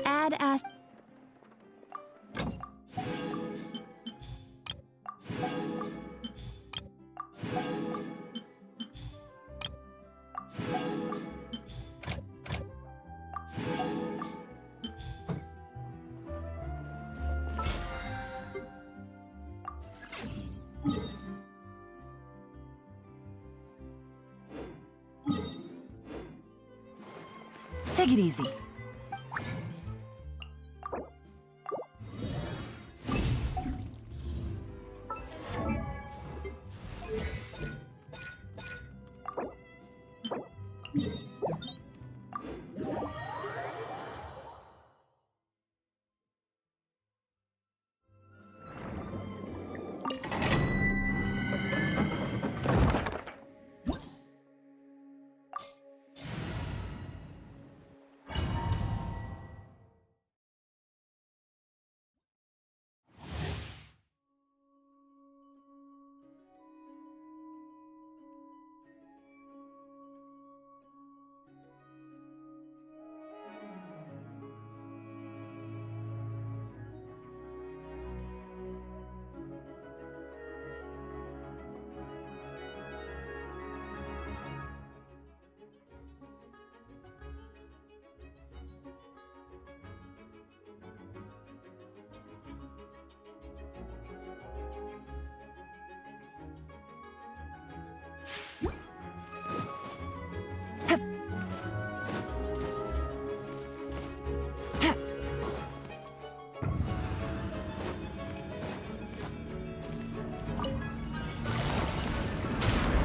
Add as. Take it easy.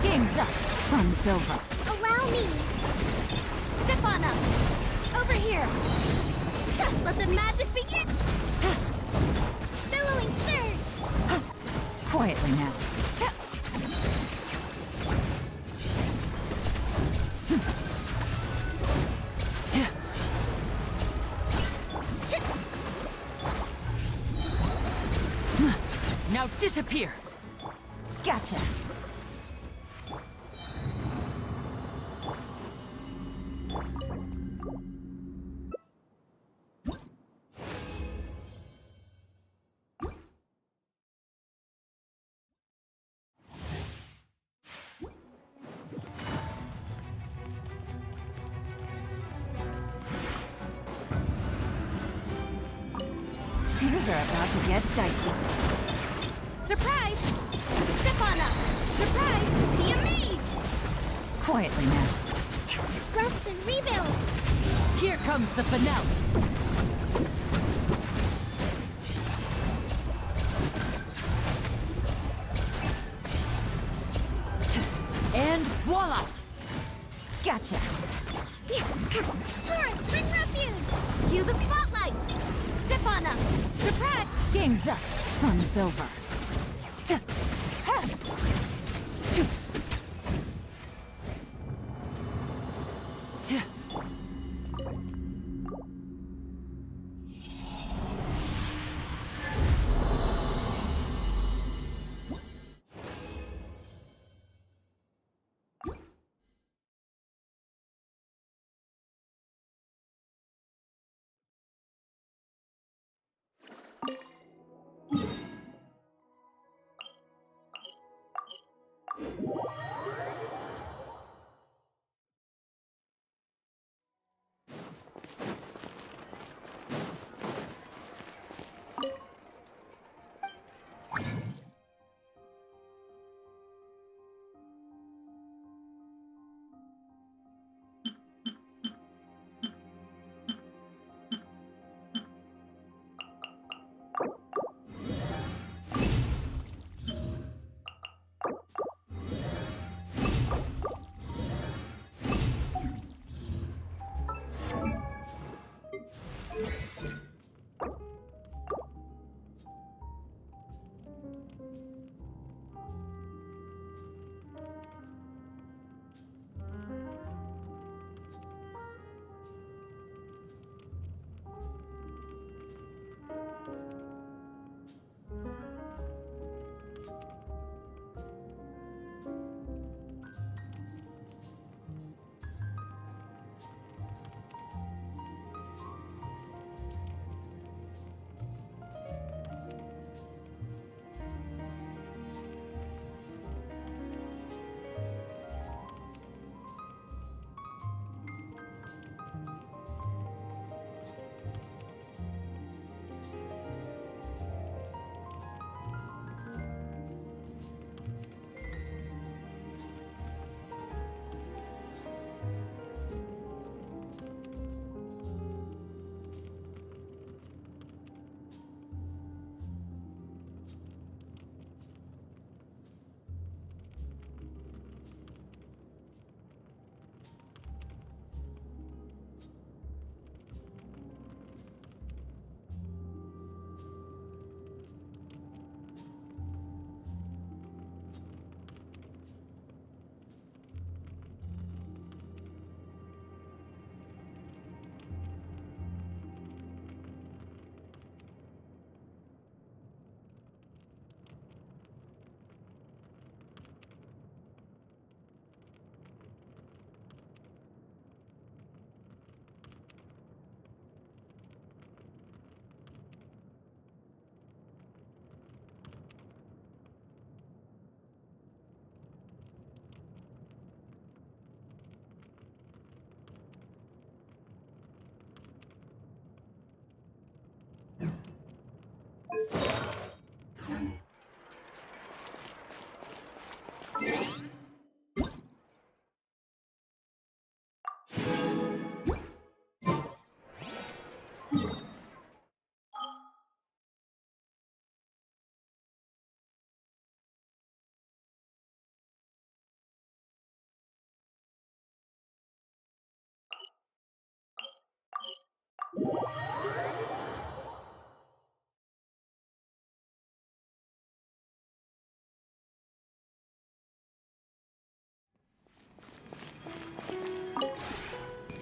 Game's up. Fun's over. Allow me! Step on up! Over here! Let the magic begin! Billowing surge! Quietly now. Now disappear! Gotcha! Things are about to get dicey. Surprise! Step on up! Surprise! Be amazed! Quietly now. Rest and rebuild! Here comes the finale. And voila! Gotcha! Torrent, bring refuge! Cue the spotlight! Step on up! Surprise! Game's up. Fun's over.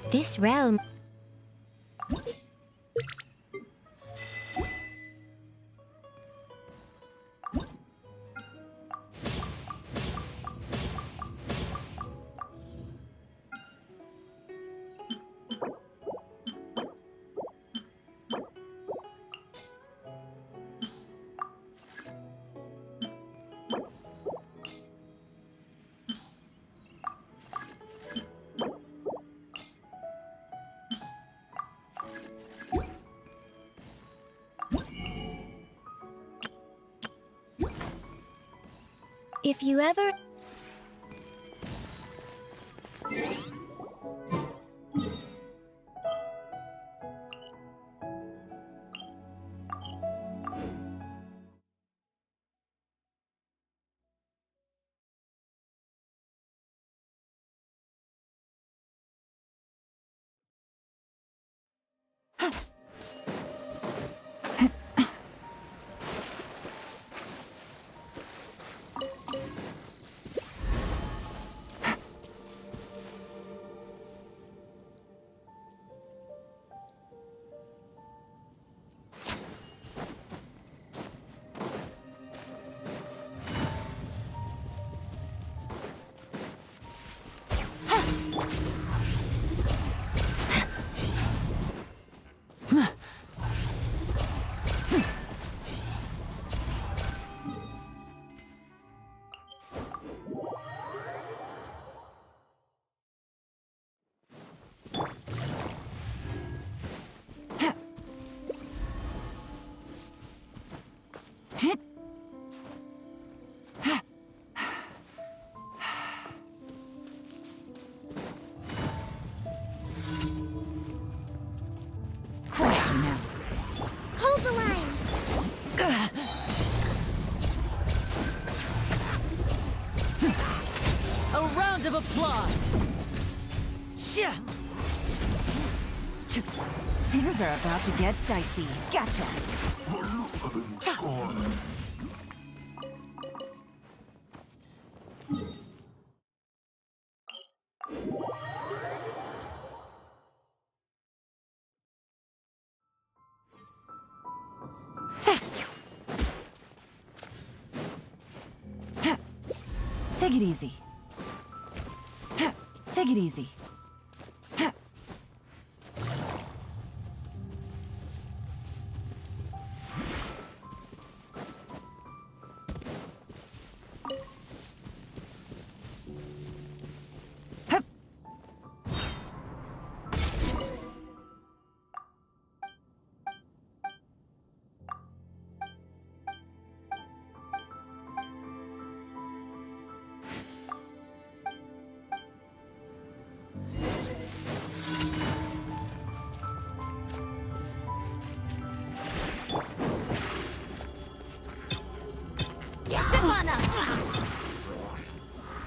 This realm... If you ever... Quiet you now. Hold the line! A round of applause. Things are about to get dicey. Gotcha. Take it easy. Take it easy.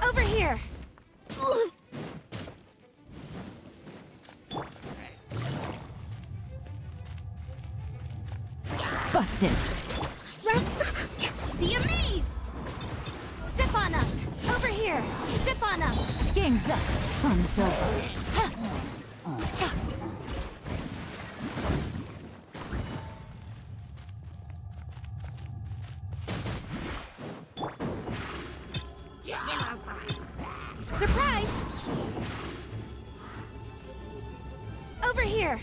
Over here! Busted. Be amazed! Step on up! Over here! Step on up! Game's up. Fun's over. Surprise! Over here!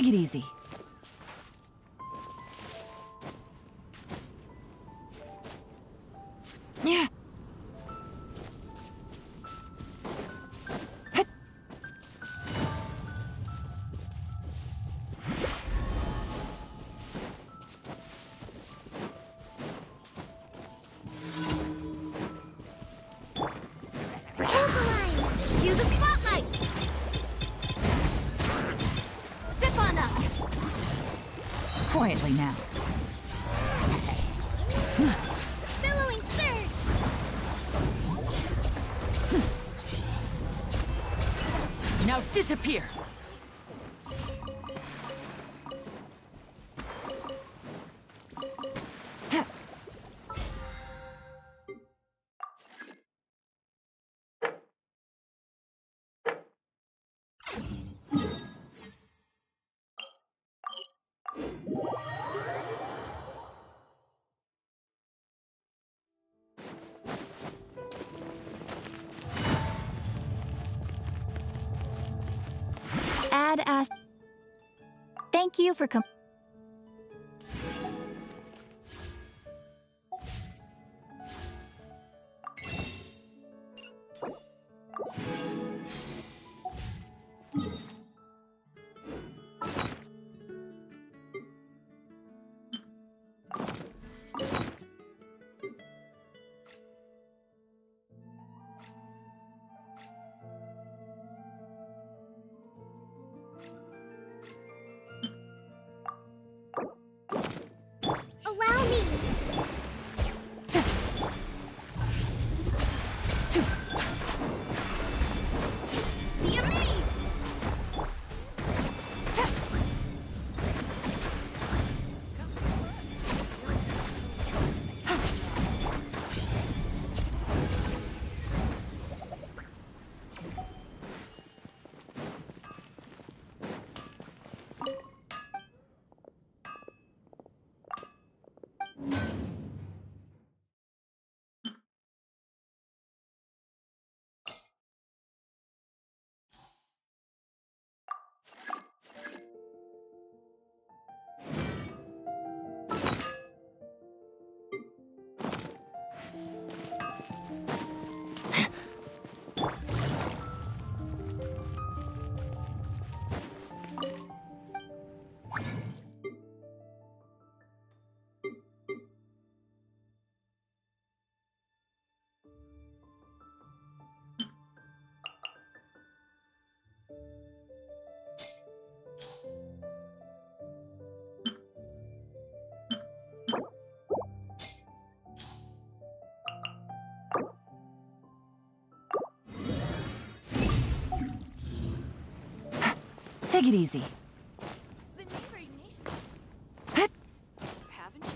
Take it easy. Yeah. Hold the line! Cue the spotlight! Step on up! Quietly now. Billowing surge! Now disappear. Add Ash. Thank you for Allow me! Be amazed! Take it easy. The neighboring nation. Haven't you?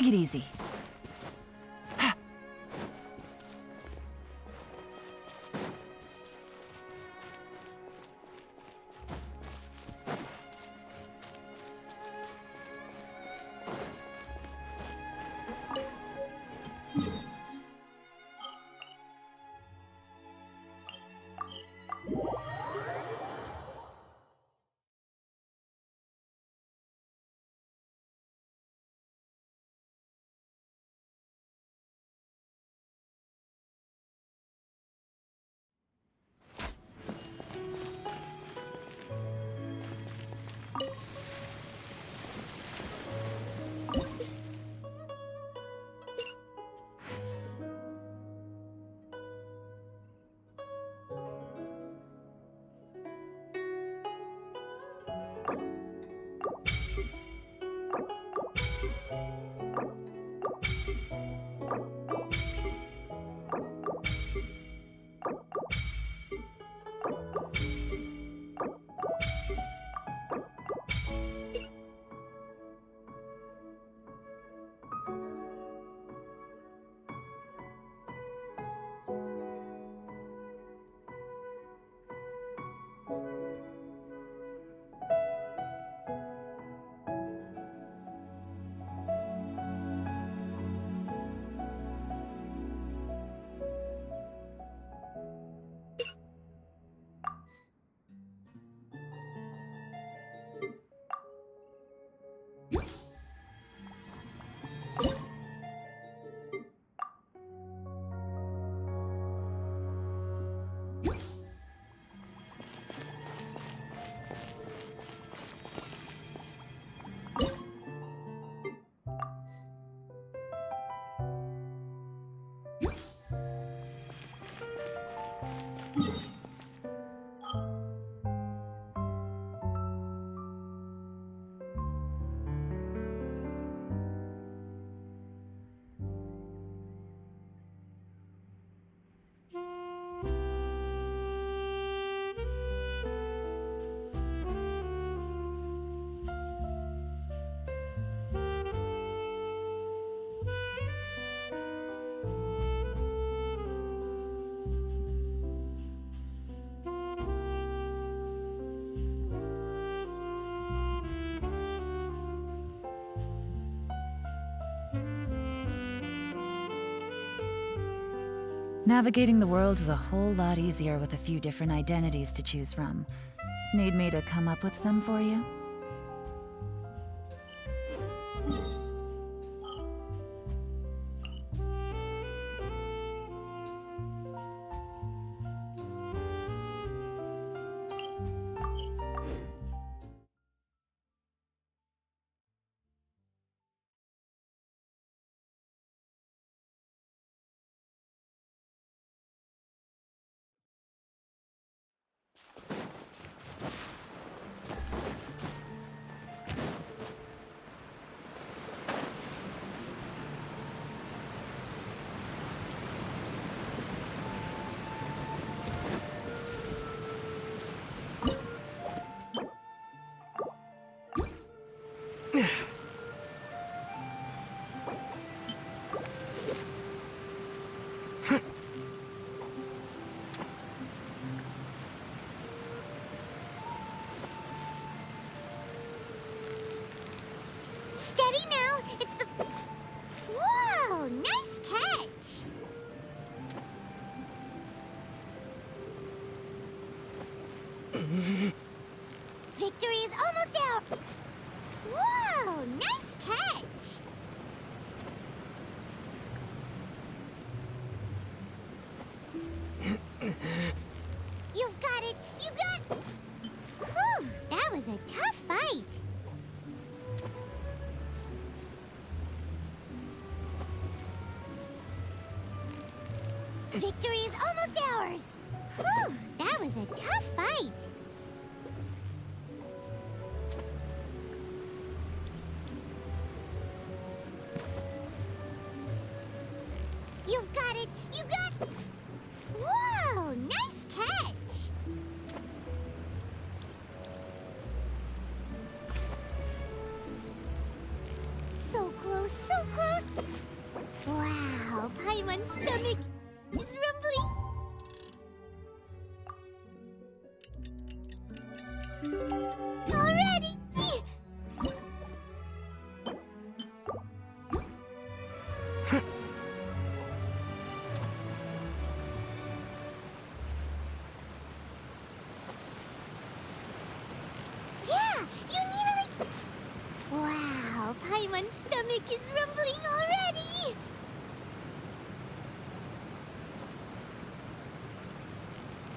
Take it easy. Navigating the world is a whole lot easier with a few different identities to choose from. Need me to come up with some for you? Steady now! It's the... Whoa! Nice catch! Victory is almost out! Whoa! Nice catch! You've got it! You got... Whew! That was a tough fight! Victory is almost ours! Whew! That was a tough fight! You've got it! You got... Whoa! Nice catch! So close, so close! Paimon's stomach is rumbling. Already! Yeah, you nearly... Wow, Paimon's stomach is rumbling already!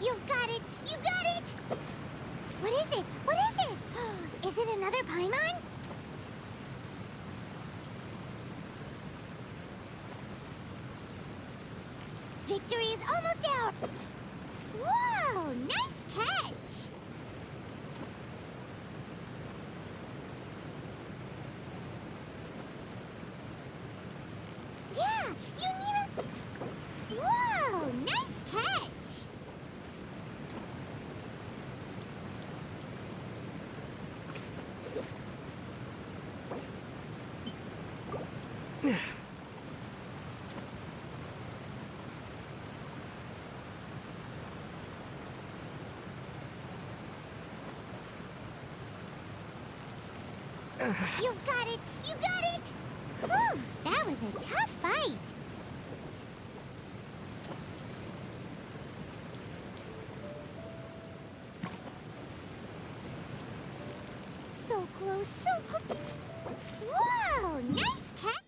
You've got it! You got it! What is it? What is it? Is it another Paimon? Victory is almost ours! Whoa! Nice catch! Yeah! You need a... Whoa! Nice catch! You've got it! You got it! Whew! That was a tough fight! So close, so close! Whoa! Nice catch!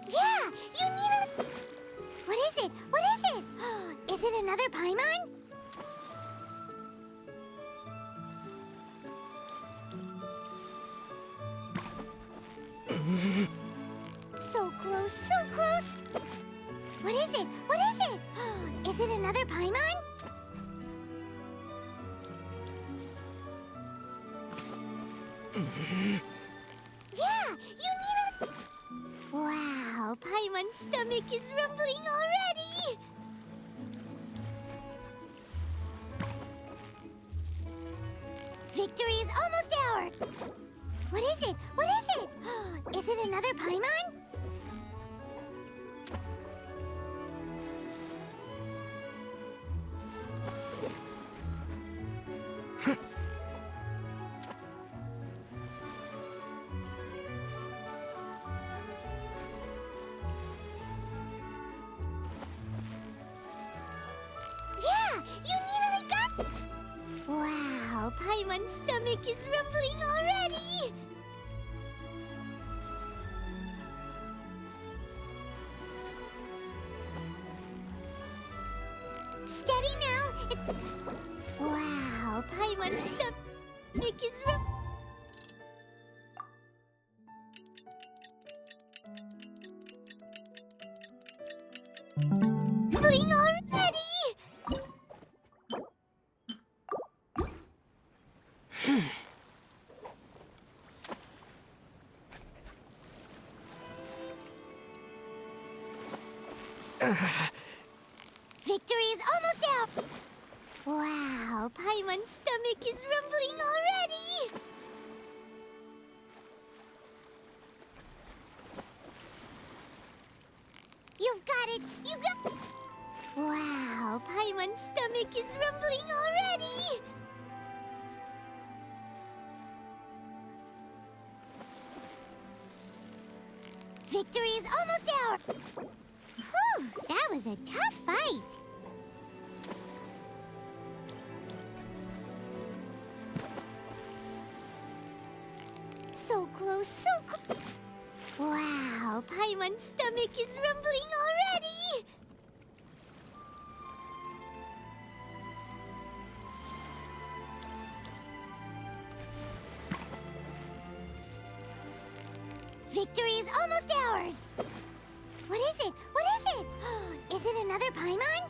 Yeah! You need a... What is it? What is it? Is it another Paimon? So close, so close! What is it? What is it? Is it another Paimon? Yeah! You need a... Wow! Paimon's stomach is rumbling already! Victory is almost ours! What is it? What is it? Is it another Paimon? Yeah, you nearly got. Wow, Paimon's stomach is rumbling already. Steady now. Wow, Paimon's stomach is rumbling already. Victory is almost out! Wow, Paimon's stomach is rumbling already! You've got it! You got. Wow, Paimon's stomach is rumbling already! Victory is almost ours! Whew, that was a tough fight! So close, so close! Wow, Paimon's stomach is rumbling already! Victory is almost ours! What is it? What is it? Is it another Paimon?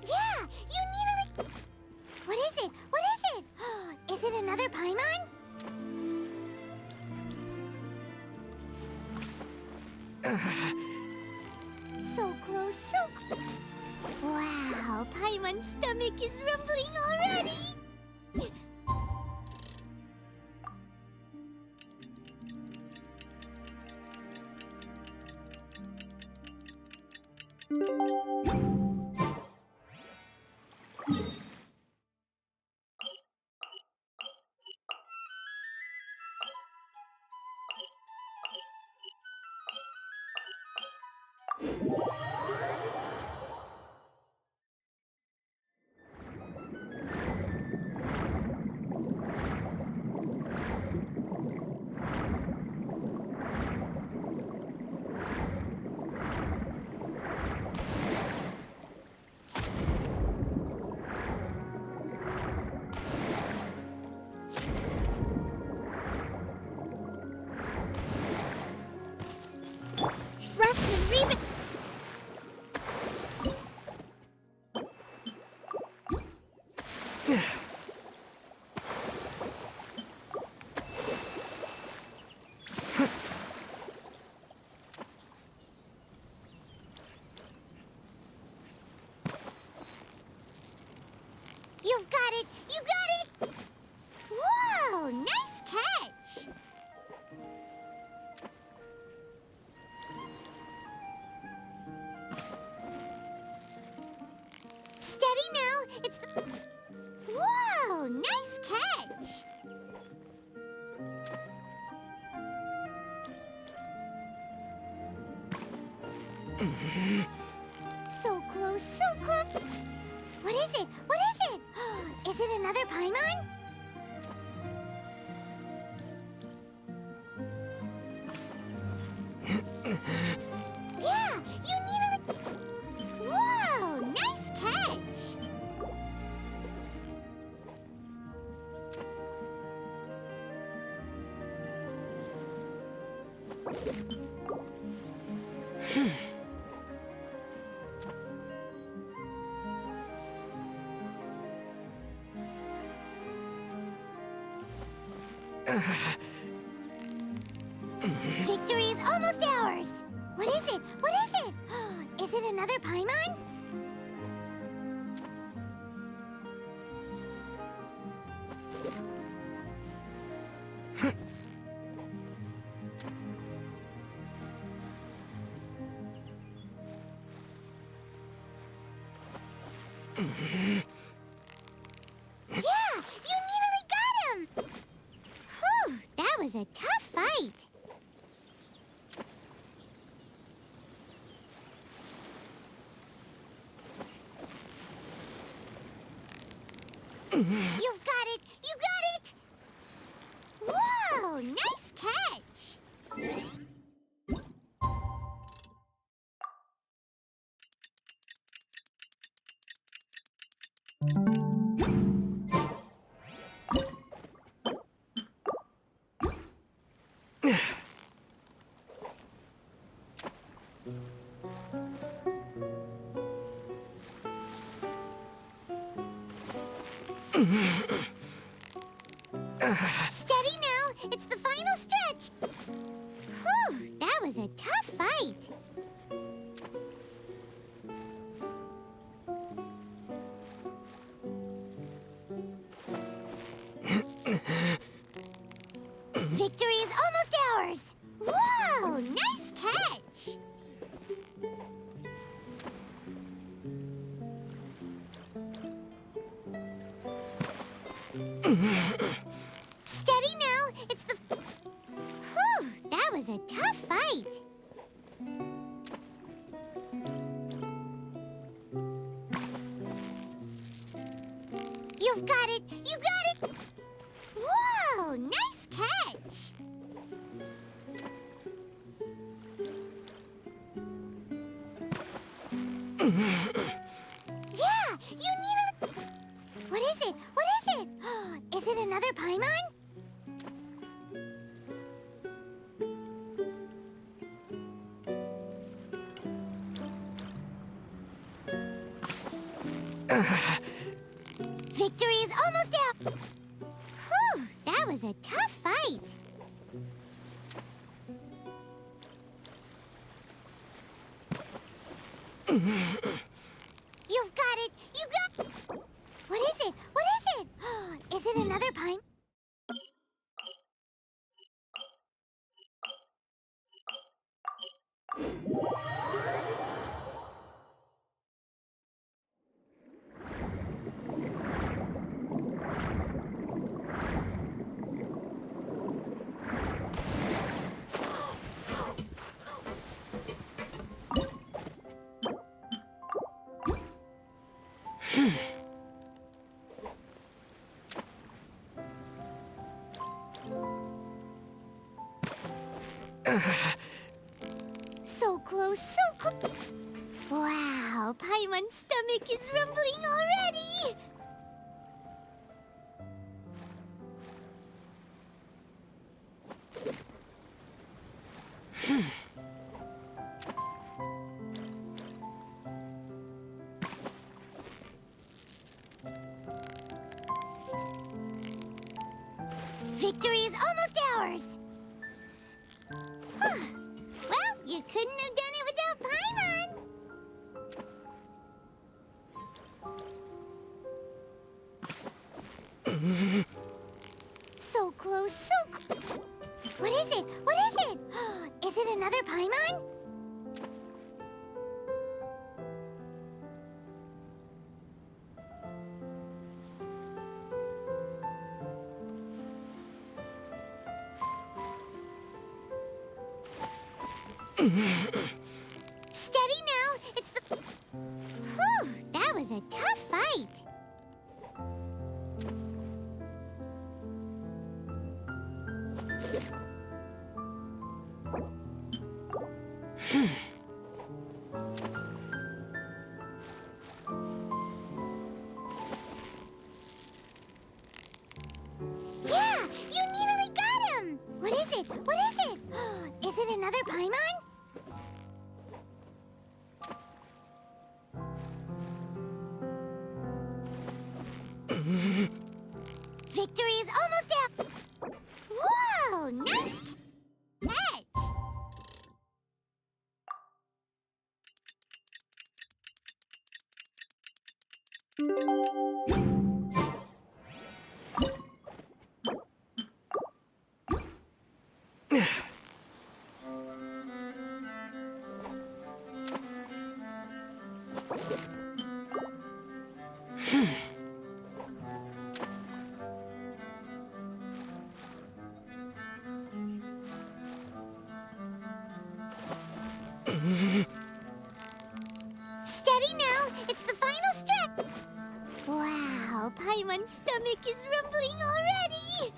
Yeah, you nearly. What is it? What is it? Is it another Paimon? So close, so close. Wow, Paimon's stomach is rumbling already! Thrust and Reba. You've got it! You got it! Whoa! Nice catch! Steady now! It's the... Whoa! Nice catch! So close, so close! What is it? What is it? Is it another Paimon? Yeah! You nearly... Whoa! Nice catch! Victory is almost ours! What is it? What is it? Is it another Paimon? Yeah, you nearly got him! Whew, that was a tough fight. You've got it! You got it! Whoa, nice catch! Steady now! It's the final stretch! Whew, that was a tough fight. Victory is almost ours! Whoa, nice catch! Steady now, it's the... Whew, that was a tough fight. You've got it! You got it! Whoa, nice catch! Yeah, you need a... What is it? What is it? Is it another Paimon? Victory is almost out! Whew, that was a tough fight. You've got it! You got... What is it? What is it? Is it another Paimon? So close, so close. Wow, Paimon's stomach is rumbling already. Victory is almost ours. Well, you couldn't have done it without Paimon. So close, so close. What is it? What is it? Is it another Paimon? Steady now, it's the... Whew, that was a tough fight. Yeah, you nearly got him! What is it? What is it? Is it another Paimon? Victory is almost out! Whoa, nice catch! Steady now! It's the final stretch! Wow, Paimon's stomach is rumbling already!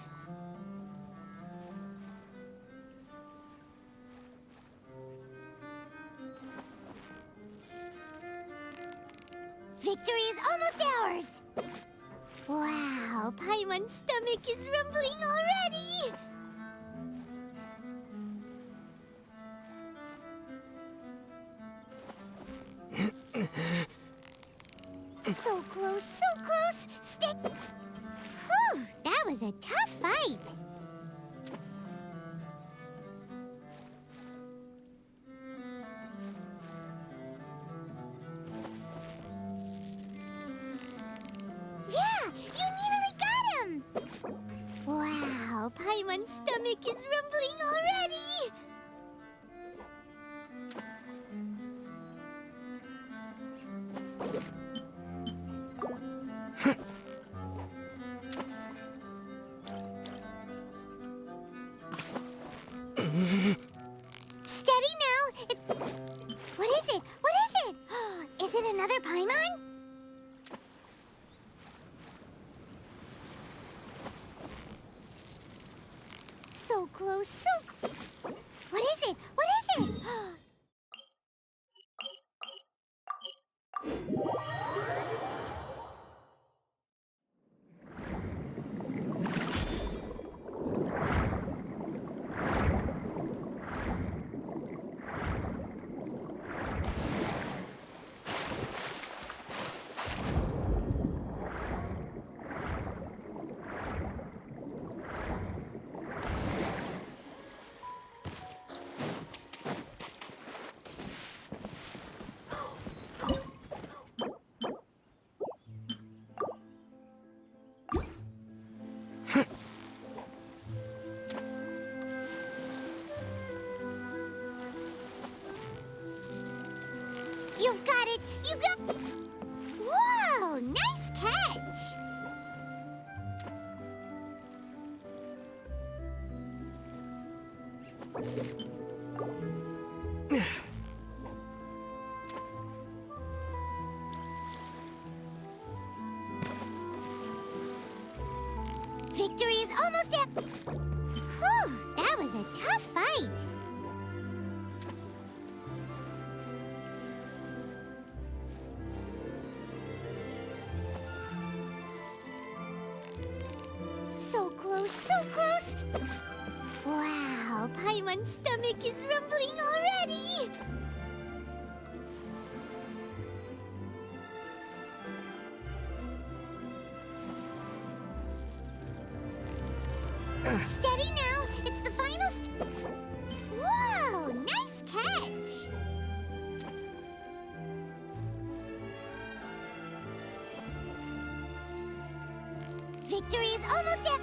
Victory is almost ours! Wow, Paimon's stomach is rumbling already! So close, so close! Stay! Whew, that was a tough fight! Yeah! You nearly got him! Wow, Paimon's stomach is rumbling already! Steady now! What is it? What is it? Is it another Paimon? So close, so... What is it? What is it? You've got it! You got... Whoa! Nice catch! Victory is almost at... Whew! That was a tough fight! So close, so close! Wow, Paimon's stomach is rumbling already! Steady now! It's the final Whoa! Nice catch! Victory is almost at...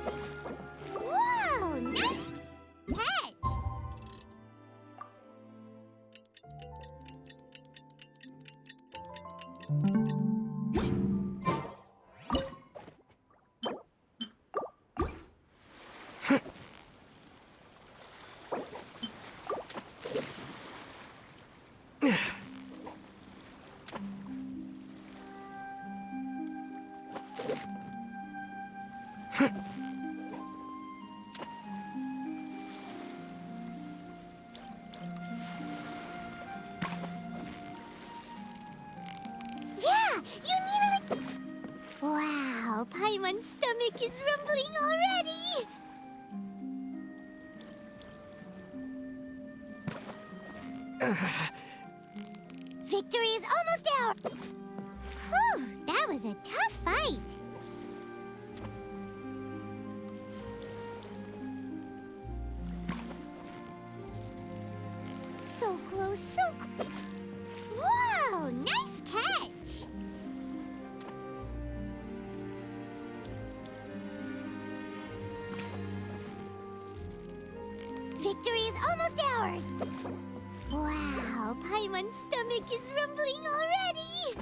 Whoa! Nice catch! Yeah! You nearly... Wow, Paimon's stomach is rumbling already! Victory is almost ours! Whew, that was a tough fight! So close, so close! Whoa, nice catch! Victory is almost ours! Wow, Paimon's stomach is rumbling already!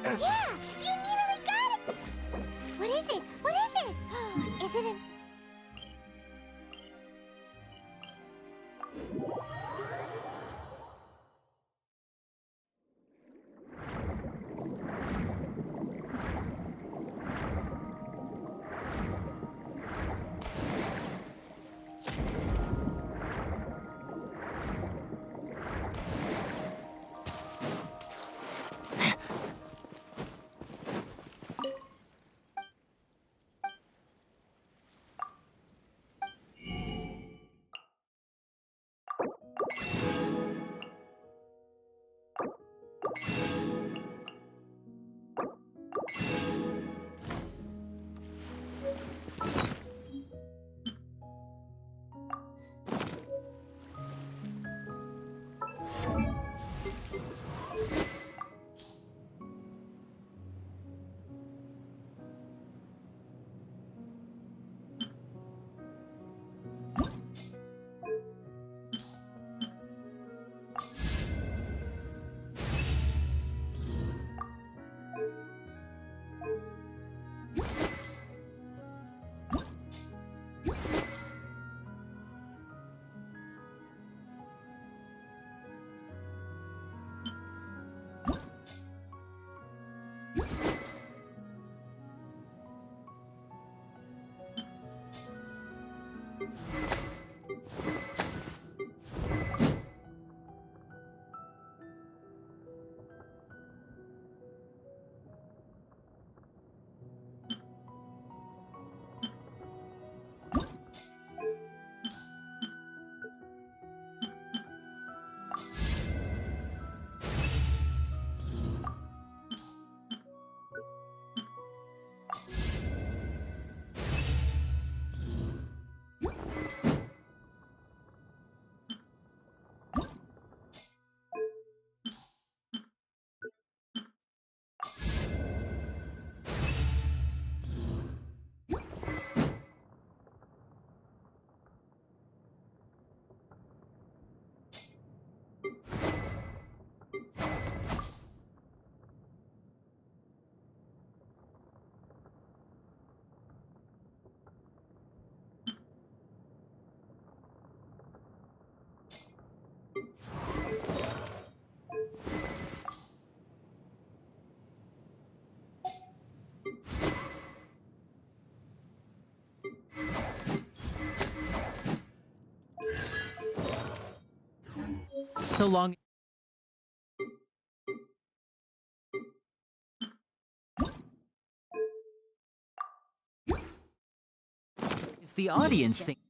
Yeah! You nearly got it! What is it? What is it? Is it an... So long as the audience thinks.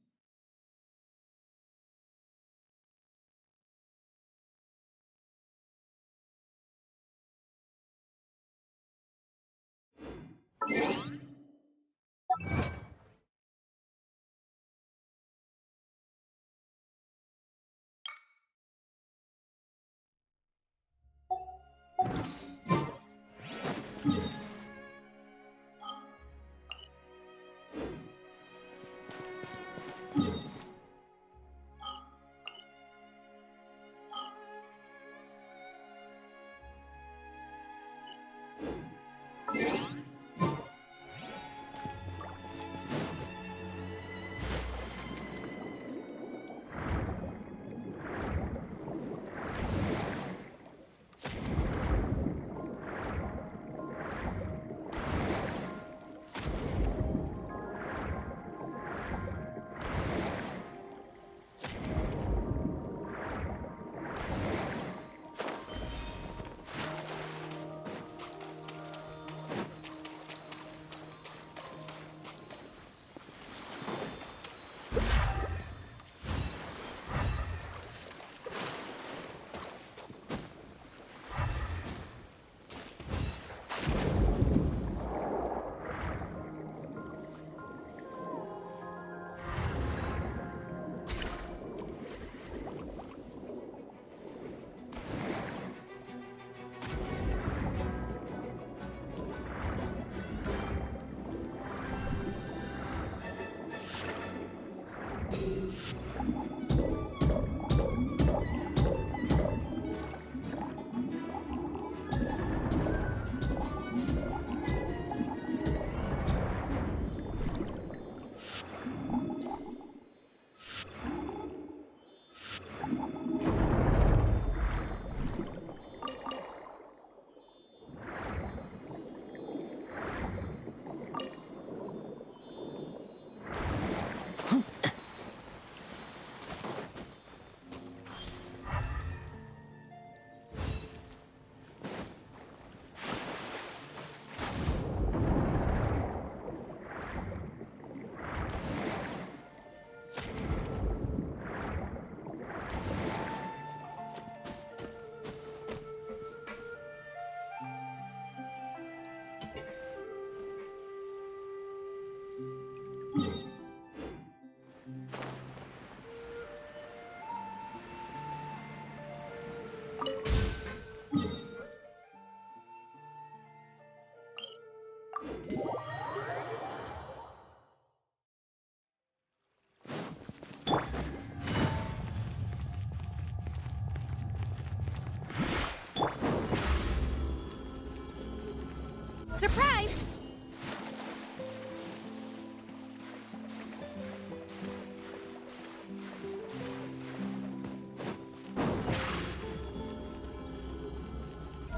Surprise!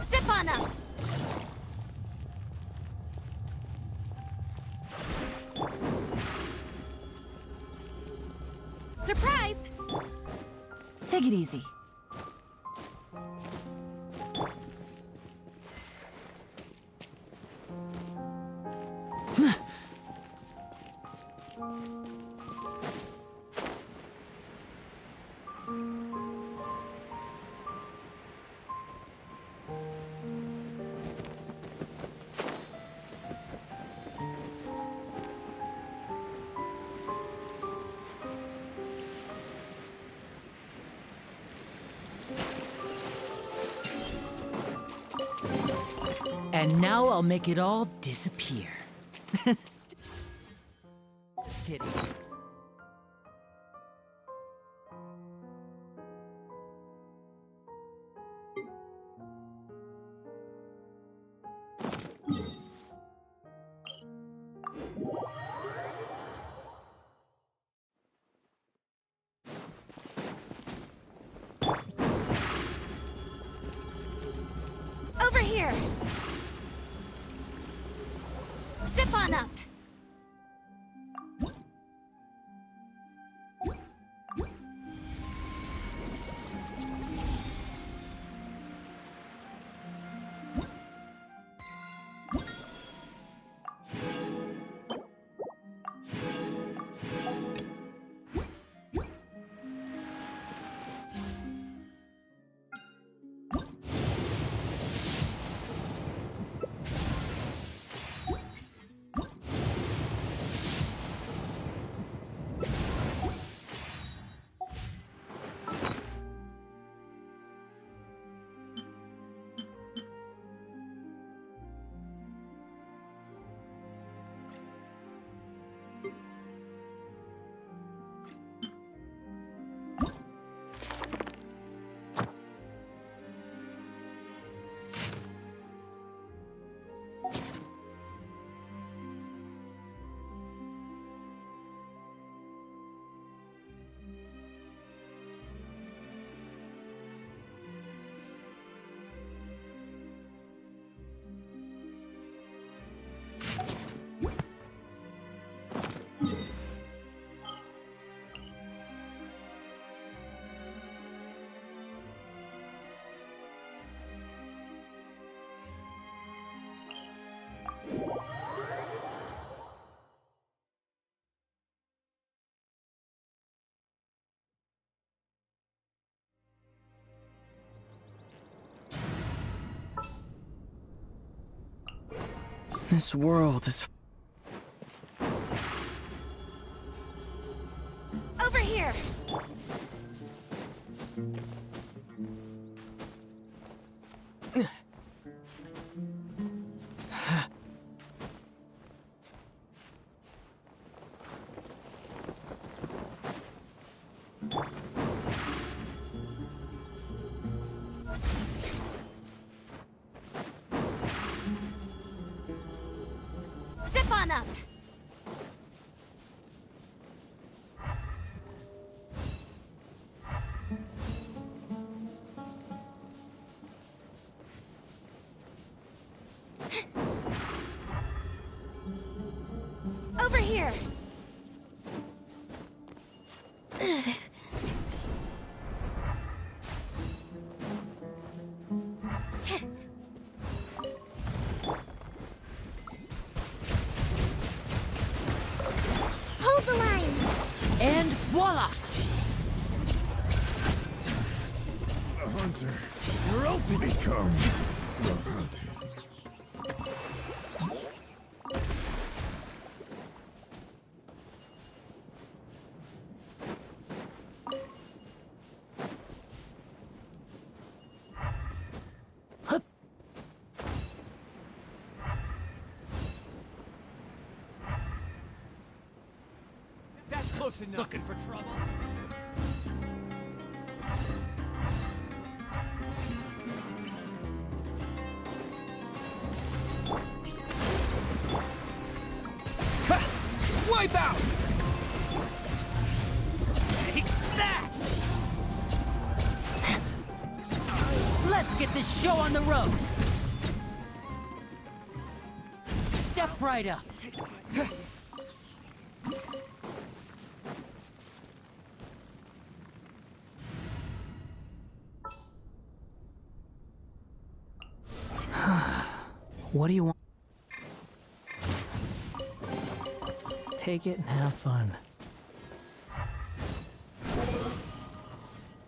Step on up! Surprise! Take it easy. And now I'll make it all disappear. Just kidding. Over here! Step on up! This world is... Over here! Step on up! Over here! Hold the line! And voila! The hunter. You're open. Becomes the hunted. That's close enough. Looking for trouble? Wipeout! Take that! Let's get this show on the road! Step right up. What do you want? Take it and have fun.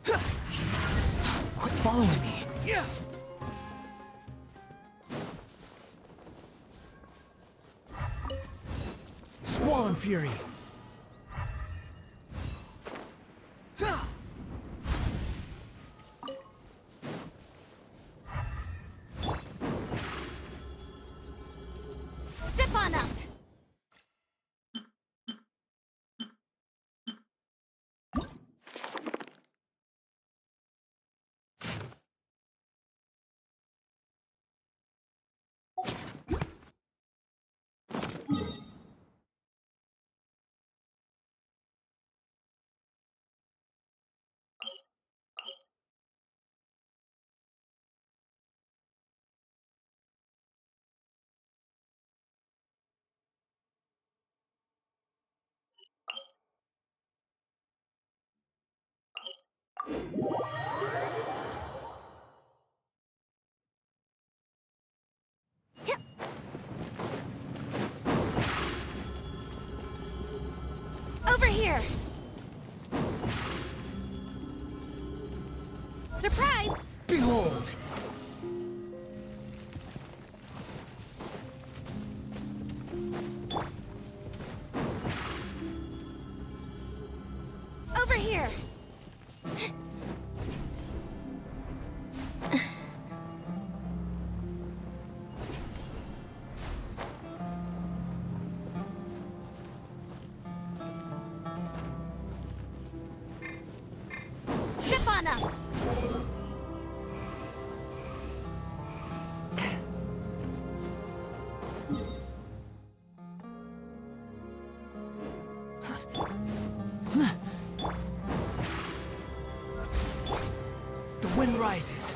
Quit following me. Yes. Squall and Fury. Step on up! Over here! Surprise! Behold! Over here! Step on up! The wind rises.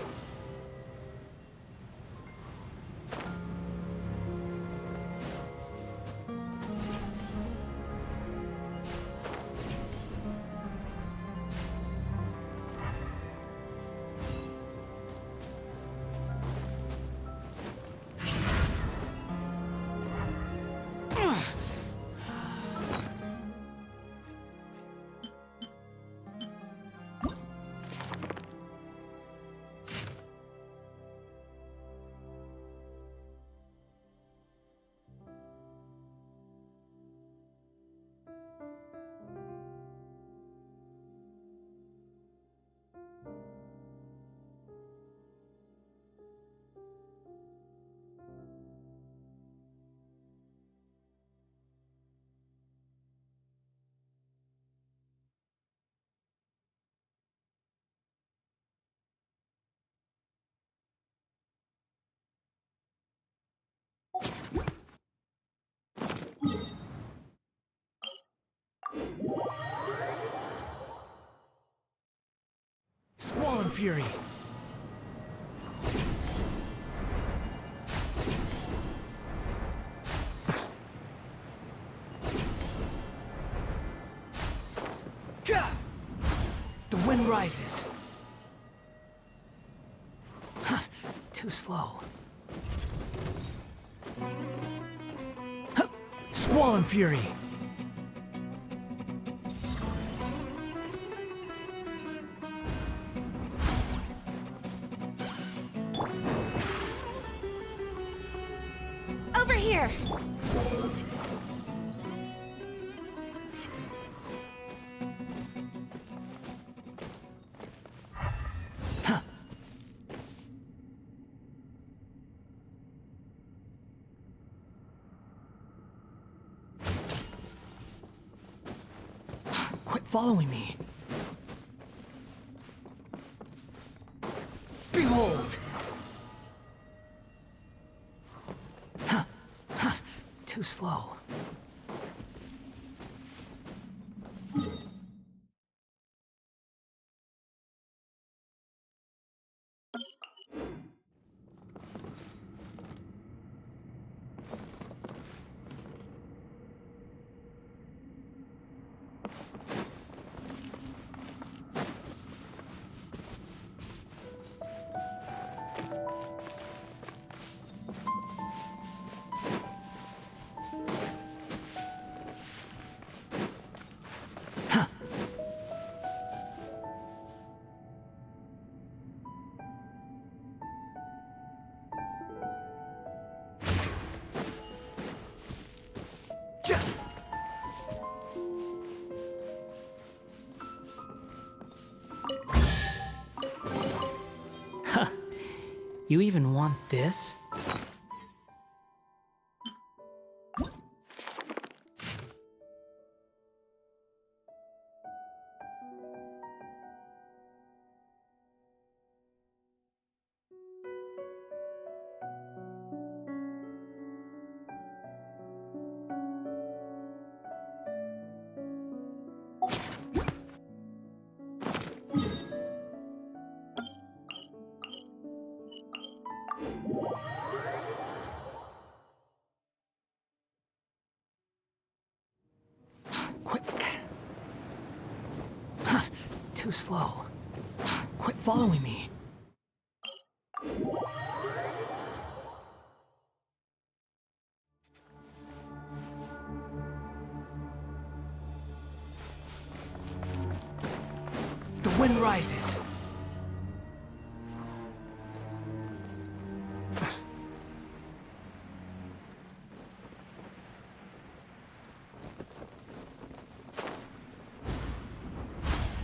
Squall and Fury. The wind rises. Too slow. Squall and Fury. Over here! Quit following me. Behold! Too slow. You even want this? Quit. Too slow. Quit following me. The wind rises.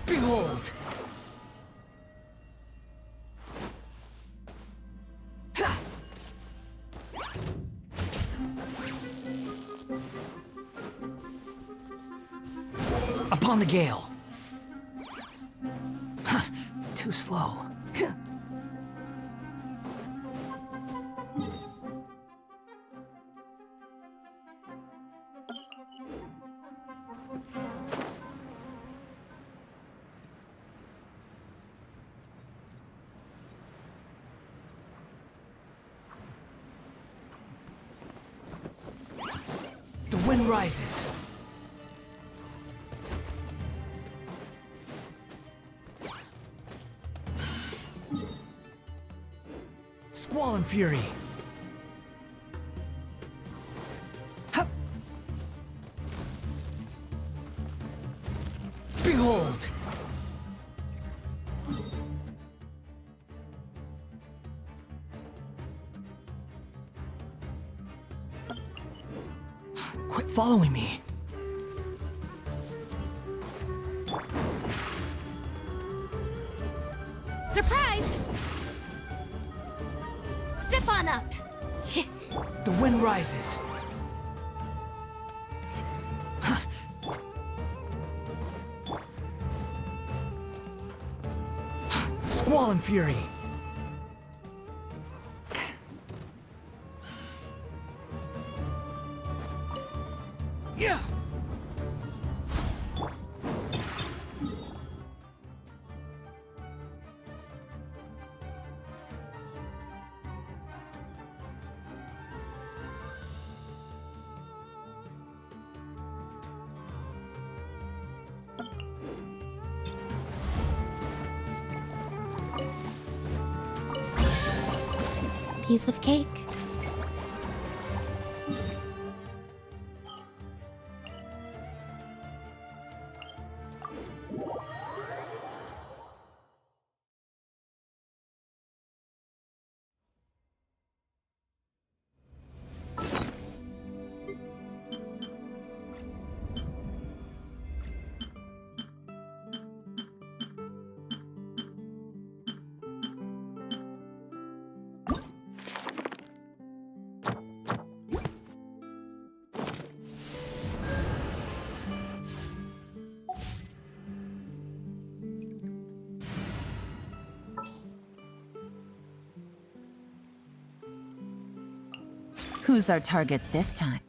Behold! Upon the gale. Too slow. The wind rises. Squall and fury. Hup. Behold! Quit following me. Surprise! Step on up! The wind rises. Squall and fury. Yeah. Piece of cake. Who's our target this time?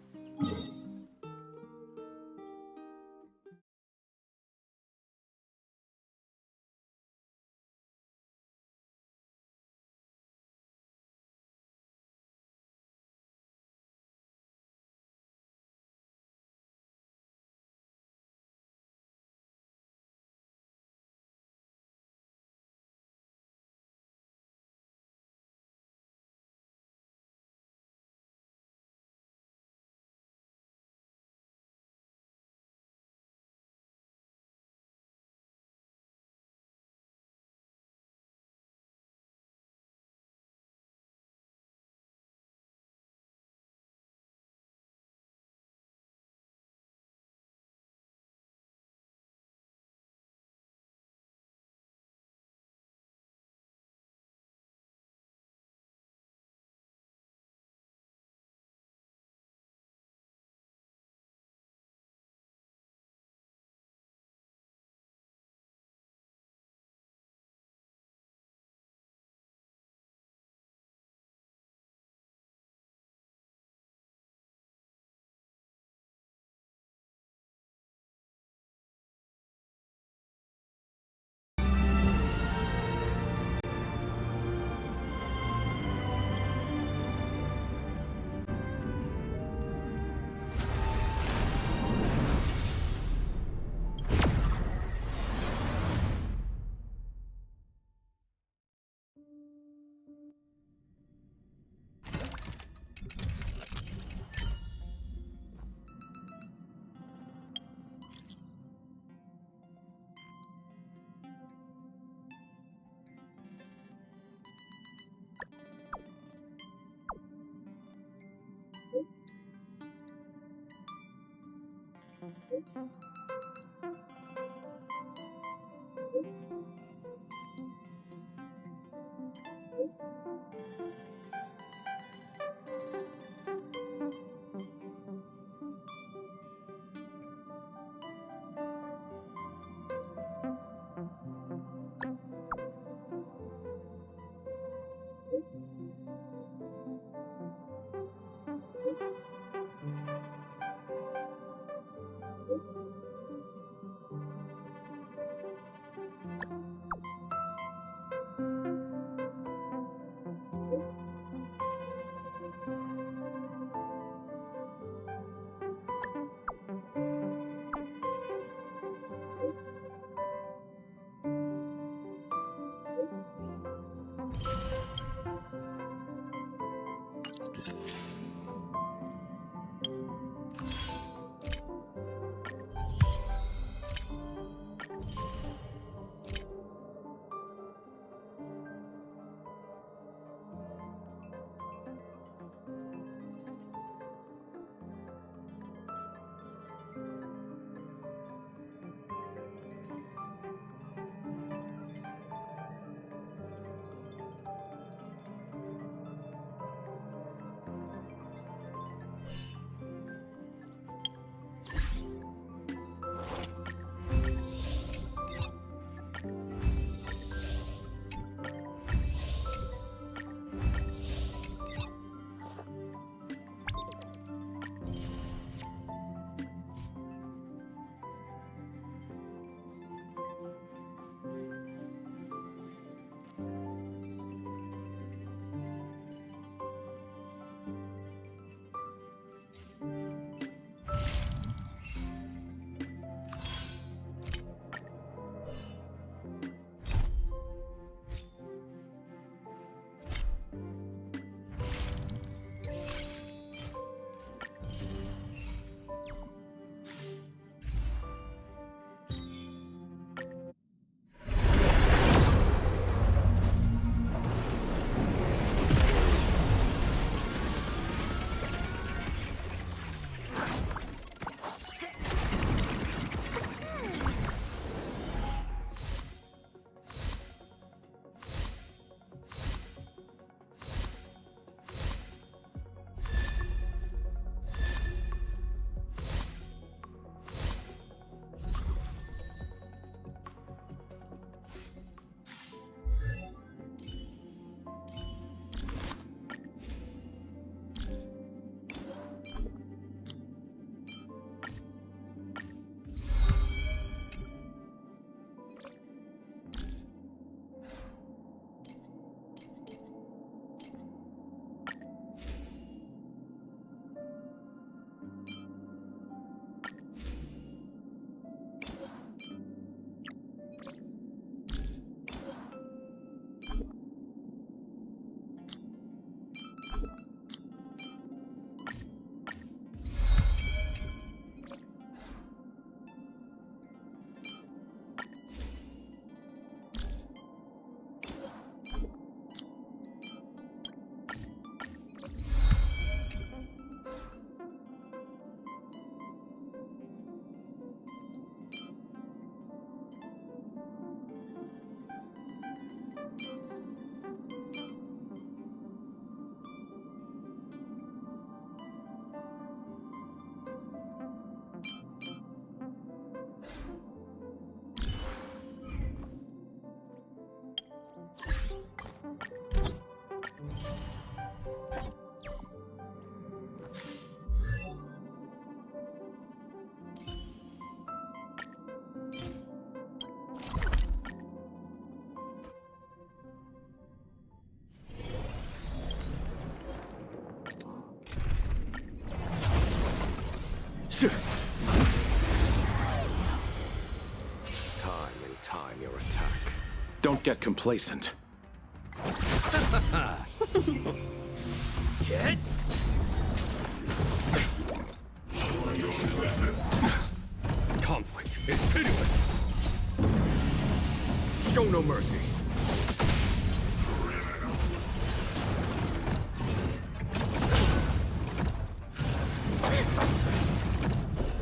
Time and time your attack. Don't get complacent. Get? Conflict is pitiless. Show no mercy.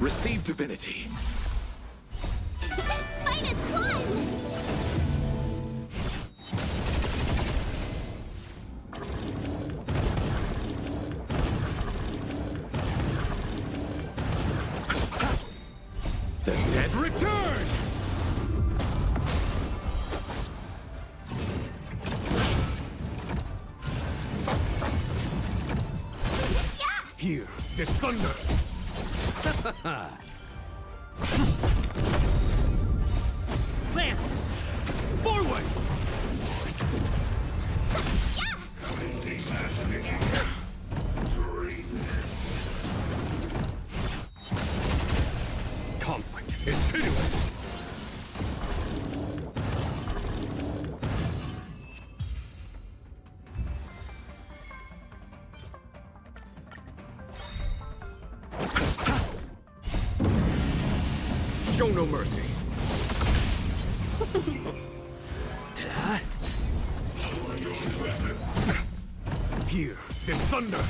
Receive divinity. Fight as one! The dead return! Here, there's thunder! Lance! Forward! Conflict is pitiless! Show no mercy. Here, there's thunder!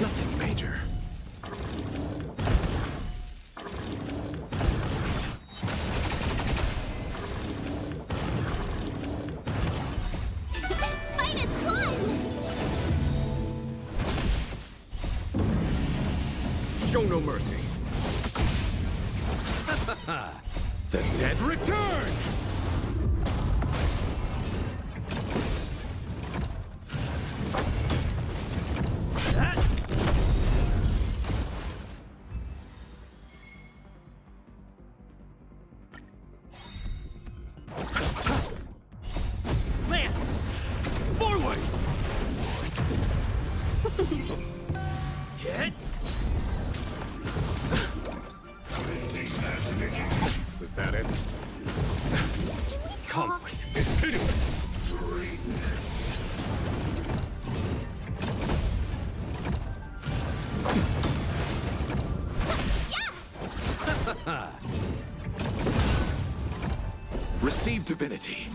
Nothing major. Fight as one! Show no mercy. The dead return! Lance! Forward! Hit! Was that it? Conflict is pitiless! Receive divinity.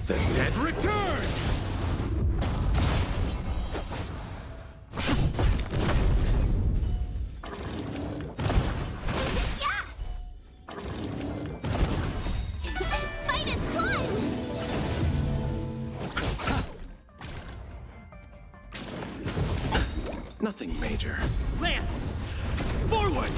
The dead return! Fight as one! Nothing major. Lance! Forward!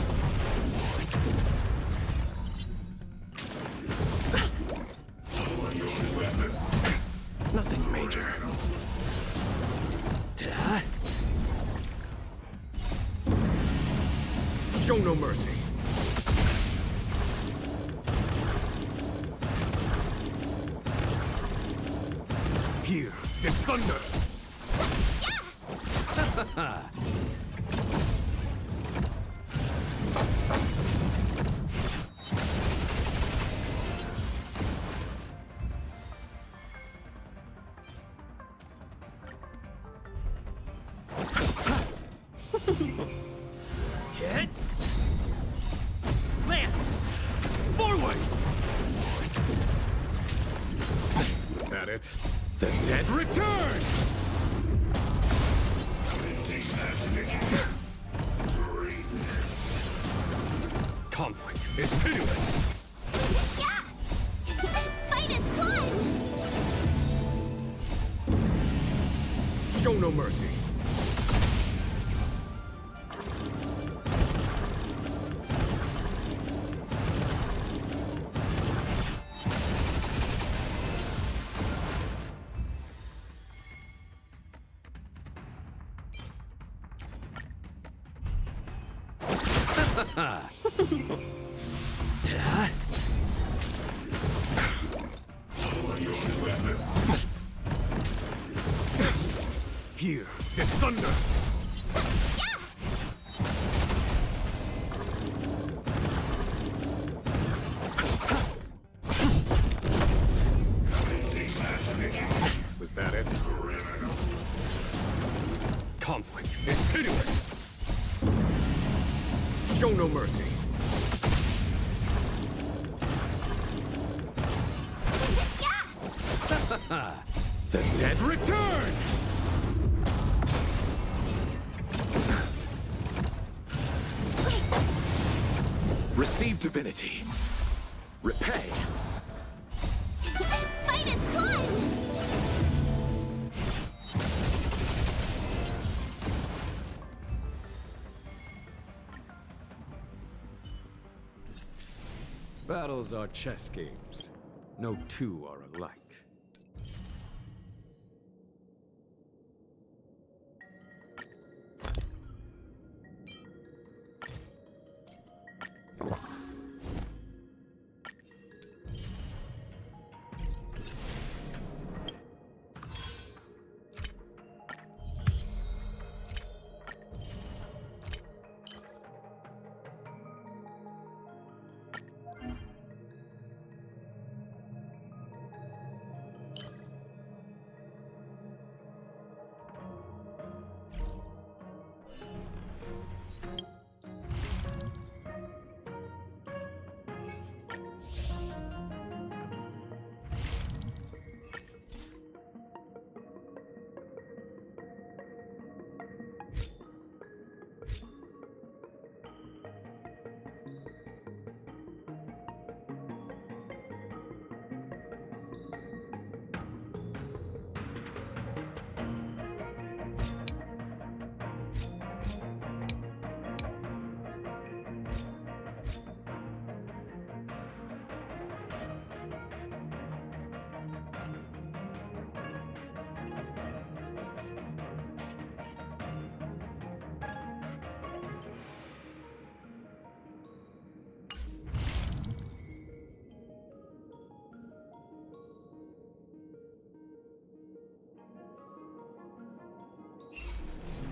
Nothing major. Show no mercy. Here, there's thunder! Hit! Lance! Forward! Is that it? The dead return! Conflict is pitiless! Fight as one! Show no mercy. Here, there's thunder! Was that it? Conflict is pitiless! Show no mercy. The dead Return! receive divinity. Repay. -1! Battles are chess games. No two are alike.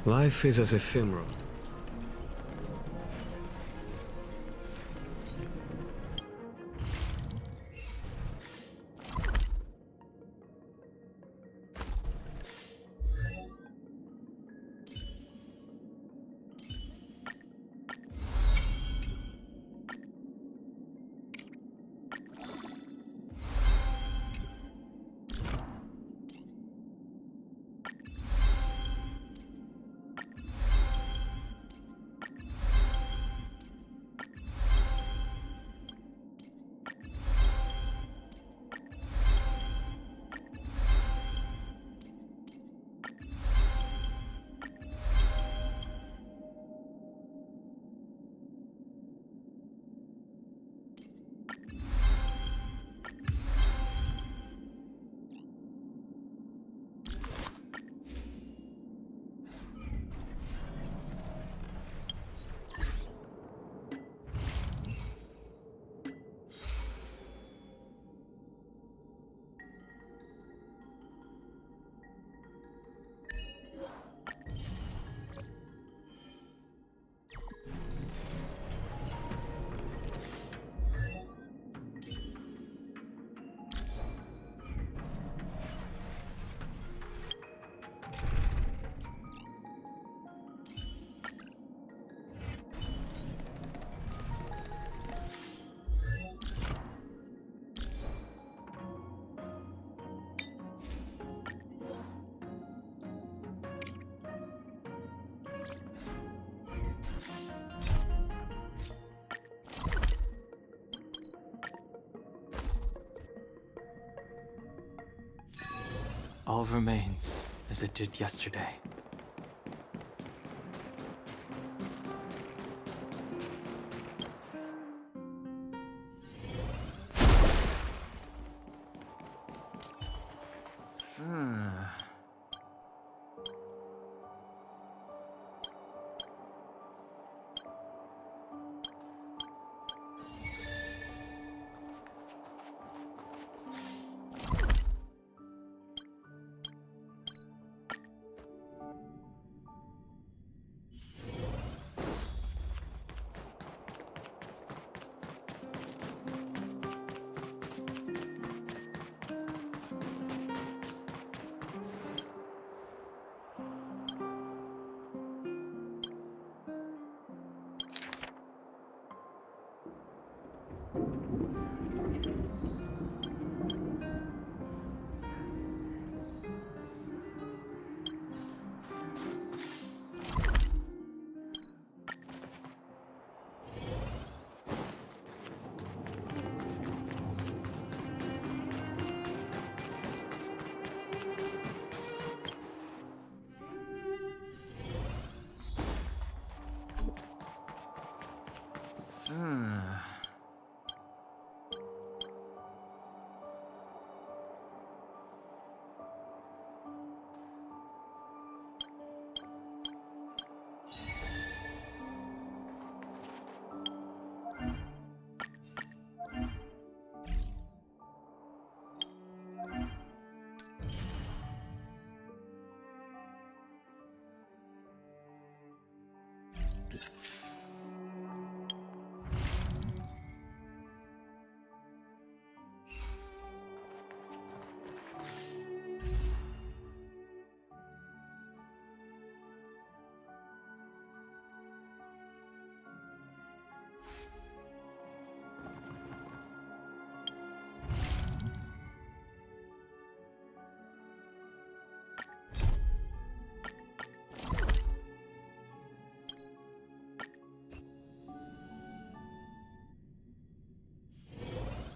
Life is as ephemeral. All remains as it did yesterday.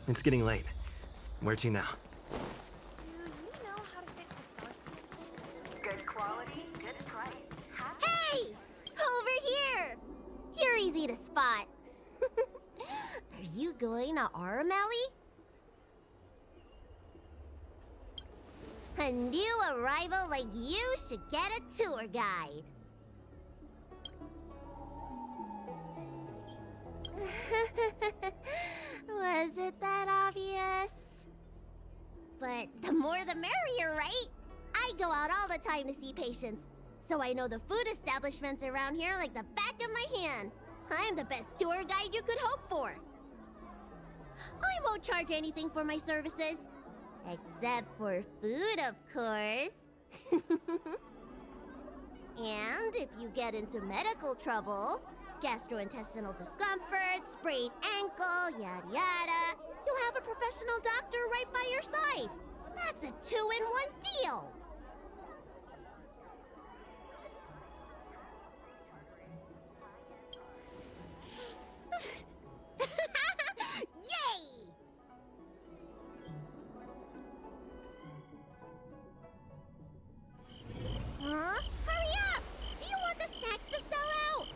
It's getting late. Where to now? Do you know how to fix a star scan? Good quality, good price. Hey! Over here! You're easy to spot. Are you going to Aurum Alley? A new arrival like you should get a tour guide. Was it that obvious? But the more the merrier, right? I go out all the time to see patients, so I know the food establishments around here like the back of my hand. I'm the best tour guide you could hope for. I won't charge anything for my services. Except for food, of course. And if you get into medical trouble, gastrointestinal discomfort, sprained ankle, yada yada, you'll have a professional doctor right by your side. That's a 2-in-1 deal. Yay! Huh? Hurry up! Do you want the snacks to sell out?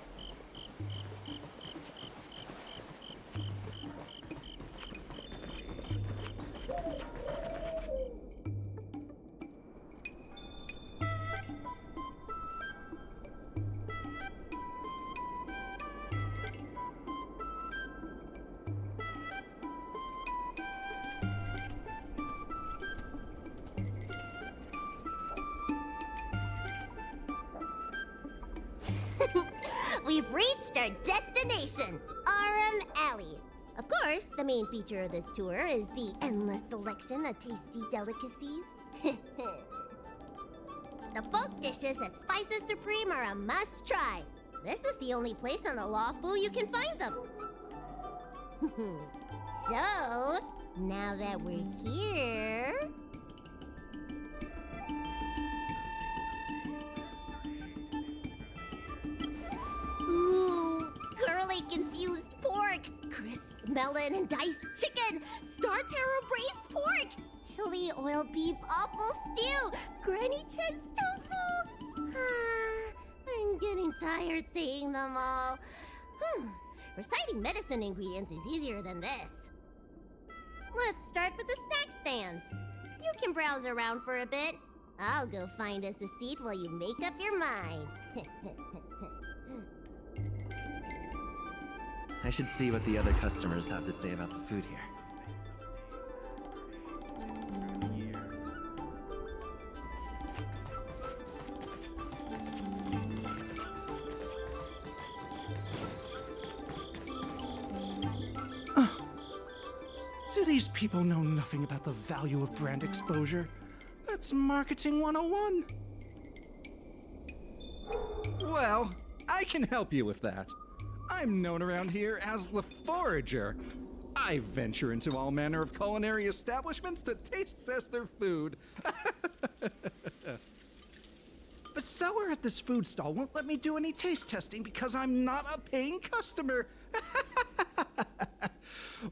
We've reached our destination, Aurum Alley. Of course, the main feature of this tour is the endless selection of tasty delicacies. The folk dishes at Spices Supreme are a must-try. This is the only place on the Lawfu you can find them. So, now that we're here... Ooh, curly confused pork, crisp melon and diced chicken, star taro braised pork, chili oil beef awful stew, Granny Chen's tofu. I'm getting tired saying them all. Reciting medicine ingredients is easier than this. Let's start with the snack stands. You can browse around for a bit. I'll go find us a seat while you make up your mind. I should see what the other customers have to say about the food here. Do these people know nothing about the value of brand exposure? That's marketing 101. Well, I can help you with that. I'm known around here as the Forager. I venture into all manner of culinary establishments to taste test their food. The seller at this food stall won't let me do any taste testing because I'm not a paying customer.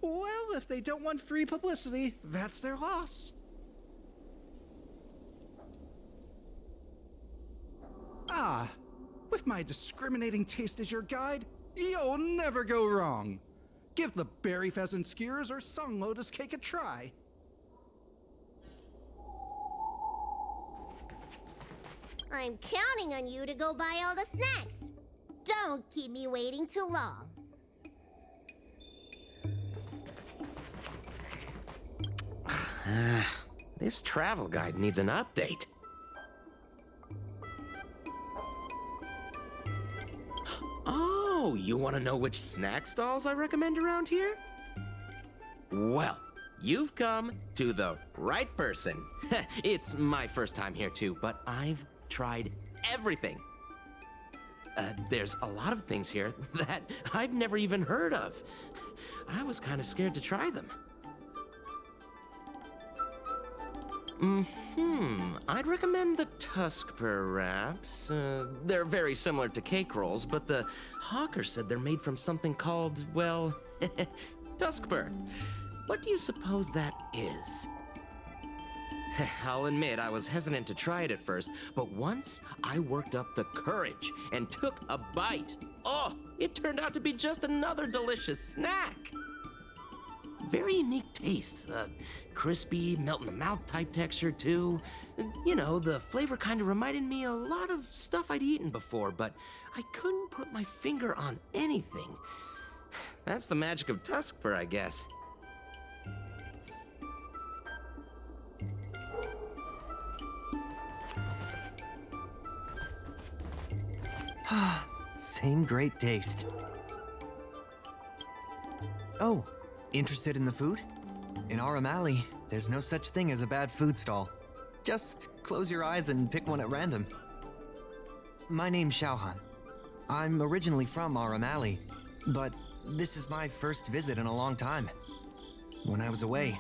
Well, if they don't want free publicity, that's their loss. Ah, with my discriminating taste as your guide, you'll never go wrong. Give the berry pheasant skewers or song lotus cake a try. I'm counting on you to go buy all the snacks. Don't keep me waiting too long. This travel guide needs an update. Oh, you want to know which snack stalls I recommend around here? Well, you've come to the right person. It's my first time here too, but I've tried everything. There's a lot of things here that I've never even heard of. I was kind of scared to try them. I'd recommend the Tuskper wraps. They're very similar to cake rolls, but the hawker said they're made from something called, well, Tuskper. What do you suppose that is? I'll admit I was hesitant to try it at first, but once I worked up the courage and took a bite, oh, it turned out to be just another delicious snack. Very unique taste, crispy, melt-in-the-mouth type texture too. You know, the flavor kind of reminded me a lot of stuff I'd eaten before, but I couldn't put my finger on anything. That's the magic of Tuskfur, I guess. Same great taste. Oh, interested in the food? In Aram Alley, there's no such thing as a bad food stall. Just close your eyes and pick one at random. My name's Xiaohan. I'm originally from Aram Alley, but this is my first visit in a long time. When I was away,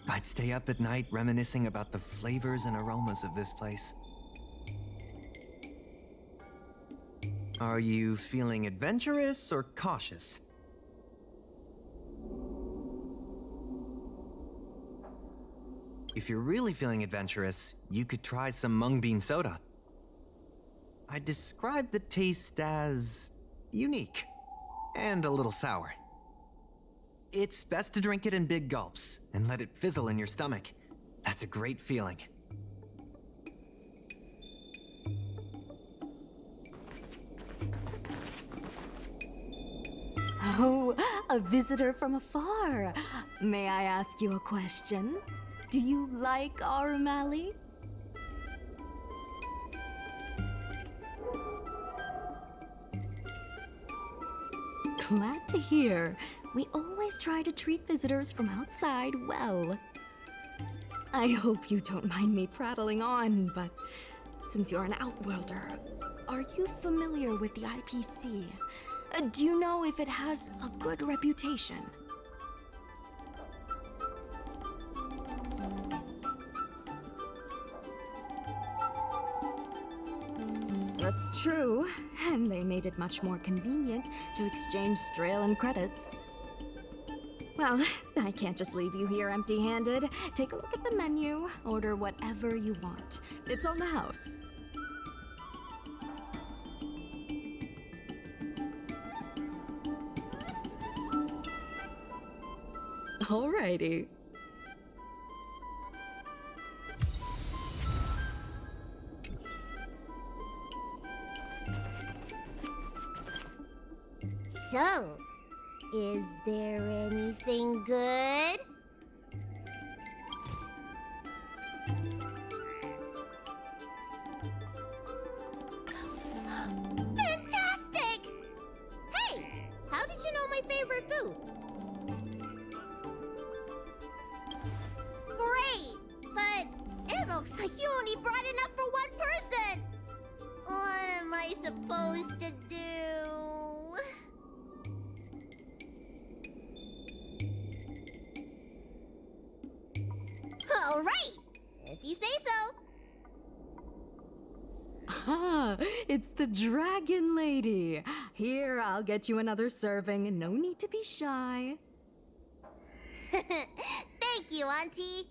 I'd stay up at night reminiscing about the flavors and aromas of this place. Are you feeling adventurous or cautious? If you're really feeling adventurous, you could try some mung bean soda. I describe the taste as unique and a little sour. It's best to drink it in big gulps and let it fizzle in your stomach. That's a great feeling. Oh, a visitor from afar. May I ask you a question? Do you like Aram Alley? Glad to hear. We always try to treat visitors from outside well. I hope you don't mind me prattling on, but since you're an outworlder, are you familiar with the IPC? Do you know if it has a good reputation? That's true, and they made it much more convenient to exchange Strelin credits. Well, I can't just leave you here empty-handed. Take a look at the menu, order whatever you want. It's on the house. Alrighty. So, is there anything good? Fantastic! Hey, how did you know my favorite food? Great, but it looks like you only brought enough for one person. What am I supposed to do? All right, if you say so. Ah, it's the Dragon Lady. Here, I'll get you another serving. No need to be shy. Thank you, Auntie.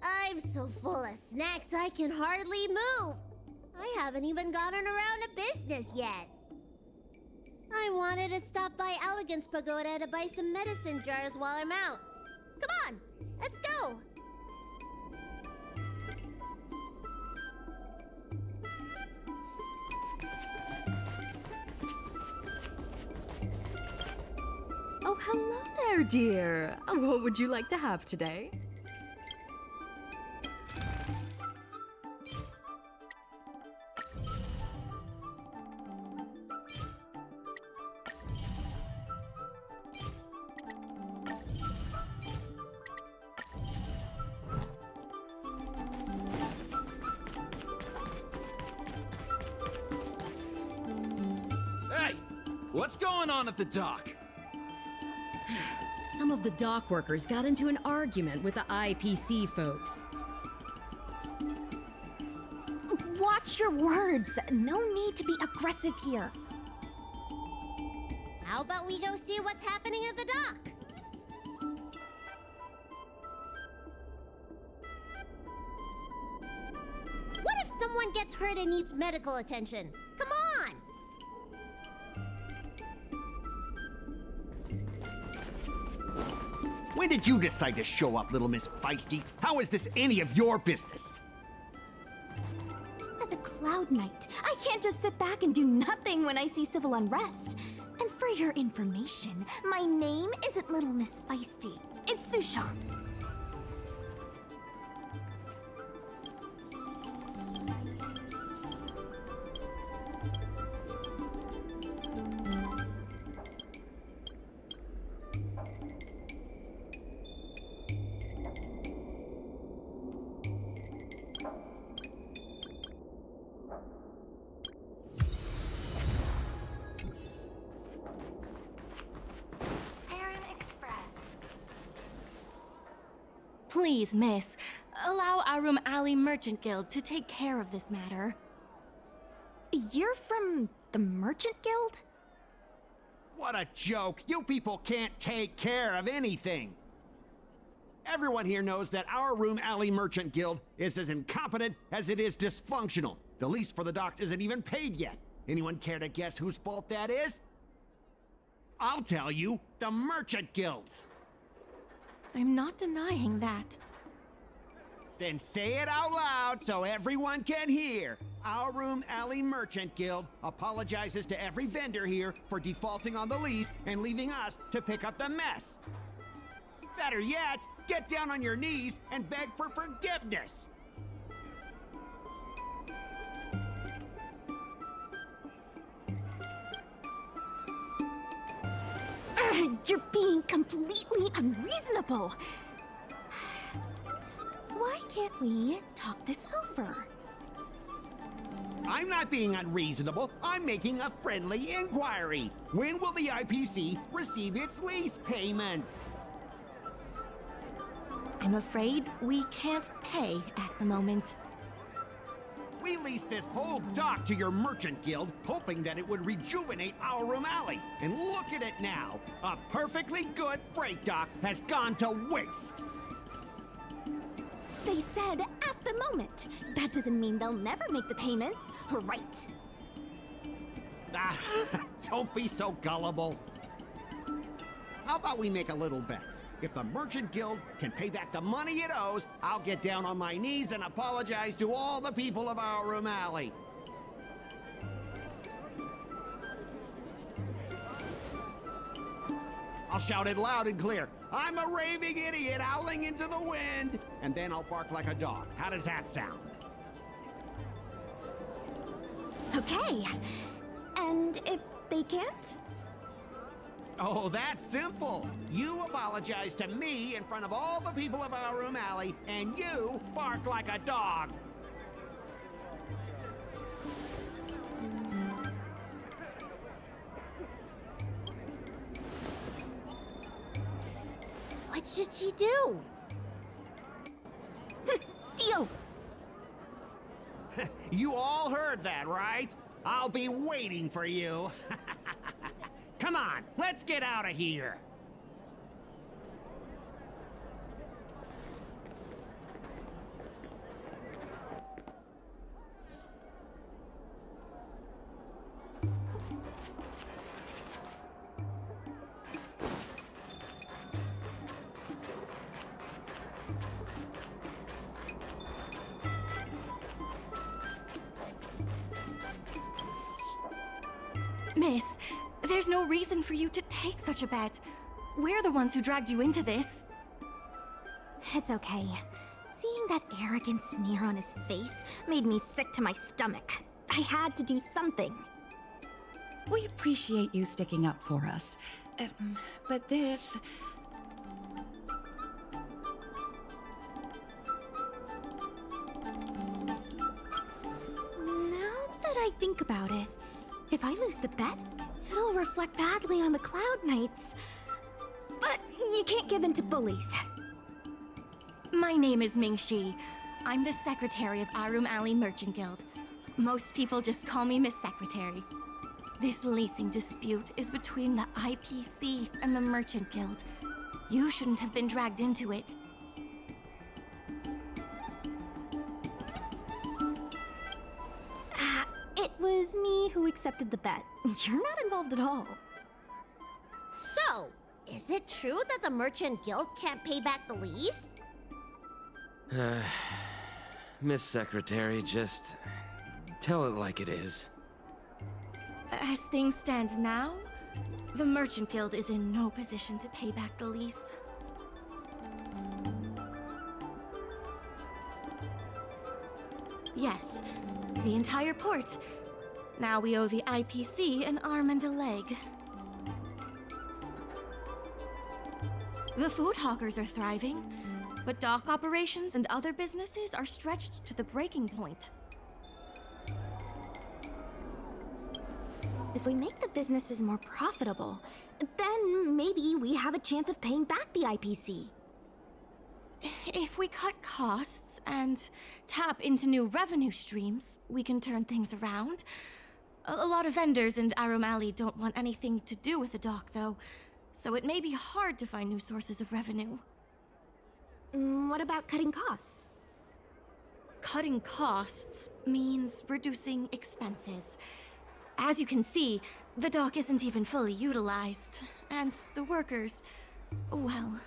I'm so full of snacks I can hardly move. I haven't even gotten around to business yet. I wanted to stop by Elegance Pagoda to buy some medicine jars while I'm out. Come on, let's go. Oh, hello there, dear. What would you like to have today? Hey! What's going on at the dock? Some of the dock workers got into an argument with the IPC folks. Watch your words. No need to be aggressive here. How about we go see what's happening at the dock? What if someone gets hurt and needs medical attention? Come on! When did you decide to show up, little Miss Feisty? How is this any of your business? As a Cloud Knight, I can't just sit back and do nothing when I see civil unrest. And for your information, my name isn't Little Miss Feisty. It's Sushan. Please, miss, allow Arum Alley Merchant Guild to take care of this matter. You're from the Merchant Guild? What a joke! You people can't take care of anything! Everyone here knows that our Room Alley Merchant Guild is as incompetent as it is dysfunctional. The lease for the docks isn't even paid yet. Anyone care to guess whose fault that is? I'll tell you, the Merchant Guild's. I'm not denying that. Then say it out loud so everyone can hear. Our Room Alley Merchant Guild apologizes to every vendor here for defaulting on the lease and leaving us to pick up the mess. Better yet, get down on your knees and beg for forgiveness. You're being completely unreasonable. Why can't we talk this over? I'm not being unreasonable. I'm making a friendly inquiry. When will the IPC receive its lease payments? I'm afraid we can't pay at the moment. We leased this whole dock to your merchant guild, hoping that it would rejuvenate our Room Alley. And look at it now. A perfectly good freight dock has gone to waste. They said at the moment. That doesn't mean they'll never make the payments, right? Ah, don't be so gullible. How about we make a little bet? If the Merchant Guild can pay back the money it owes, I'll get down on my knees and apologize to all the people of our Room Alley. I'll shout it loud and clear. I'm a raving idiot howling into the wind. And then I'll bark like a dog. How does that sound? Okay. And if they can't? Oh, that's simple. You apologize to me in front of all the people of our Room Alley, and you bark like a dog. What should she do? Deal! You all heard that, right? I'll be waiting for you. Come on, let's get out of here. Miss, there's no reason for you to take such a bet. We're the ones who dragged you into this. It's okay. Seeing that arrogant sneer on his face made me sick to my stomach. I had to do something. We appreciate you sticking up for us. But this... Now that I think about it, if I lose the bet, it'll reflect badly on the Cloud Knights. You can't give in to bullies. My name is Ming-Shi. I'm the secretary of Arum Alley Merchant Guild. Most people just call me Miss Secretary. This leasing dispute is between the IPC and the Merchant Guild. You shouldn't have been dragged into it. It was me who accepted the bet. You're not involved at all. So, is it true that the Merchant Guild can't pay back the lease? Miss Secretary, just tell it like it is. As things stand now, the Merchant Guild is in no position to pay back the lease. Yes, the entire port. Now we owe the IPC an arm and a leg. The food hawkers are thriving, but dock operations and other businesses are stretched to the breaking point. If we make the businesses more profitable, then maybe we have a chance of paying back the IPC. If we cut costs and tap into new revenue streams, we can turn things around. A lot of vendors in Arum Alley don't want anything to do with the dock, though, so it may be hard to find new sources of revenue. What about cutting costs? Cutting costs means reducing expenses. As you can see, the dock isn't even fully utilized, and the workers, well...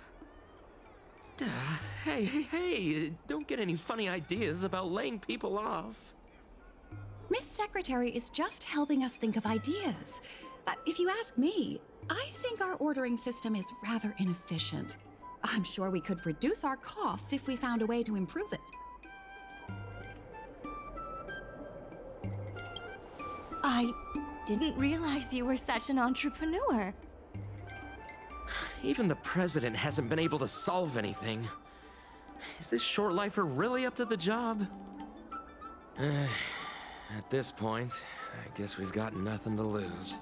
Hey, don't get any funny ideas about laying people off. Miss Secretary is just helping us think of ideas. But if you ask me, I think our ordering system is rather inefficient. I'm sure we could reduce our costs if we found a way to improve it. I didn't realize you were such an entrepreneur. Even the president hasn't been able to solve anything. Is this short lifer really up to the job? At this point, I guess we've got nothing to lose.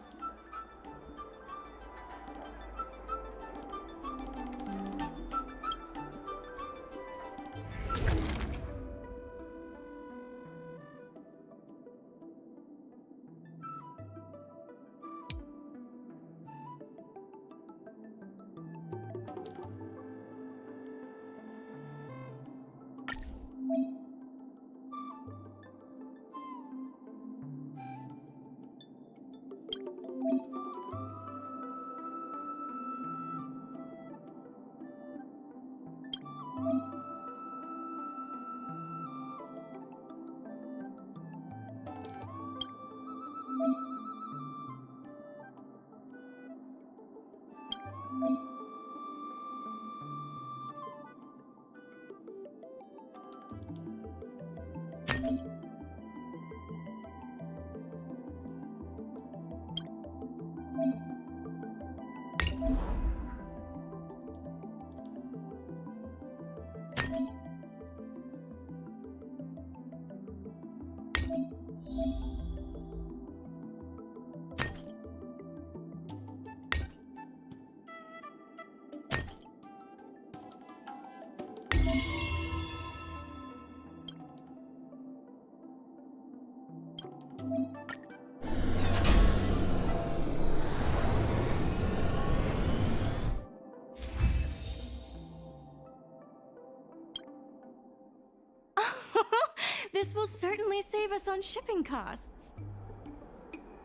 This will certainly save us on shipping costs.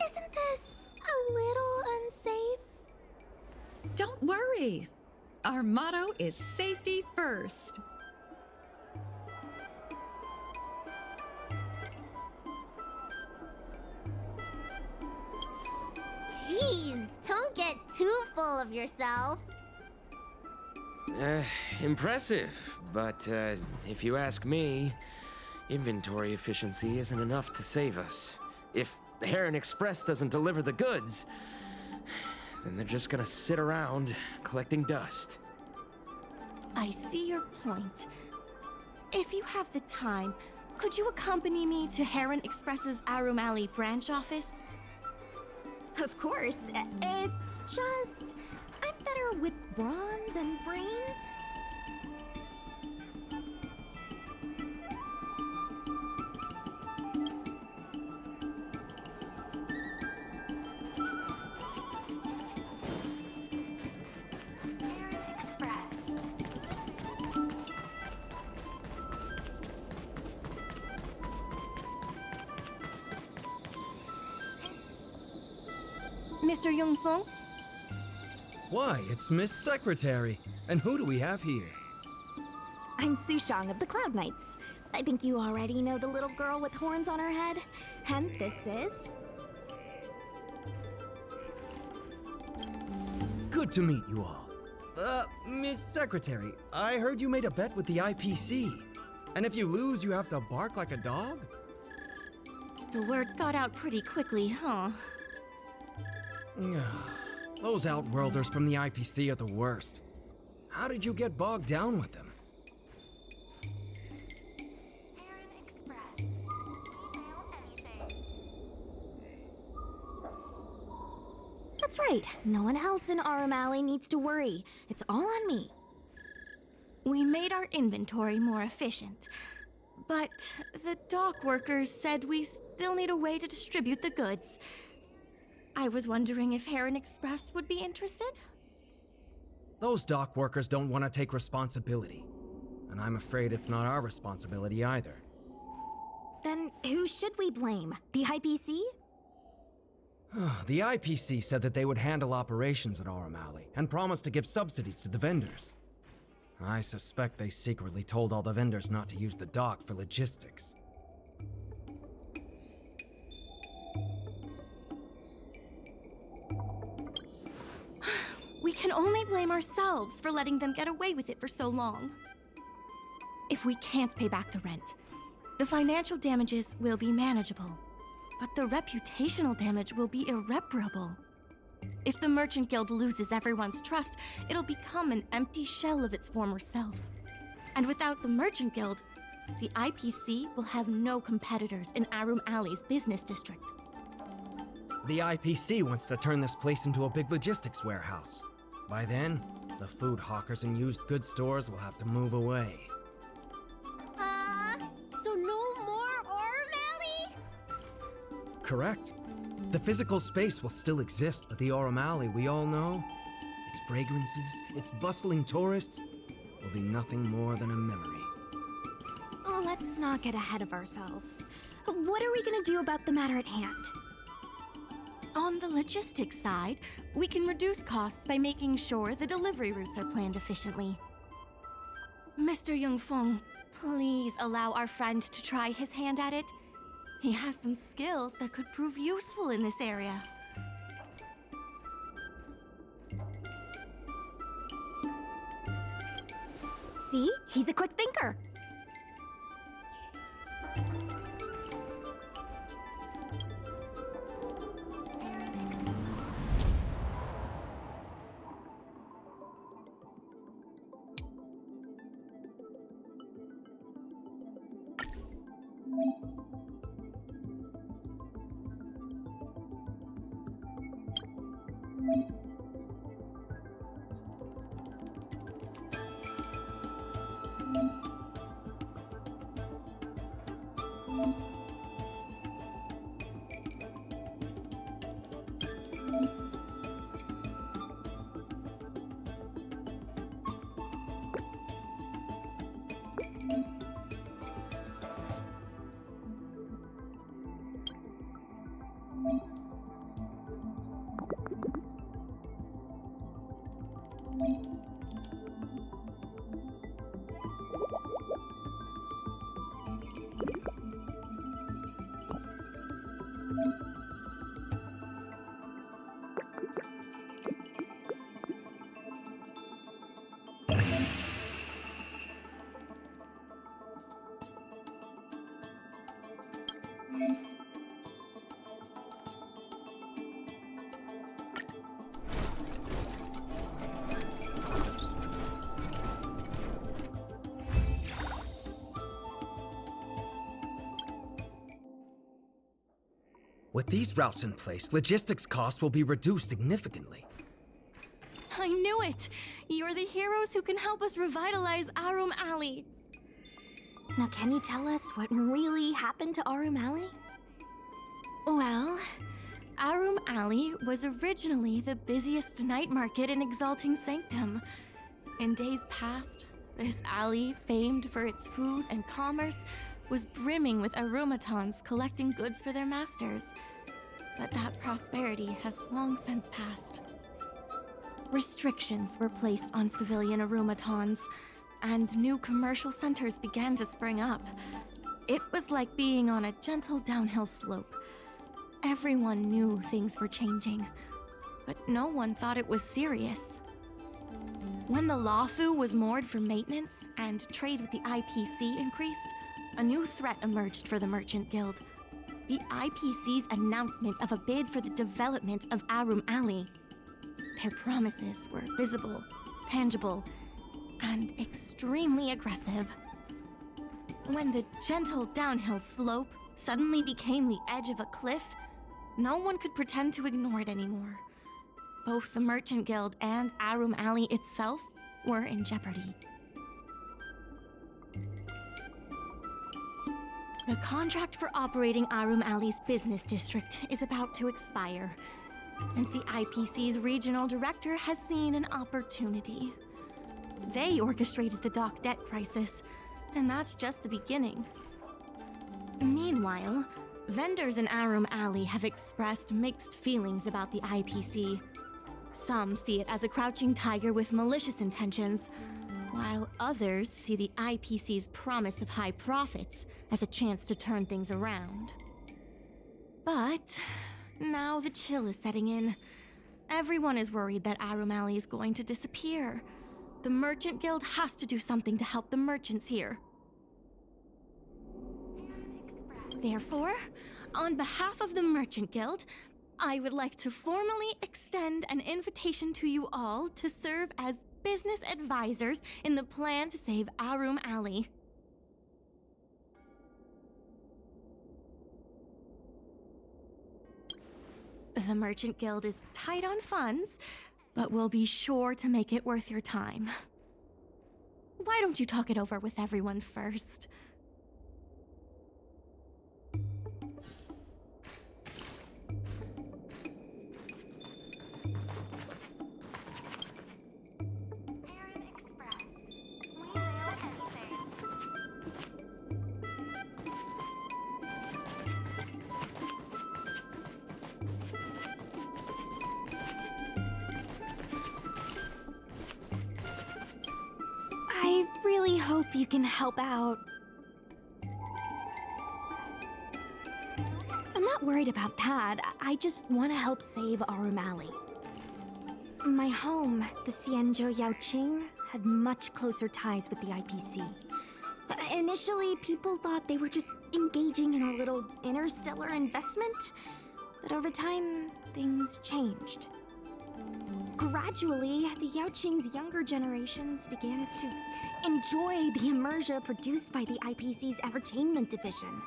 Isn't this a little unsafe? Don't worry. Our motto is safety first. Jeez, don't get too full of yourself. Impressive, but if you ask me, inventory efficiency isn't enough to save us. If Heron Express doesn't deliver the goods, then they're just gonna sit around collecting dust. I see your point. If you have the time, could you accompany me to Heron Express's Arum Alley branch office? Of course. It's just... I'm better with brawn than brains? Mr. Yongfeng? Why, it's Miss Secretary. And who do we have here? I'm Sushang of the Cloud Knights. I think you already know the little girl with horns on her head. And this is... Good to meet you all. Miss Secretary, I heard you made a bet with the IPC. And if you lose, you have to bark like a dog? The word got out pretty quickly, huh? Those Outworlders from the IPC are the worst. How did you get bogged down with them? That's right. No one else in Arum Alley needs to worry. It's all on me. We made our inventory more efficient, but the dock workers said we still need a way to distribute the goods. I was wondering if Heron Express would be interested? Those dock workers don't want to take responsibility. And I'm afraid it's not our responsibility either. Then who should we blame? The IPC? The IPC said that they would handle operations at Arum Alley and promised to give subsidies to the vendors. I suspect they secretly told all the vendors not to use the dock for logistics. We can only blame ourselves for letting them get away with it for so long. If we can't pay back the rent, the financial damages will be manageable, but the reputational damage will be irreparable. If the Merchant Guild loses everyone's trust, it'll become an empty shell of its former self. And without the Merchant Guild, the IPC will have no competitors in Arum Alley's business district. The IPC wants to turn this place into a big logistics warehouse. By then, the food hawkers and used goods stores will have to move away. So no more Arum Alley? Correct. The physical space will still exist, but the Arum Alley we all know, its fragrances, its bustling tourists, will be nothing more than a memory. Let's not get ahead of ourselves. What are we gonna do about the matter at hand? On the logistics side, we can reduce costs by making sure the delivery routes are planned efficiently. Mr. Yongfeng, please allow our friend to try his hand at it. He has some skills that could prove useful in this area. See? He's a quick thinker. With these routes in place, logistics costs will be reduced significantly. I knew it! You're the heroes who can help us revitalize Arum Alley. Now, can you tell us what really happened to Arum Alley? Well, Arum Alley was originally the busiest night market in Exalting Sanctum. In days past, this alley, famed for its food and commerce, was brimming with aromatons collecting goods for their masters. But that prosperity has long since passed. Restrictions were placed on civilian aromatons, and new commercial centers began to spring up. It was like being on a gentle downhill slope. Everyone knew things were changing, but no one thought it was serious. When the Lawfu was moored for maintenance and trade with the IPC increased, a new threat emerged for the Merchant Guild. The IPC's announcement of a bid for the development of Arum Alley. Their promises were visible, tangible, and extremely aggressive. When the gentle downhill slope suddenly became the edge of a cliff, no one could pretend to ignore it anymore. Both the Merchant Guild and Arum Alley itself were in jeopardy. The contract for operating Arum Alley's business district is about to expire, and the IPC's regional director has seen an opportunity. They orchestrated the dock debt crisis, and that's just the beginning. Meanwhile, vendors in Arum Alley have expressed mixed feelings about the IPC. Some see it as a crouching tiger with malicious intentions, while others see the IPC's promise of high profits as a chance to turn things around. But now the chill is setting in. Everyone is worried that Arum Alley is going to disappear. The Merchant Guild has to do something to help the merchants here. Therefore, on behalf of the Merchant Guild, I would like to formally extend an invitation to you all to serve as business advisors in the plan to save Arum Alley. The Merchant Guild is tight on funds, but we'll be sure to make it worth your time. Why don't you talk it over with everyone first? I really hope you can help out. I'm not worried about that. I just want to help save Arum Alley. My home, the Xianzhou Yaoqing, had much closer ties with the IPC. Initially, people thought they were just engaging in a little interstellar investment, but over time, things changed. Gradually, the Yaoqing's younger generations began to enjoy the immersia produced by the IPC's entertainment division.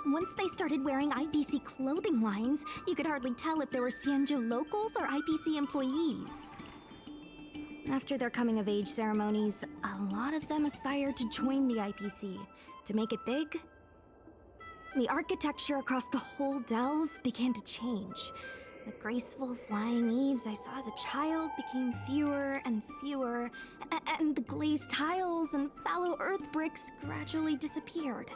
Once they started wearing IPC clothing lines, you could hardly tell if they were Xianzhou locals or IPC employees. After their coming-of-age ceremonies, a lot of them aspired to join the IPC. To make it big, the architecture across the whole delve began to change. The graceful flying eaves I saw as a child became fewer and fewer, and the glazed tiles and fallow earth bricks gradually disappeared.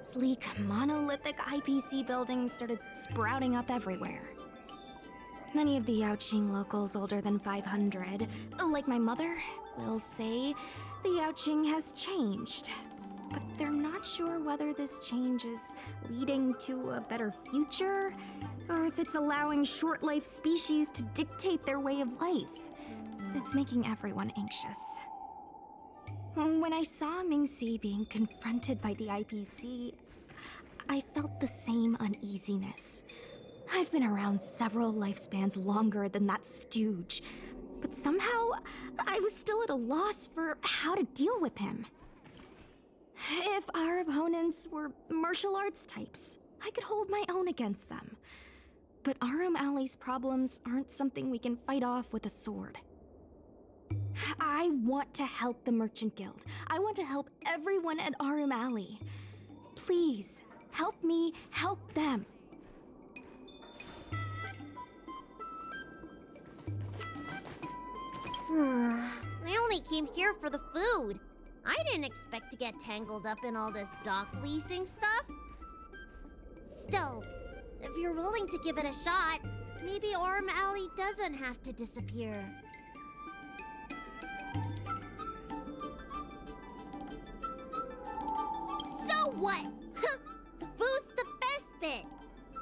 Sleek, monolithic IPC buildings started sprouting up everywhere. Many of the Yaoqing locals older than 500, like my mother, will say the Yaoqing has changed. But they're not sure whether this change is leading to a better future, or if it's allowing short-life species to dictate their way of life. It's making everyone anxious. When I saw Mingxi being confronted by the IPC, I felt the same uneasiness. I've been around several lifespans longer than that stooge, but somehow I was still at a loss for how to deal with him. If our opponents were martial arts types, I could hold my own against them. But Arum Alley's problems aren't something we can fight off with a sword. I want to help the Merchant Guild. I want to help everyone at Arum Alley. Please, help me help them. I only came here for the food. I didn't expect to get tangled up in all this dock leasing stuff. Still, if you're willing to give it a shot, maybe Arum Alley doesn't have to disappear. So what? The food's the best bit.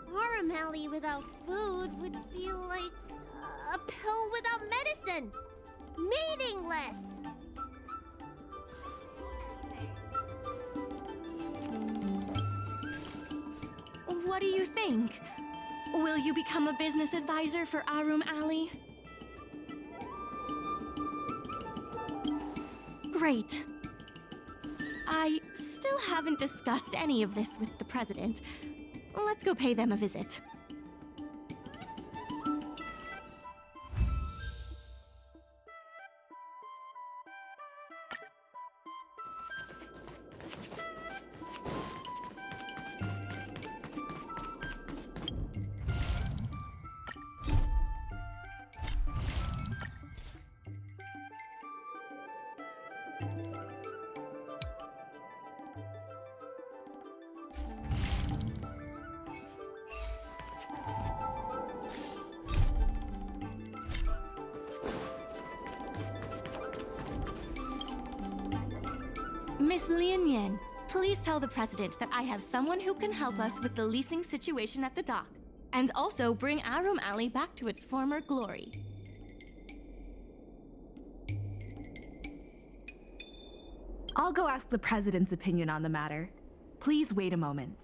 Arum Alley without food would be like a pill without medicine. Meaningless. What do you think? Will you become a business advisor for Arum Alley? Great. I still haven't discussed any of this with the president. Let's go pay them a visit. Miss Lien Yen, please tell the president that I have someone who can help us with the leasing situation at the dock, and also bring Arum Alley back to its former glory. I'll go ask the president's opinion on the matter. Please wait a moment.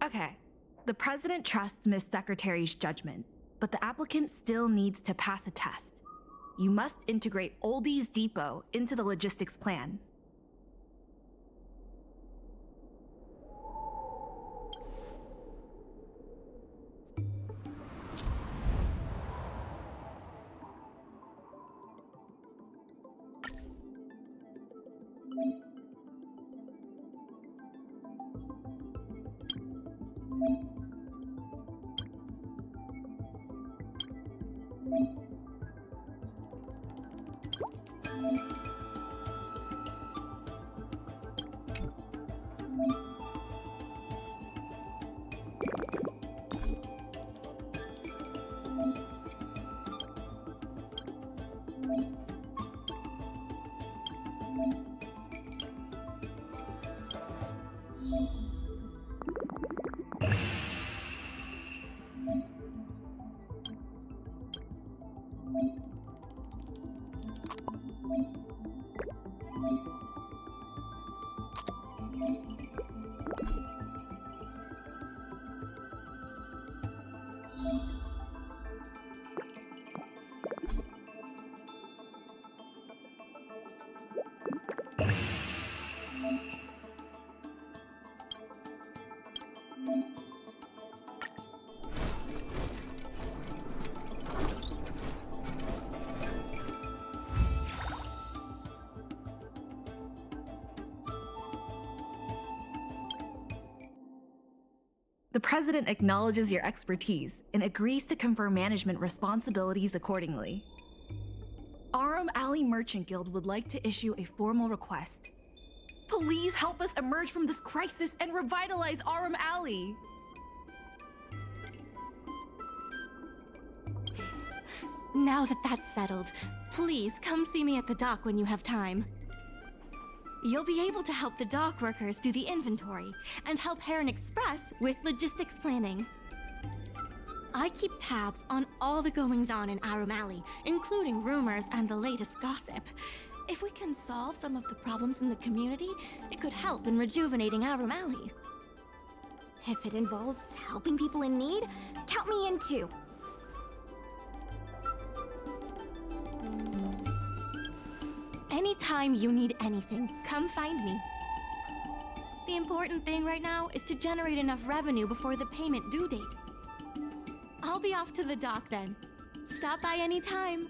Okay. The president trusts Miss Secretary's judgment, but the applicant still needs to pass a test. You must integrate Oldie's Depot into the logistics plan. The president acknowledges your expertise and agrees to confer management responsibilities accordingly. Arum Alley Merchant Guild would like to issue a formal request. Please help us emerge from this crisis and revitalize Arum Alley. Now that that's settled, please come see me at the dock when you have time. You'll be able to help the dock workers do the inventory and help Heron Express with logistics planning. I keep tabs on all the goings-on in Arum Alley, including rumors and the latest gossip. If we can solve some of the problems in the community, it could help in rejuvenating Arum Alley. If it involves helping people in need, count me in too. Anytime you need anything, come find me. The important thing right now is to generate enough revenue before the payment due date. I'll be off to the dock then. Stop by anytime.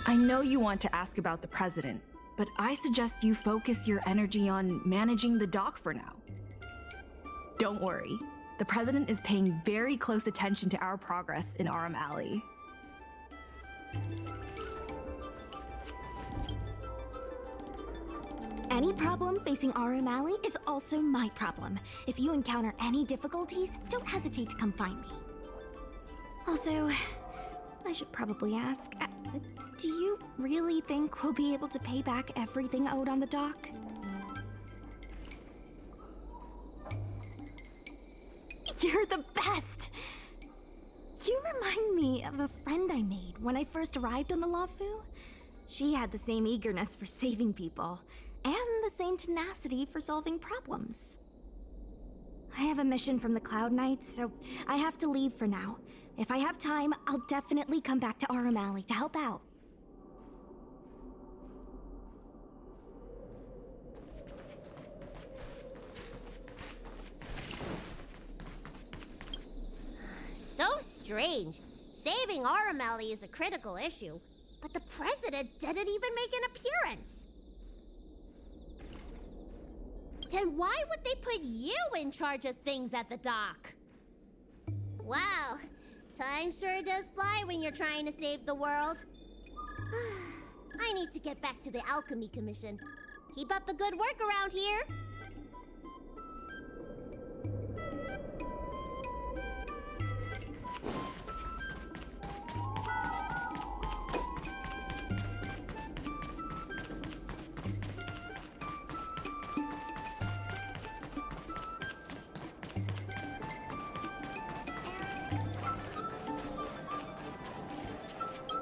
I know you want to ask about the president, but I suggest you focus your energy on managing the dock for now. Don't worry, the president is paying very close attention to our progress in Arum Alley. Any problem facing Arum Alley is also my problem. If you encounter any difficulties, don't hesitate to come find me. Also, I should probably ask, do you really think we'll be able to pay back everything owed on the dock? You're the best! You remind me of a friend I made when I first arrived on the Lafu. She had the same eagerness for saving people, and the same tenacity for solving problems. I have a mission from the Cloud Knights, so I have to leave for now. If I have time, I'll definitely come back to Arum Alley to help out. So strange. Saving Arum Alley is a critical issue, but the president didn't even make an appearance. Then why would they put you in charge of things at the dock? Wow, time sure does fly when you're trying to save the world. I need to get back to the Alchemy Commission. Keep up the good work around here.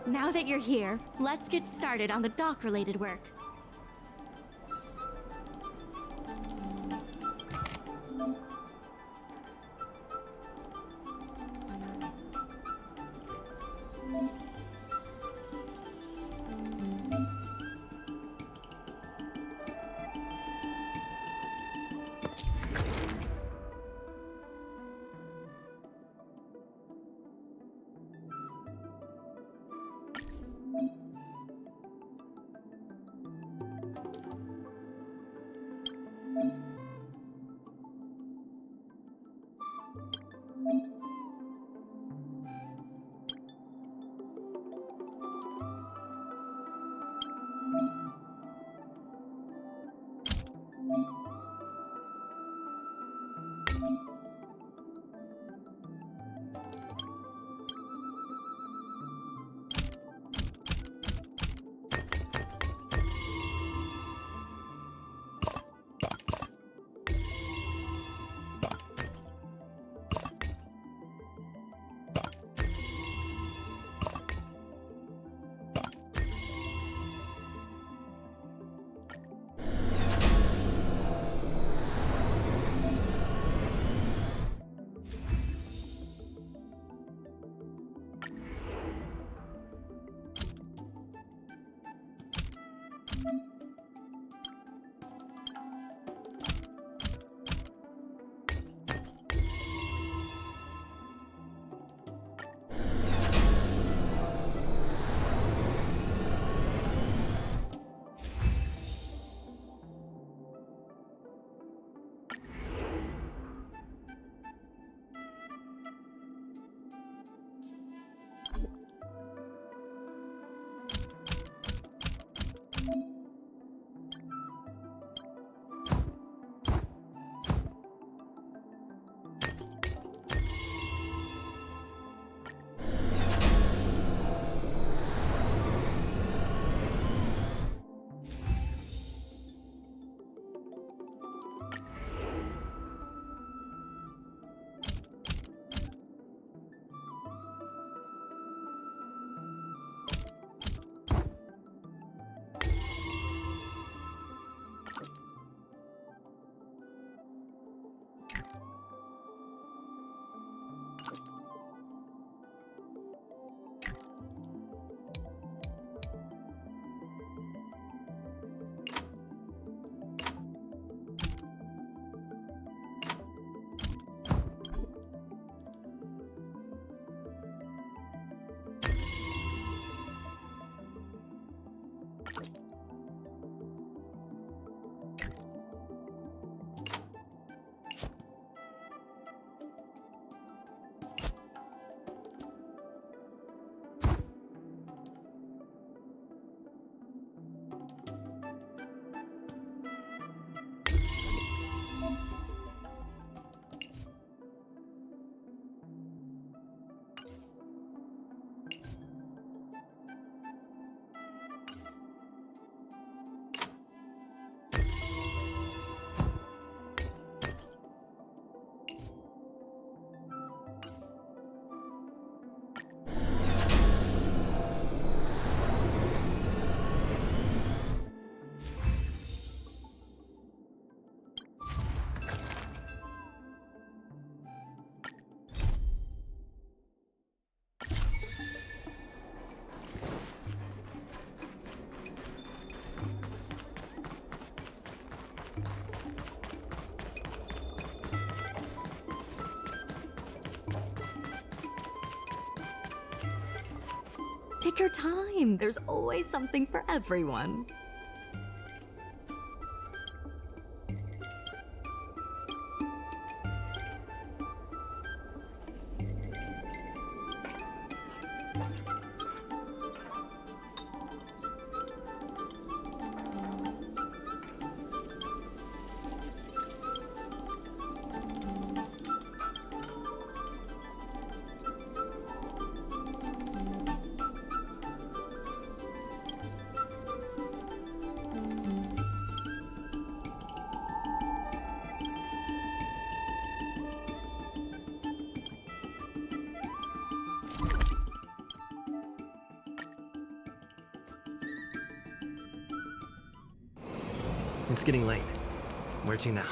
Now that you're here, let's get started on the dock-related work. Take your time. There's always something for everyone. It's getting late. Where to now?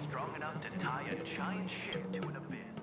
Strong enough to tie a giant ship to an abyss.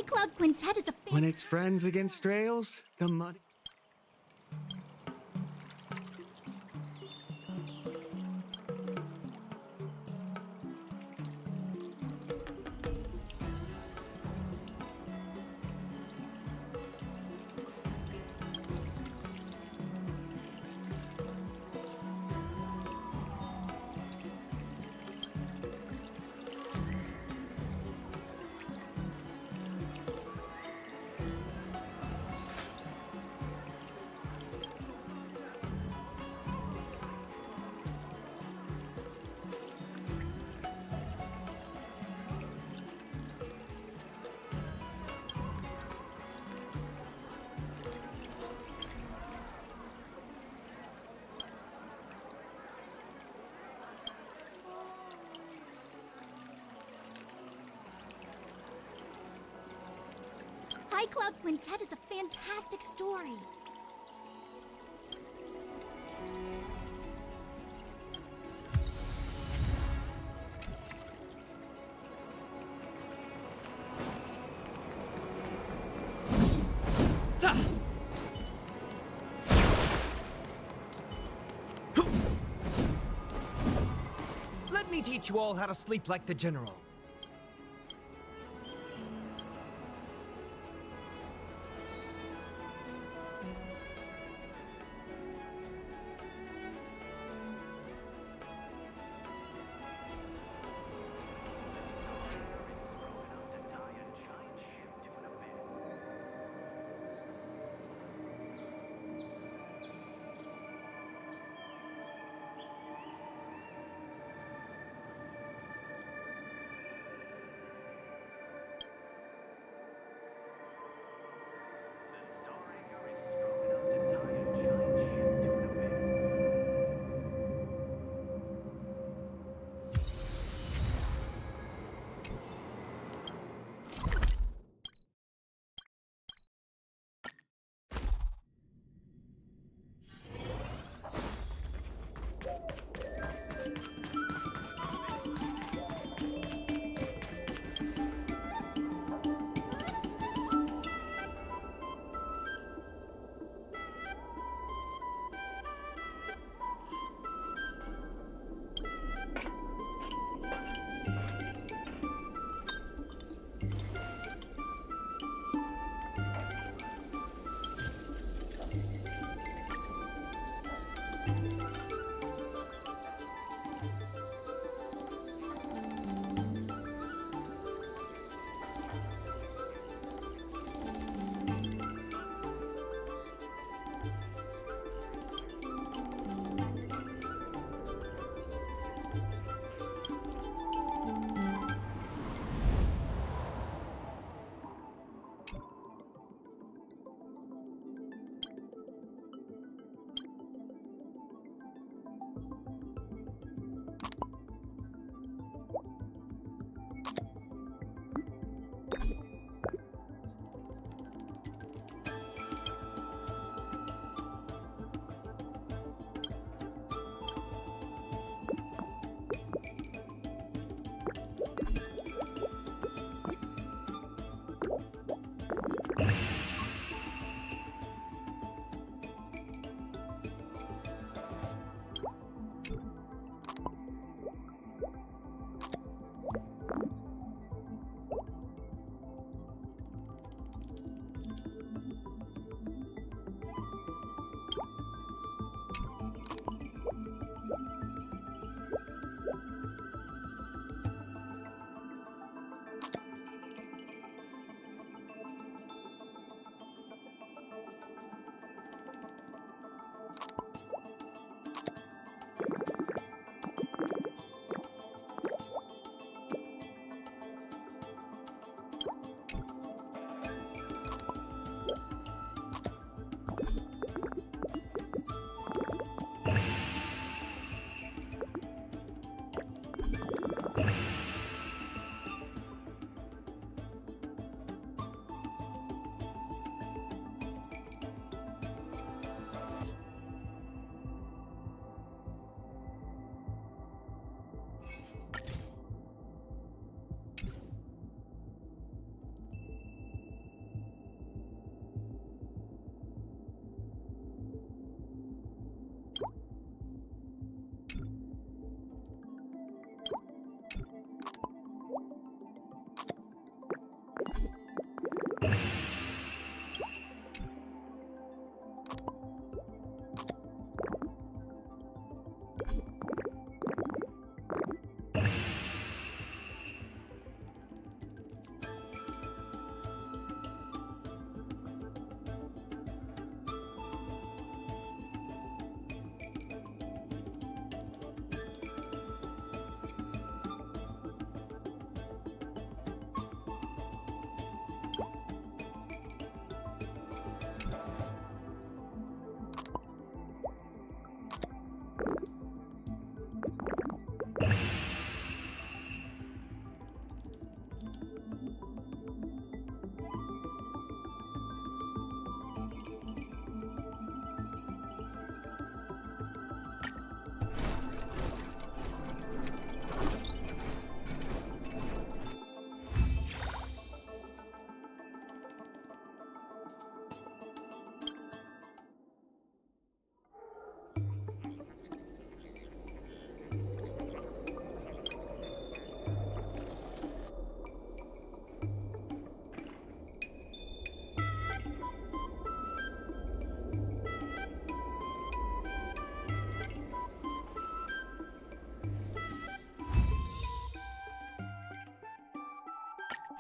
Club Quintet is a When it's friends against trails, the money. High Club Quintet is a fantastic story. Let me teach you all how to sleep like the General.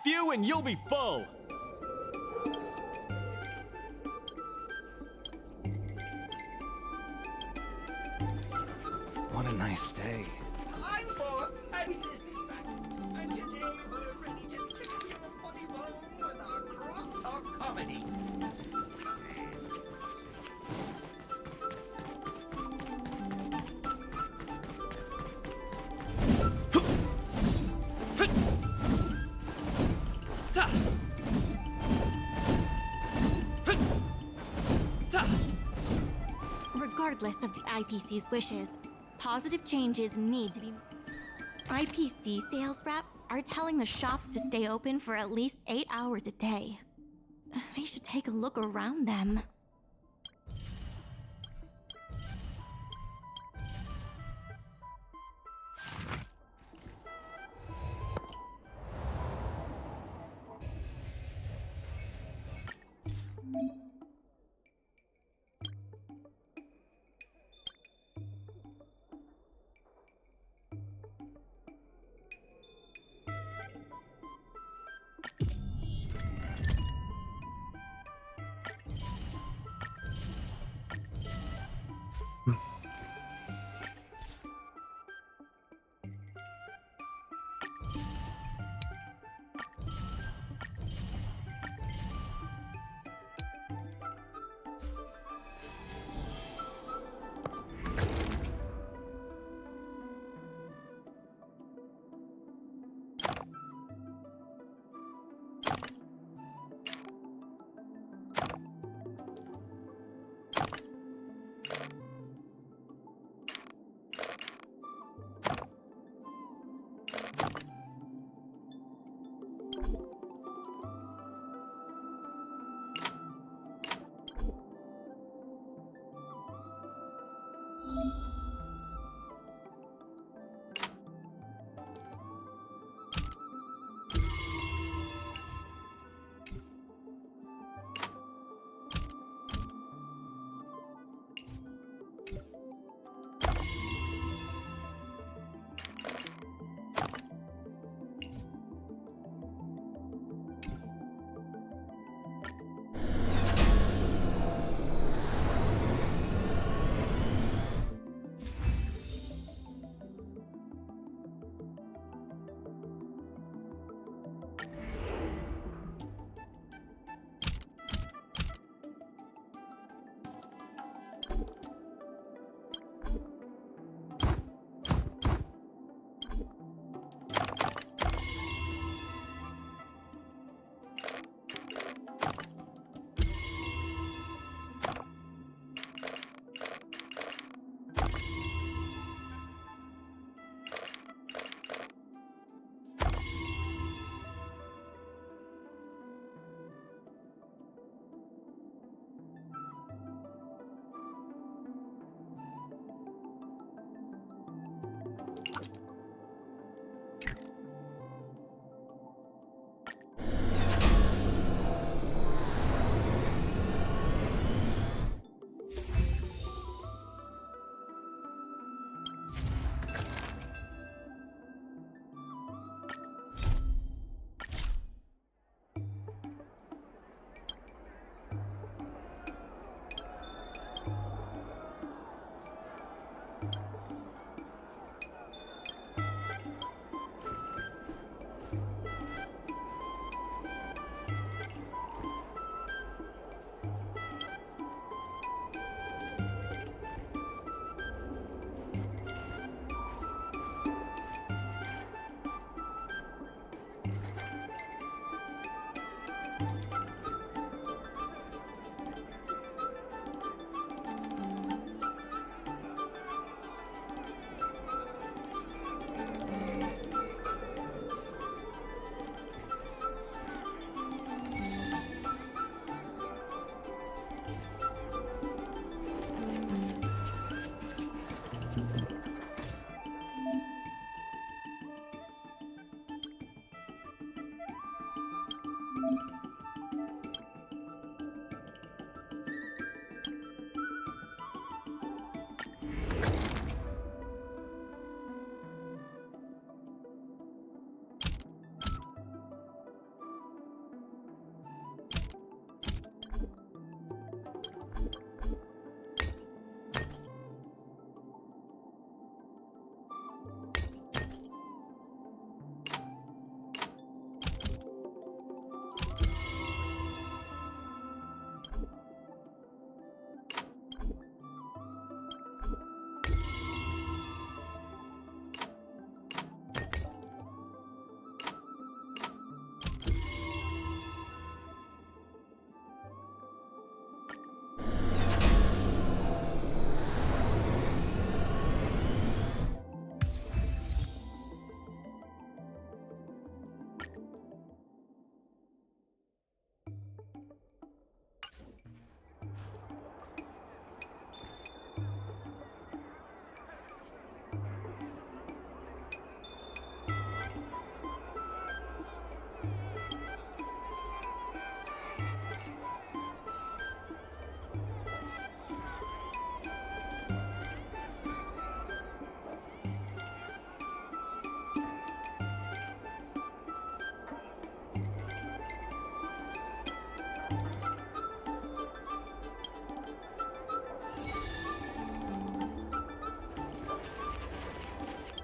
few and you'll be full. What a nice day. I'm forth, and this is back. And today we're ready to tickle your funny bone with our crosstalk comedy. Regardless of the IPC's wishes, positive changes need to be... IPC sales reps are telling the shops to stay open for at least 8 hours a day. They should take a look around them.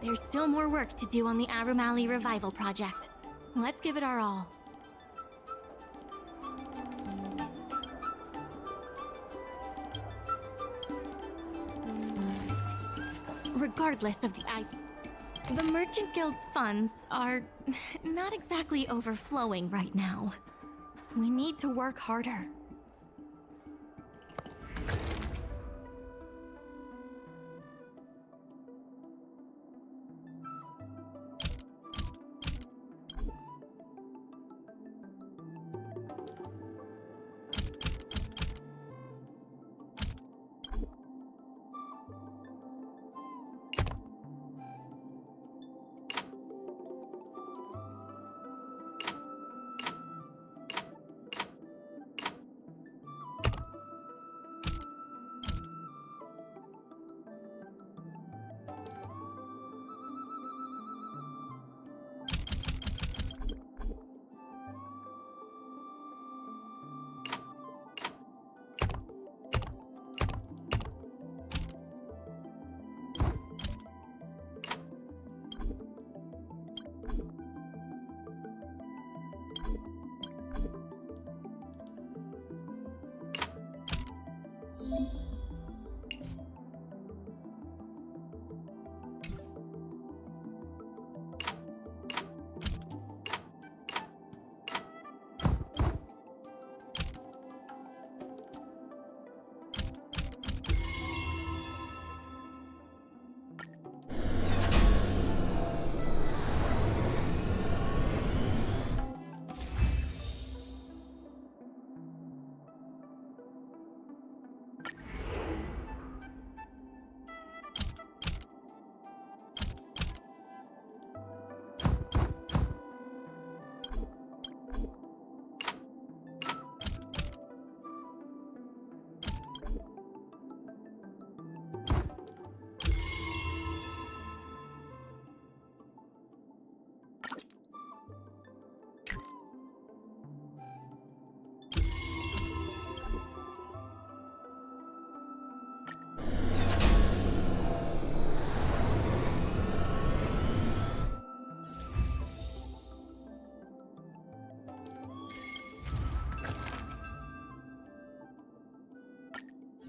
There's still more work to do on the Arum Alley Revival Project. Let's give it our all. Regardless of the Merchant Guild's funds are not exactly overflowing right now. We need to work harder.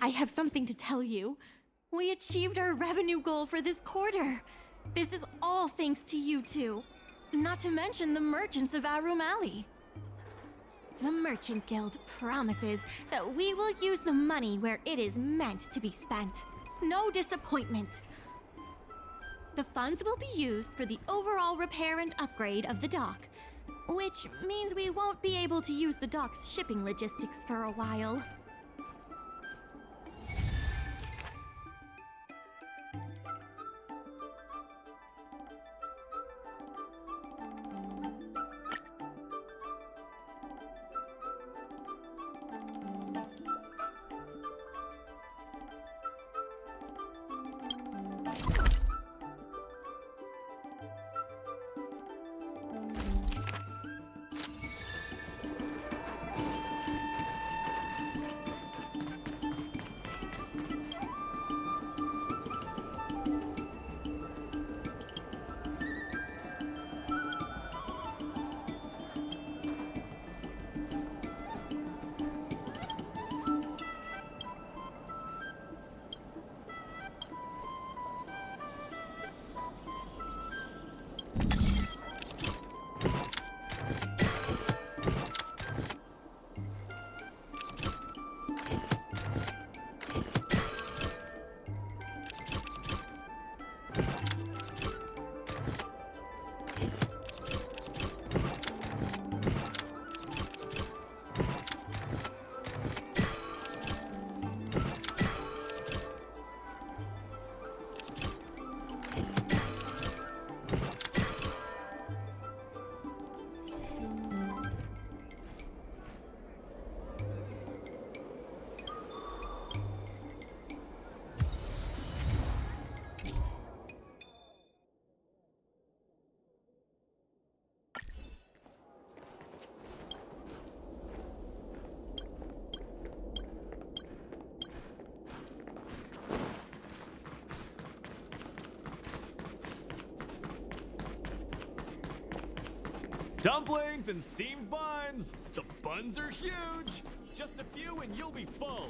I have something to tell you. We achieved our revenue goal for this quarter. This is all thanks to you two. Not to mention the merchants of Arum Alley. The Merchant Guild promises that we will use the money where it is meant to be spent. No disappointments. The funds will be used for the overall repair and upgrade of the dock, which means we won't be able to use the dock's shipping logistics for a while. Dumplings and steamed buns! The buns are huge! Just a few and you'll be full!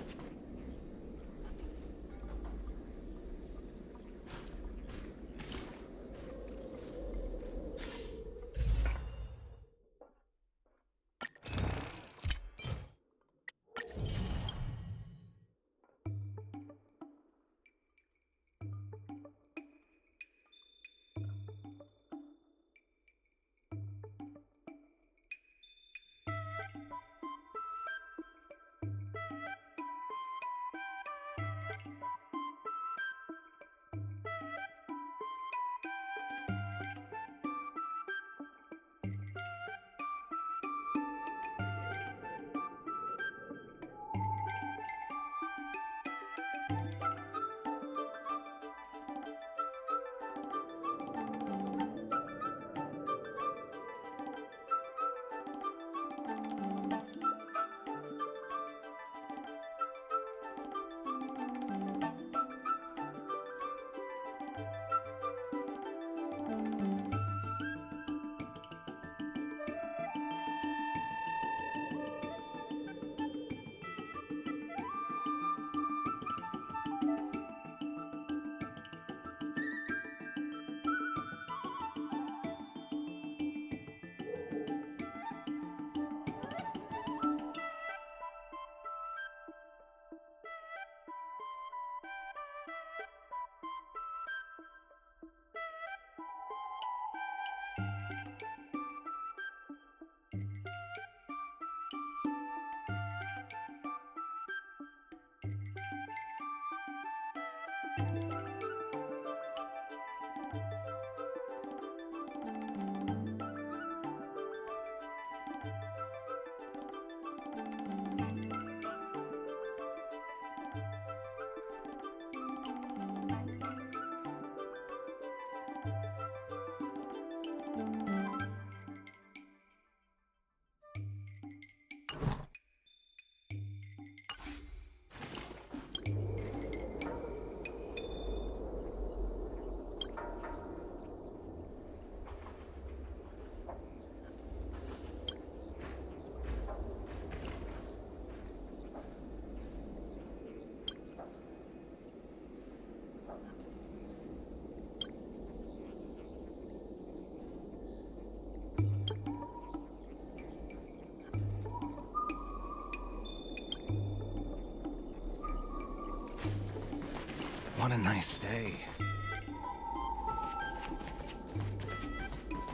What a nice day.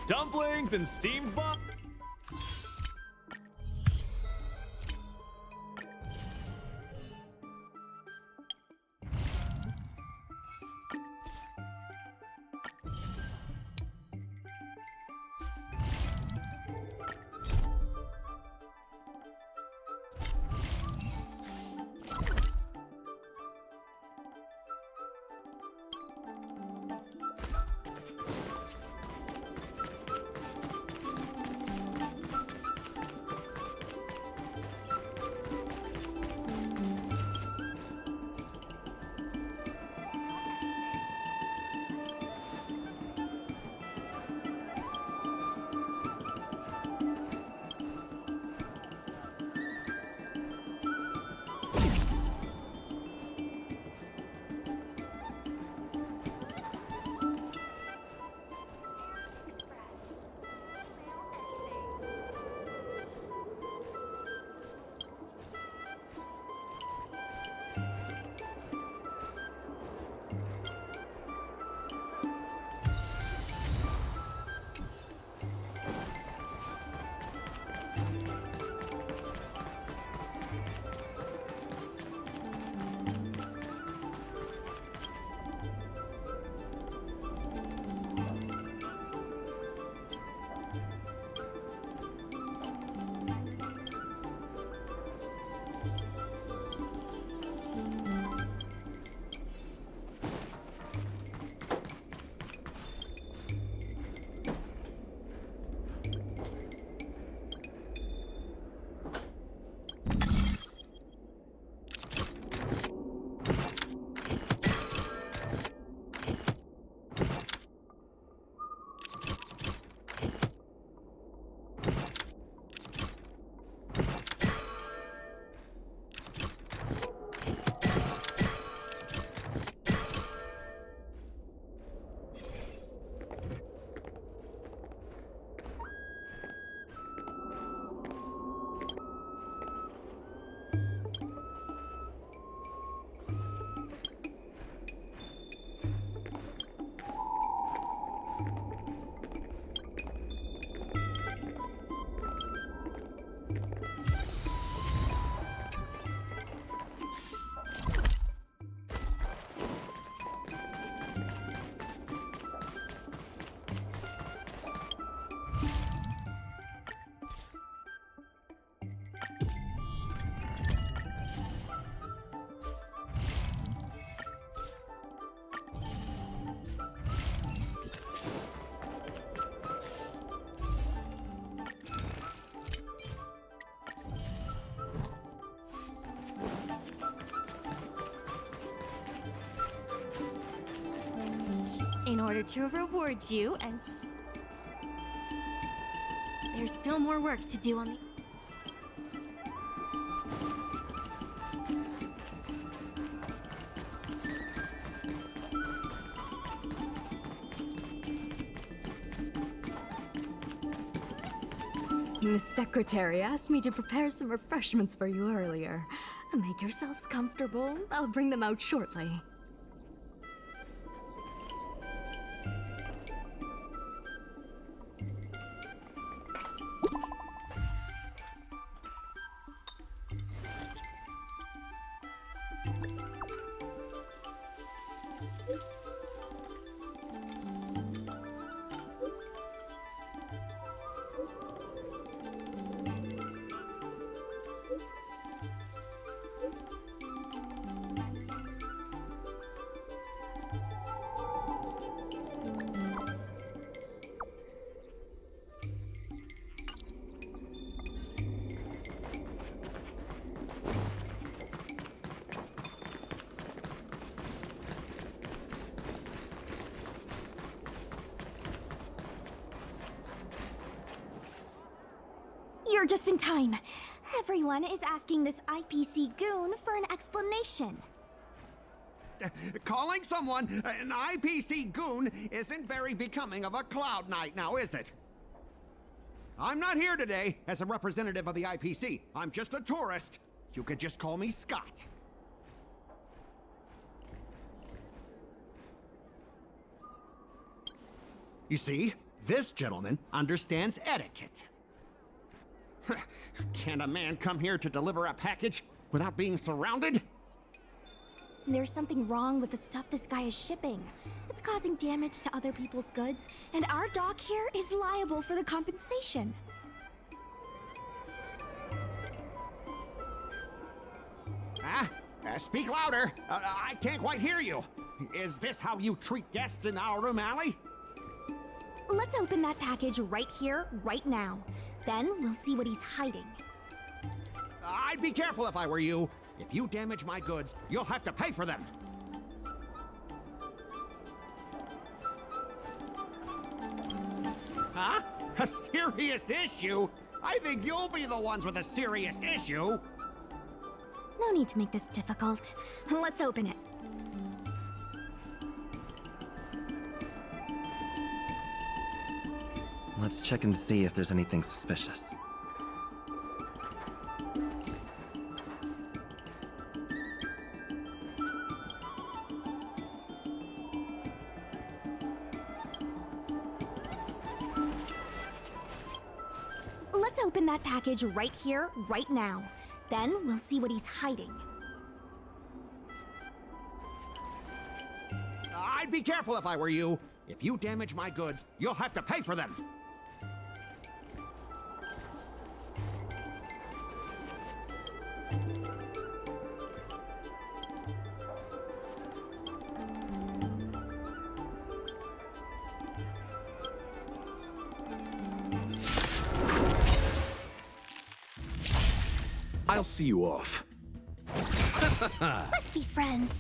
Dumplings and steamed buns! in order to reward you, and there's still more work to do on the... Miss Secretary asked me to prepare some refreshments for you earlier. Make yourselves comfortable. I'll bring them out shortly. You're just in time. Everyone is asking this IPC goon for an explanation. Calling someone an IPC goon isn't very becoming of a Cloud Knight now, is it? I'm not here today as a representative of the IPC. I'm just a tourist. You could just call me Scott. You see, this gentleman understands etiquette. Can't a man come here to deliver a package without being surrounded? There's something wrong with the stuff this guy is shipping. It's causing damage to other people's goods, and our dock here is liable for the compensation. Speak louder. I can't quite hear you. Is this how you treat guests in our room alley? Let's open that package right here, right now. Then we'll see what he's hiding. I'd be careful if I were you. If you damage my goods, you'll have to pay for them. Huh? A serious issue? I think you'll be the ones with a serious issue. No need to make this difficult. Let's open it. Let's check and see if there's anything suspicious. Let's open that package right here, right now. Then we'll see what he's hiding. I'd be careful if I were you. If you damage my goods, you'll have to pay for them. I'll see you off. Let's be friends.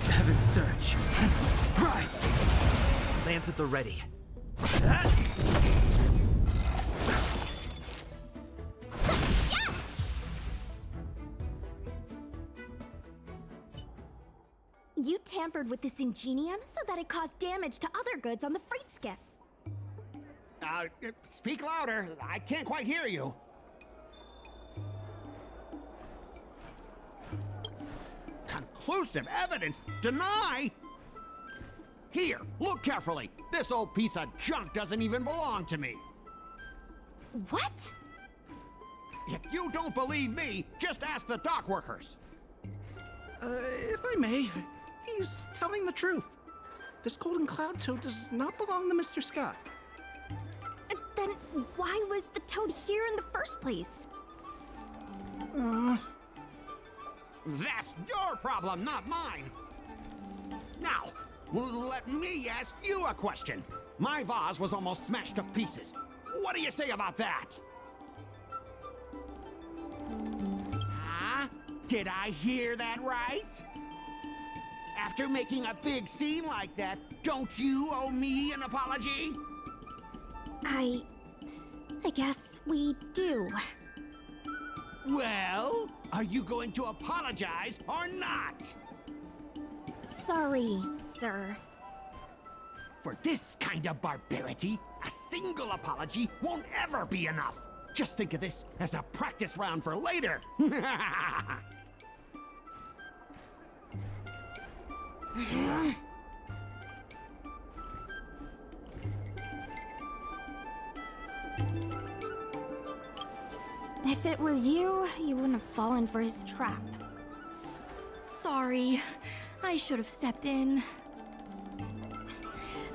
Heaven surge. Rise! Lance at the ready. You tampered with this ingenium so that it caused damage to other goods on the freight skiff. Speak louder. I can't quite hear you. Conclusive evidence? Deny? Here, look carefully. This old piece of junk doesn't even belong to me. What? If you don't believe me, just ask the dock workers. If I may, he's telling the truth. This golden cloud toad does not belong to Mr. Scott. Then why was the toad here in the first place? That's your problem, not mine. Now, let me ask you a question. My vase was almost smashed to pieces. What do you say about that? Huh? Did I hear that right? After making a big scene like that, don't you owe me an apology? I guess we do. Well, are you going to apologize or not? Sorry, sir. For this kind of barbarity, a single apology won't ever be enough. Just think of this as a practice round for later. If it were you, you wouldn't have fallen for his trap. Sorry, I should have stepped in.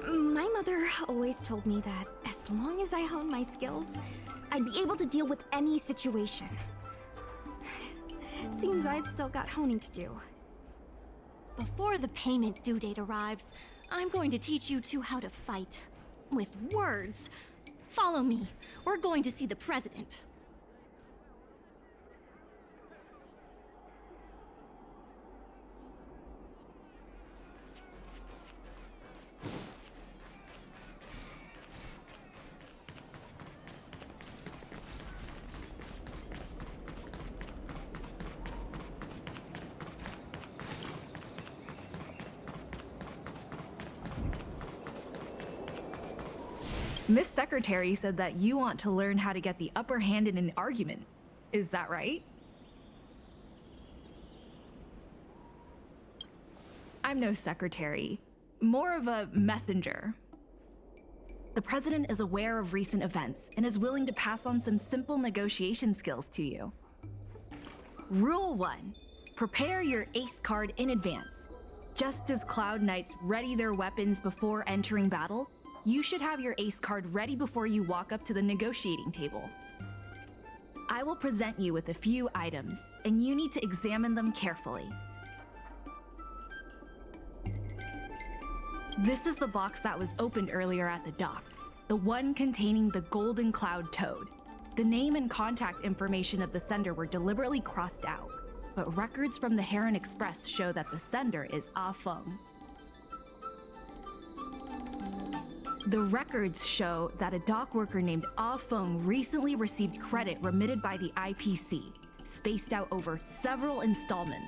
My mother always told me that as long as I honed my skills, I'd be able to deal with any situation. Seems I've still got honing to do. Before the payment due date arrives, I'm going to teach you two how to fight. With words. Follow me. We're going to see the president. Miss Secretary said that you want to learn how to get the upper hand in an argument. Is that right? I'm no secretary, more of a messenger. The president is aware of recent events and is willing to pass on some simple negotiation skills to you. Rule 1. Prepare your ace card in advance. Just as Cloud Knights ready their weapons before entering battle, you should have your ace card ready before you walk up to the negotiating table. I will present you with a few items, and you need to examine them carefully. This is the box that was opened earlier at the dock, the one containing the Golden Cloud Toad. The name and contact information of the sender were deliberately crossed out, but records from the Heron Express show that the sender is Ah Feng. The records show that a dock worker named Ah Feng recently received credit remitted by the IPC, spaced out over several installments.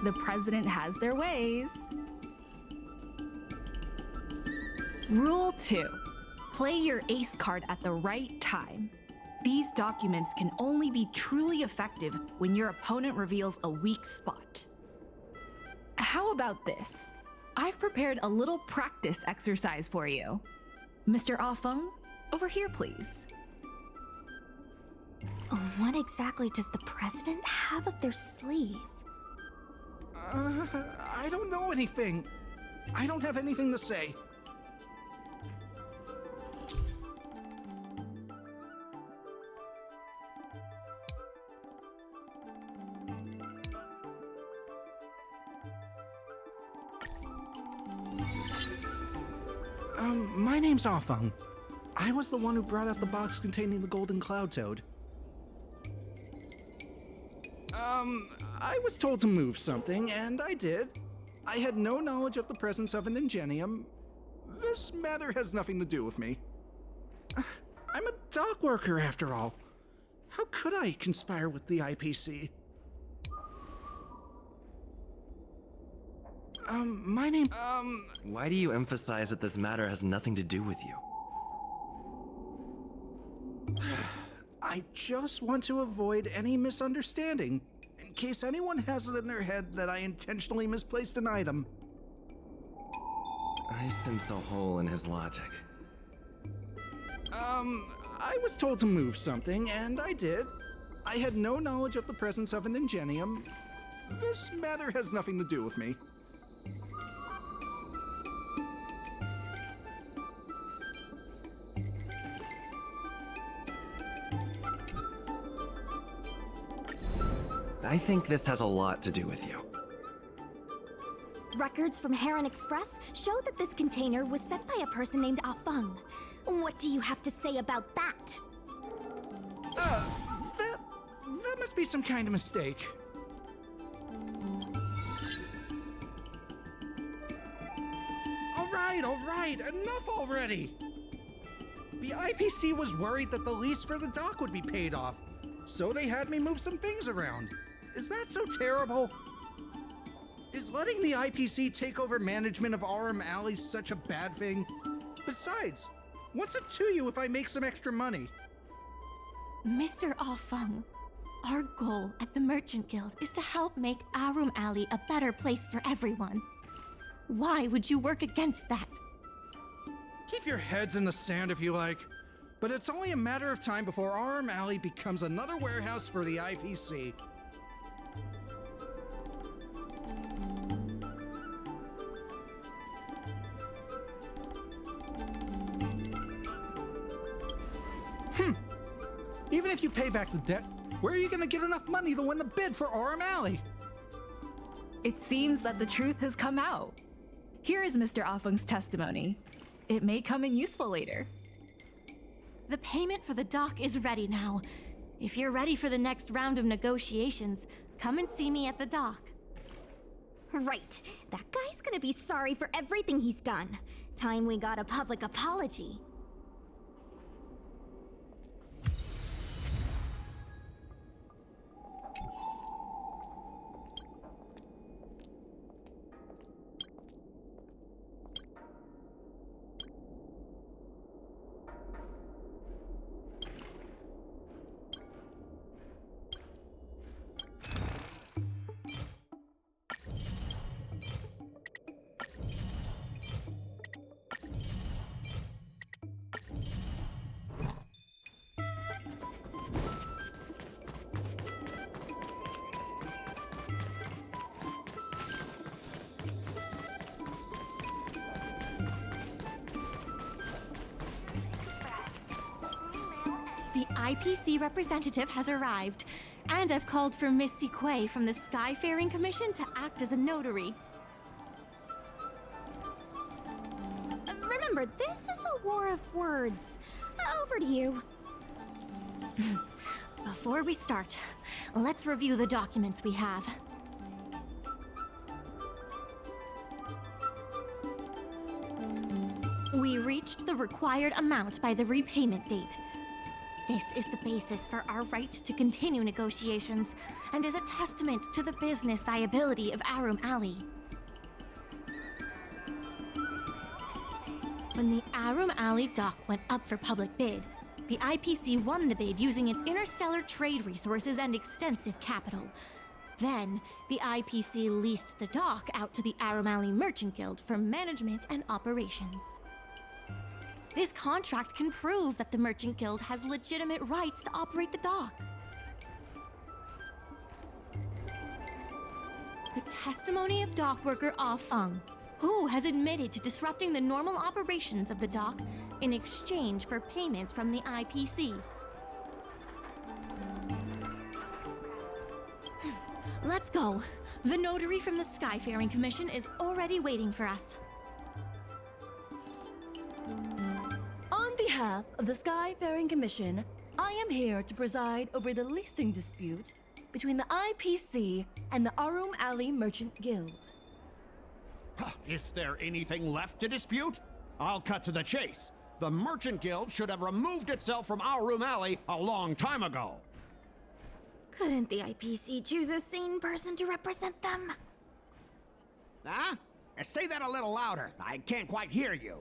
The president has their ways. Rule 2. Play your ace card at the right time. These documents can only be truly effective when your opponent reveals a weak spot. How about this? I've prepared a little practice exercise for you. Mr. Ah Feng, over here, please. What exactly does the president have up their sleeve? I don't know anything. I don't have anything to say. My name's Ah Feng. I was the one who brought out the box containing the Golden Cloud Toad. I was told to move something, and I did. I had no knowledge of the presence of an ingenium. This matter has nothing to do with me. I'm a dock worker, after all. How could I conspire with the IPC? My name, Why do you emphasize that this matter has nothing to do with you? I just want to avoid any misunderstanding, in case anyone has it in their head that I intentionally misplaced an item. I sense a hole in his logic. I was told to move something, and I did. I had no knowledge of the presence of an ingenium. This matter has nothing to do with me. I think this has a lot to do with you. Records from Heron Express show that this container was sent by a person named Ah Feng. What do you have to say about that? That must be some kind of mistake. Alright, enough already! The IPC was worried that the lease for the dock would be paid off, so they had me move some things around. Is that so terrible? Is letting the IPC take over management of Aurum Alley such a bad thing? Besides, what's it to you if I make some extra money? Mr. Ah Feng, our goal at the Merchant Guild is to help make Aurum Alley a better place for everyone. Why would you work against that? Keep your heads in the sand if you like, but it's only a matter of time before Aurum Alley becomes another warehouse for the IPC. Even if you pay back the debt, where are you gonna get enough money to win the bid for Aurum Alley? It seems that the truth has come out. Here is Mr. Ah Feng's testimony. It may come in useful later. The payment for the dock is ready now. If you're ready for the next round of negotiations, come and see me at the dock. Right. That guy's gonna be sorry for everything he's done. Time we got a public apology. The IPC representative has arrived, and I've called for Miss Siquei from the Skyfaring Commission to act as a notary. Remember, this is a war of words. Over to you. Before we start, let's review the documents we have. We reached the required amount by the repayment date. This is the basis for our right to continue negotiations, and is a testament to the business viability of Aurum Alley. When the Aurum Alley dock went up for public bid, the IPC won the bid using its interstellar trade resources and extensive capital. Then, the IPC leased the dock out to the Aurum Alley Merchant Guild for management and operations. This contract can prove that the Merchant Guild has legitimate rights to operate the dock. The testimony of dock worker Ah Feng, who has admitted to disrupting the normal operations of the dock in exchange for payments from the IPC. Let's go. The notary from the Skyfaring Commission is already waiting for us. On behalf of the Skyfaring Commission, I am here to preside over the leasing dispute between the IPC and the Aurum Alley Merchant Guild. Is there anything left to dispute? I'll cut to the chase. The Merchant Guild should have removed itself from Aurum Alley a long time ago. Couldn't the IPC choose a sane person to represent them? Huh? Say that a little louder. I can't quite hear you.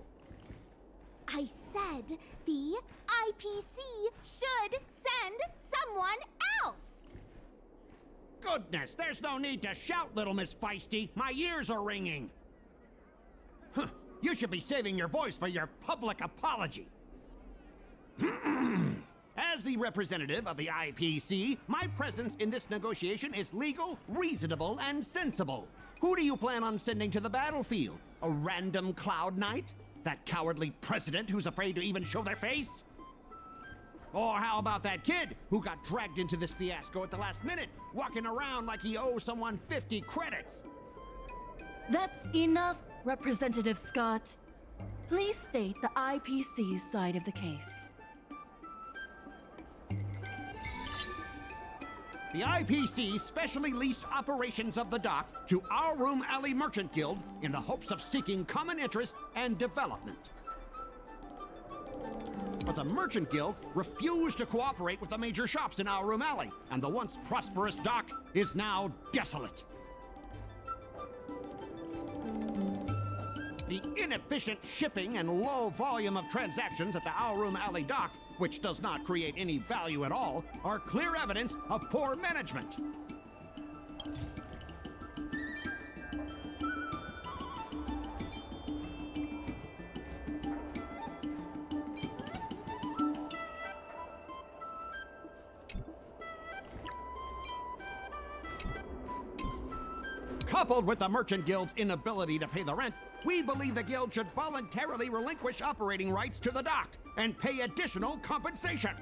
I said the IPC should send someone else! Goodness, there's no need to shout, little Miss Feisty. My ears are ringing. You should be saving your voice for your public apology. As the representative of the IPC, my presence in this negotiation is legal, reasonable, and sensible. Who do you plan on sending to the battlefield? A random Cloud Knight? That cowardly president who's afraid to even show their face? Or how about that kid who got dragged into this fiasco at the last minute, walking around like he owes someone 50 credits? That's enough, Representative Scott. Please state the IPC's side of the case. The IPC specially leased operations of the dock to our Room Alley Merchant Guild in the hopes of seeking common interest and development. But the Merchant Guild refused to cooperate with the major shops in our Room Alley, and the once prosperous dock is now desolate. The inefficient shipping and low volume of transactions at the Our Room Alley dock, which does not create any value at all, are clear evidence of poor management. Coupled with the Merchant Guild's inability to pay the rent, we believe the Guild should voluntarily relinquish operating rights to the dock and pay additional compensation.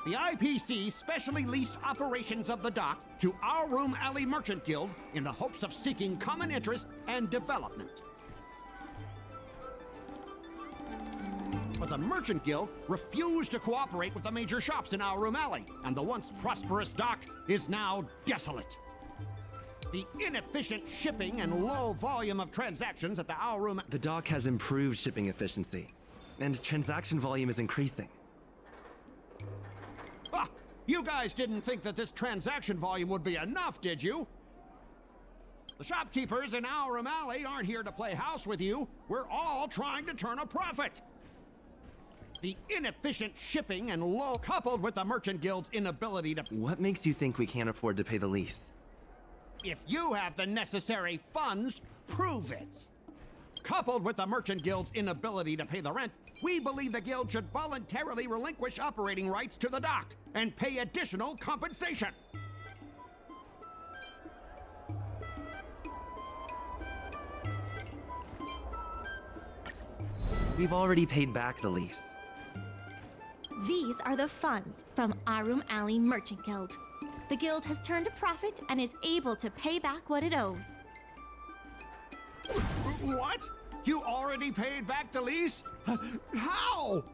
The IPC specially leased operations of the dock to our Room Alley Merchant Guild in the hopes of seeking common interest and development. But the Merchant Guild refused to cooperate with the major shops in our Room Alley, and the once prosperous dock is now desolate. The inefficient shipping and low volume of transactions at the Our Room... The dock has improved shipping efficiency, and transaction volume is increasing. Ah, you guys didn't think that this transaction volume would be enough, did you? The shopkeepers in Our Room Alley aren't here to play house with you. We're all trying to turn a profit. The inefficient shipping and low, coupled with the Merchant Guild's inability to... What makes you think we can't afford to pay the lease? If you have the necessary funds, prove it. Coupled with the Merchant Guild's inability to pay the rent, we believe the Guild should voluntarily relinquish operating rights to the dock and pay additional compensation. We've already paid back the lease. These are the funds from Arum Alley Merchant Guild. The guild has turned a profit and is able to pay back what it owes. What? You already paid back the lease? How?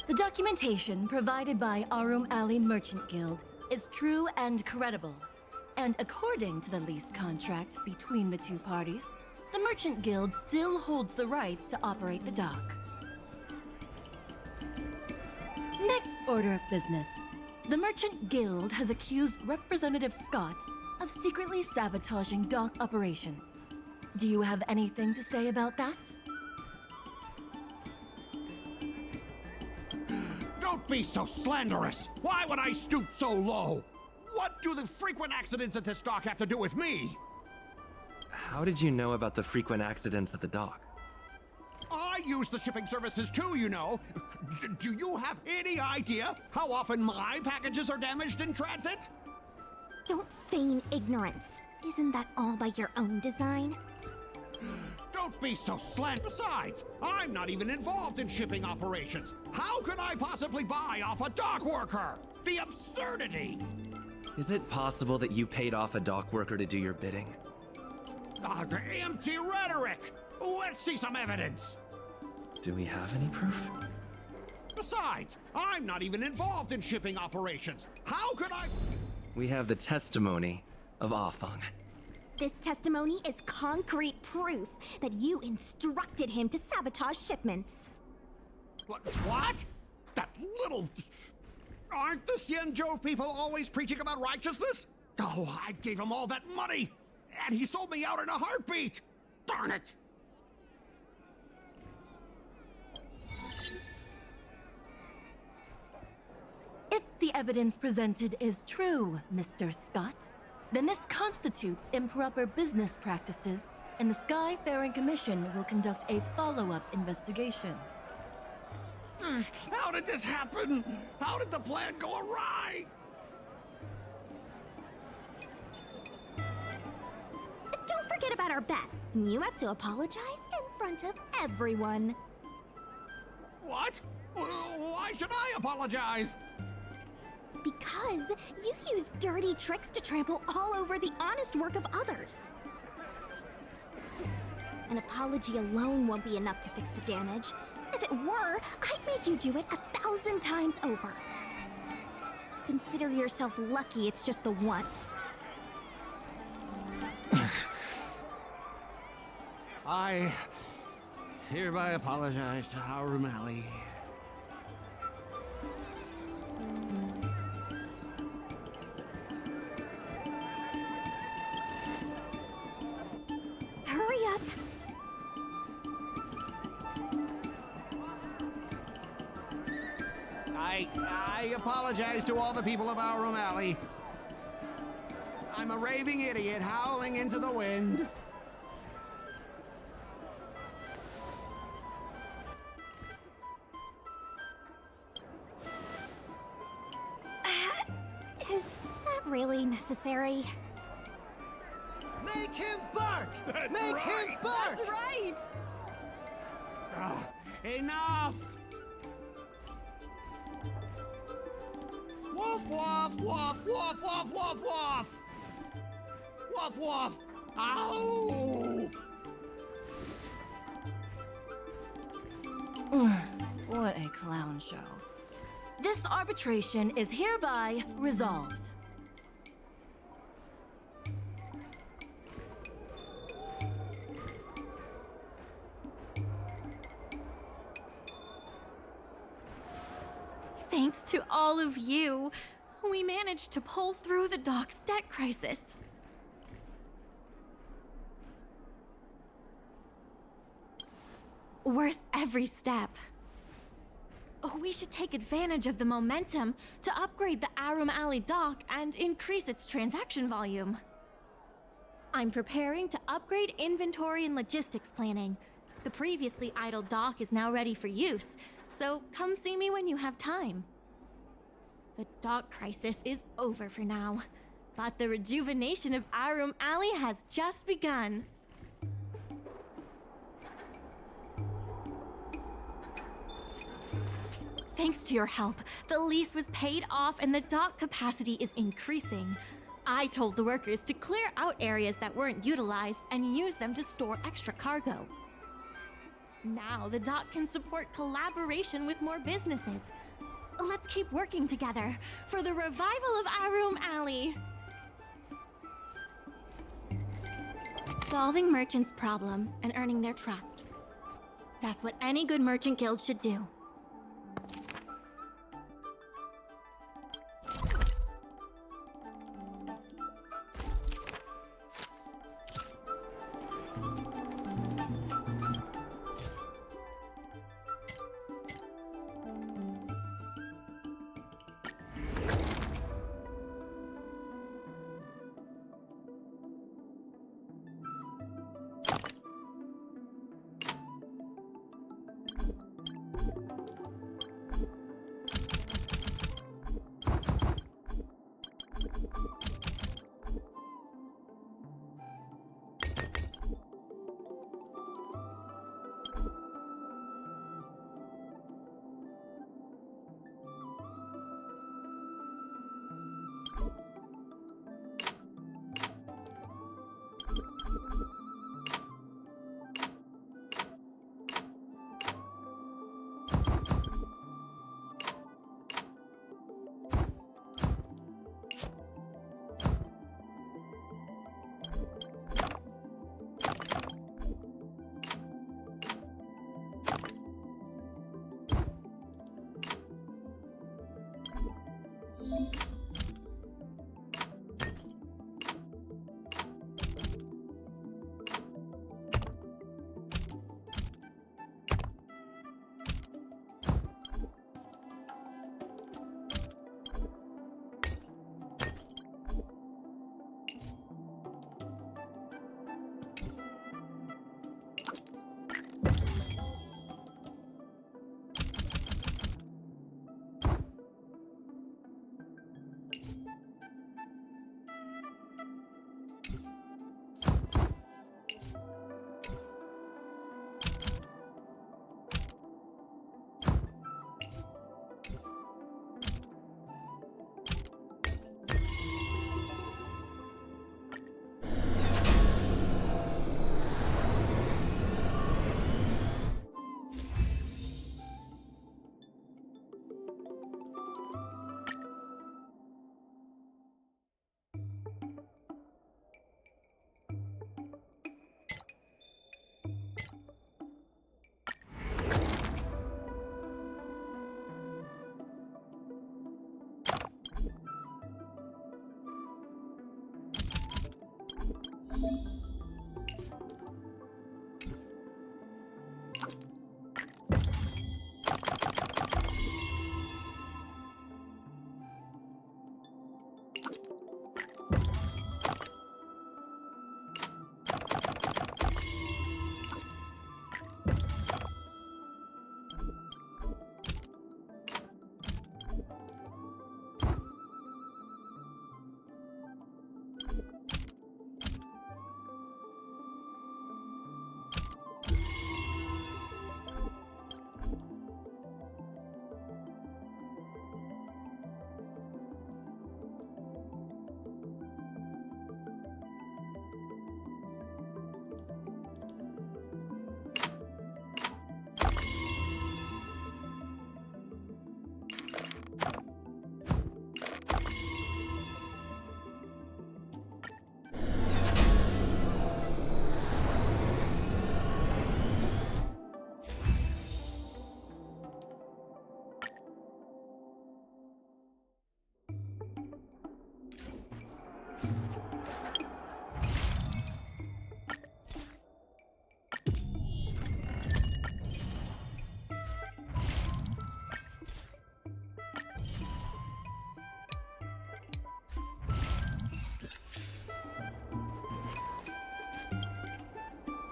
The documentation provided by Arum Alley Merchant Guild is true and credible. And according to the lease contract between the two parties, the Merchant Guild still holds the rights to operate the dock. Next order of business. The Merchant Guild has accused Representative Scott of secretly sabotaging dock operations. Do you have anything to say about that? Don't be so slanderous! Why would I stoop so low? What do the frequent accidents at this dock have to do with me? How did you know about the frequent accidents at the dock? I use the shipping services too, you know. Do you have any idea how often my packages are damaged in transit? Don't feign ignorance. Isn't that all by your own design? Don't be so Besides, I'm not even involved in shipping operations. How could I possibly buy off a dock worker? The absurdity! Is it possible that you paid off a dock worker to do your bidding? Empty rhetoric! Let's see some evidence! Do we have any proof? Besides, I'm not even involved in shipping operations. How could I... We have the testimony of Afeng. This testimony is concrete proof that you instructed him to sabotage shipments. What? That little... Aren't the Xianzhou people always preaching about righteousness? Oh, I gave him all that money! And he sold me out in a heartbeat! Darn it! If the evidence presented is true, Mr. Scott, then this constitutes improper business practices, and the Skyfaring Commission will conduct a follow-up investigation. How did this happen? How did the plan go awry? Don't forget about our bet. You have to apologize in front of everyone. What? Why should I apologize? Because you use dirty tricks to trample all over the honest work of others. An apology alone won't be enough to fix the damage. if it were, I'd make you do it 1,000 times over. Consider yourself lucky it's just the once. I hereby apologize to Aurum Alley. Hurry up. I apologize to all the people of Aurum Alley. I'm a raving idiot howling into the wind. Is that really necessary? Make him bark! That's Make right. him bark! That's right! Enough! Woof, woof, woof, woof, woof, woof, woof! Woof, woof! Ow! What a clown show. This arbitration is hereby resolved. Thanks to all of you, we managed to pull through the dock's debt crisis. Worth every step. We should take advantage of the momentum to upgrade the Aurum Alley dock and increase its transaction volume. I'm preparing to upgrade inventory and logistics planning. The previously idle dock is now ready for use, so come see me when you have time. The dock crisis is over for now, but the rejuvenation of Aurum Alley has just begun. Thanks to your help, the lease was paid off and the dock capacity is increasing. I told the workers to clear out areas that weren't utilized and use them to store extra cargo. Now the dock can support collaboration with more businesses. Let's keep working together for the revival of Aurum Alley. Solving merchants' problems and earning their trust. That's what any good merchant guild should do.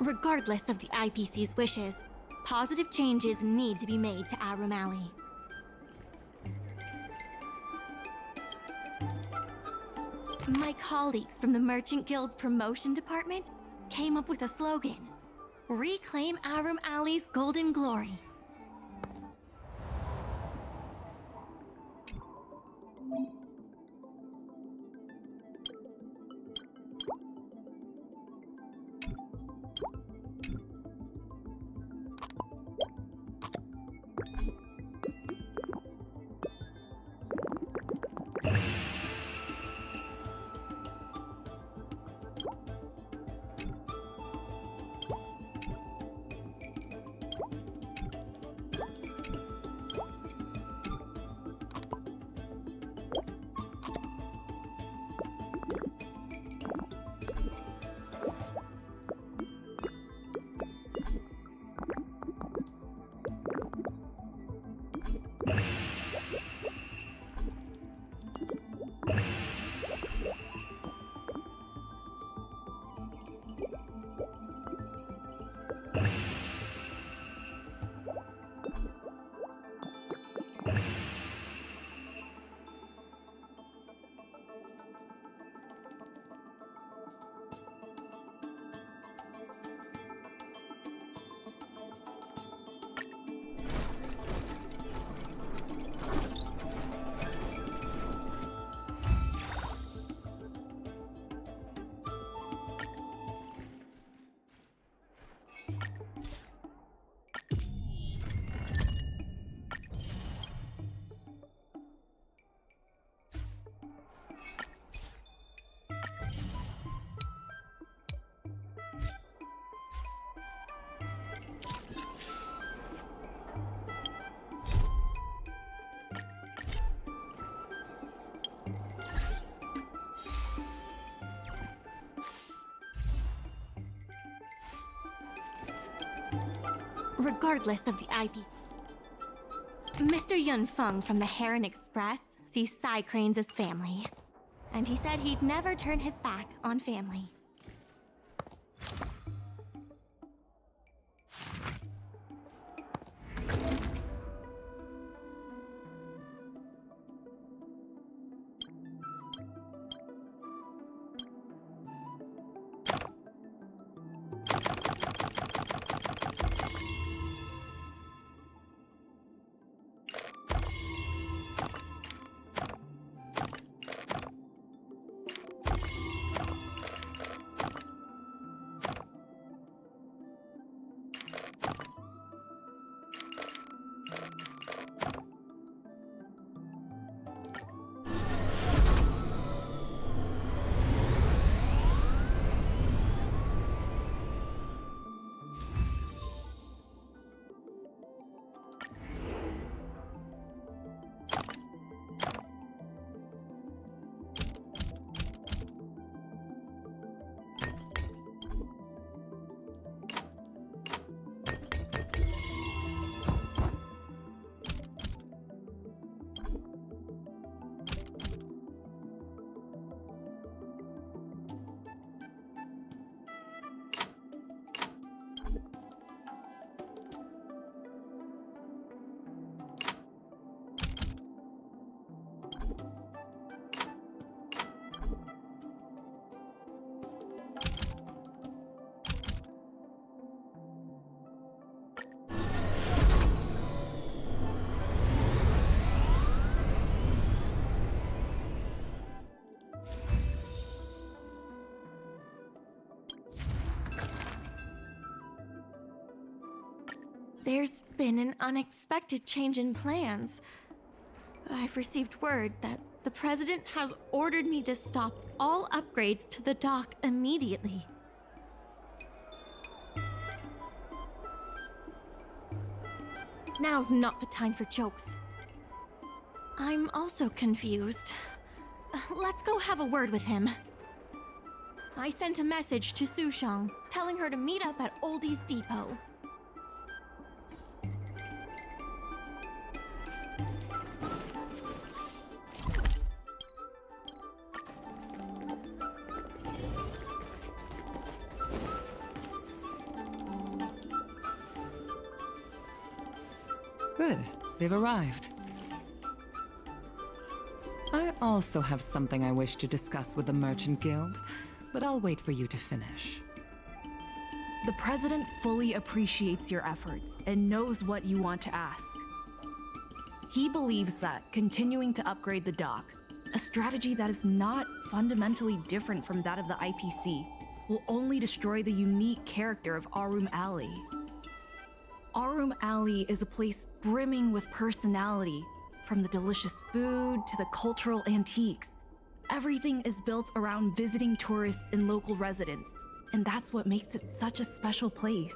Regardless of the IPC's wishes, positive changes need to be made to Arum Alley. My colleagues from the Merchant Guild Promotion Department came up with a slogan: Reclaim Arum Alley's golden glory. Regardless of the IP. Mr. Yun Feng from the Heron Express sees Psy Cranes as family. And he said he'd never turn his back on family. There's been an unexpected change in plans. I've received word that the President has ordered me to stop all upgrades to the dock immediately. Now's not the time for jokes. I'm also confused. Let's go have a word with him. I sent a message to Sushang, telling her to meet up at Oldie's Depot. Good, they've arrived. I also have something I wish to discuss with the Merchant Guild, but I'll wait for you to finish. The President fully appreciates your efforts and knows what you want to ask. He believes that continuing to upgrade the dock, a strategy that is not fundamentally different from that of the IPC, will only destroy the unique character of Arum Alley. Arum Alley is a place brimming with personality, from the delicious food to the cultural antiques. Everything is built around visiting tourists and local residents, and that's what makes it such a special place.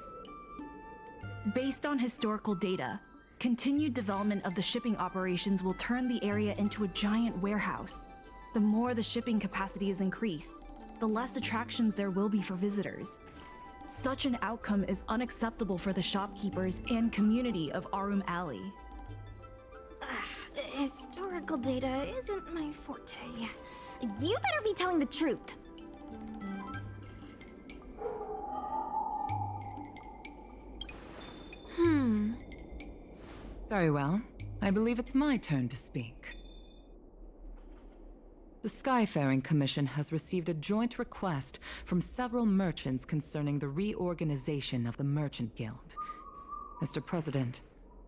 Based on historical data, continued development of the shipping operations will turn the area into a giant warehouse. The more the shipping capacity is increased, the less attractions there will be for visitors. Such an outcome is unacceptable for the shopkeepers and community of Arum Alley. Historical data isn't my forte. You better be telling the truth. Very well. I believe it's my turn to speak. The Skyfaring Commission has received a joint request from several merchants concerning the reorganization of the Merchant Guild. Mr. President,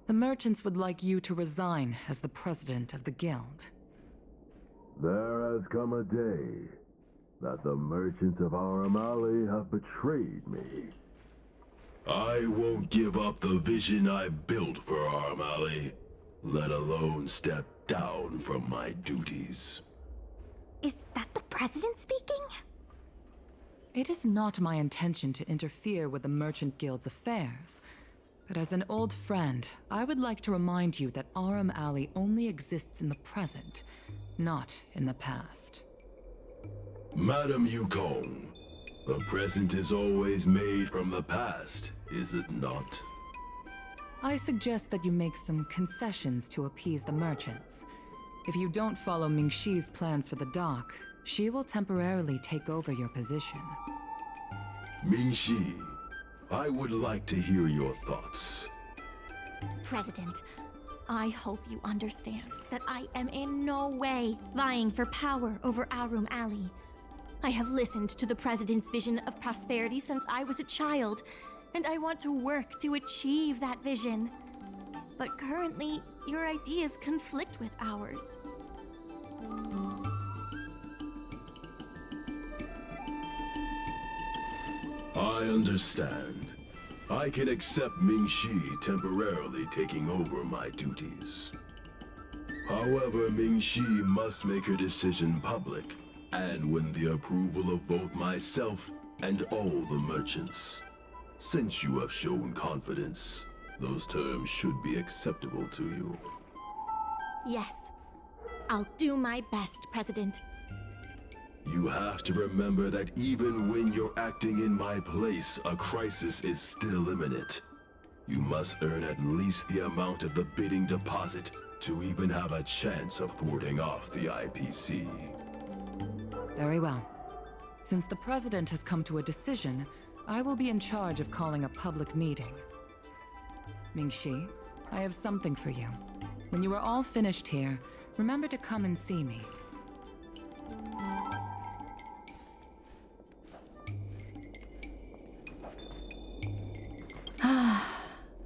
the merchants would like you to resign as the president of the guild. There has come a day that the merchants of Arum Alley have betrayed me. I won't give up the vision I've built for Arum Alley, let alone step down from my duties. Is that the president speaking? It is not my intention to interfere with the Merchant Guild's affairs, but as an old friend, I would like to remind you that Arum Alley only exists in the present, not in the past. Madam Yukong, the present is always made from the past, is it not? I suggest that you make some concessions to appease the merchants. If you don't follow Mingxi's plans for the dock, she will temporarily take over your position. Mingxi, I would like to hear your thoughts. President, I hope you understand that I am in no way vying for power over Arum Alley. I have listened to the President's vision of prosperity since I was a child, and I want to work to achieve that vision. But currently, your ideas conflict with ours. I understand. I can accept Mingxi temporarily taking over my duties. However, Mingxi must make her decision public and win the approval of both myself and all the merchants. Since you have shown confidence, those terms should be acceptable to you. Yes, I'll do my best, President. You have to remember that even when you're acting in my place, a crisis is still imminent. You must earn at least the amount of the bidding deposit to even have a chance of thwarting off the IPC. Very well. Since the President has come to a decision, I will be in charge of calling a public meeting. Mingxi, I have something for you. When you are all finished here, remember to come and see me.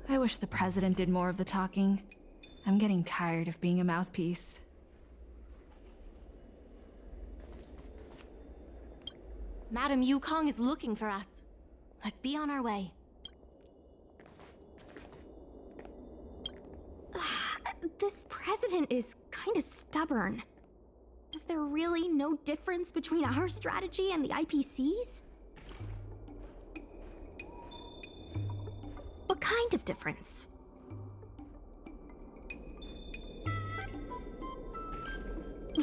I wish the President did more of the talking. I'm getting tired of being a mouthpiece. Madam Yukong is looking for us. Let's be on our way. This president is kind of stubborn. Is there really no difference between our strategy and the IPC's? What kind of difference?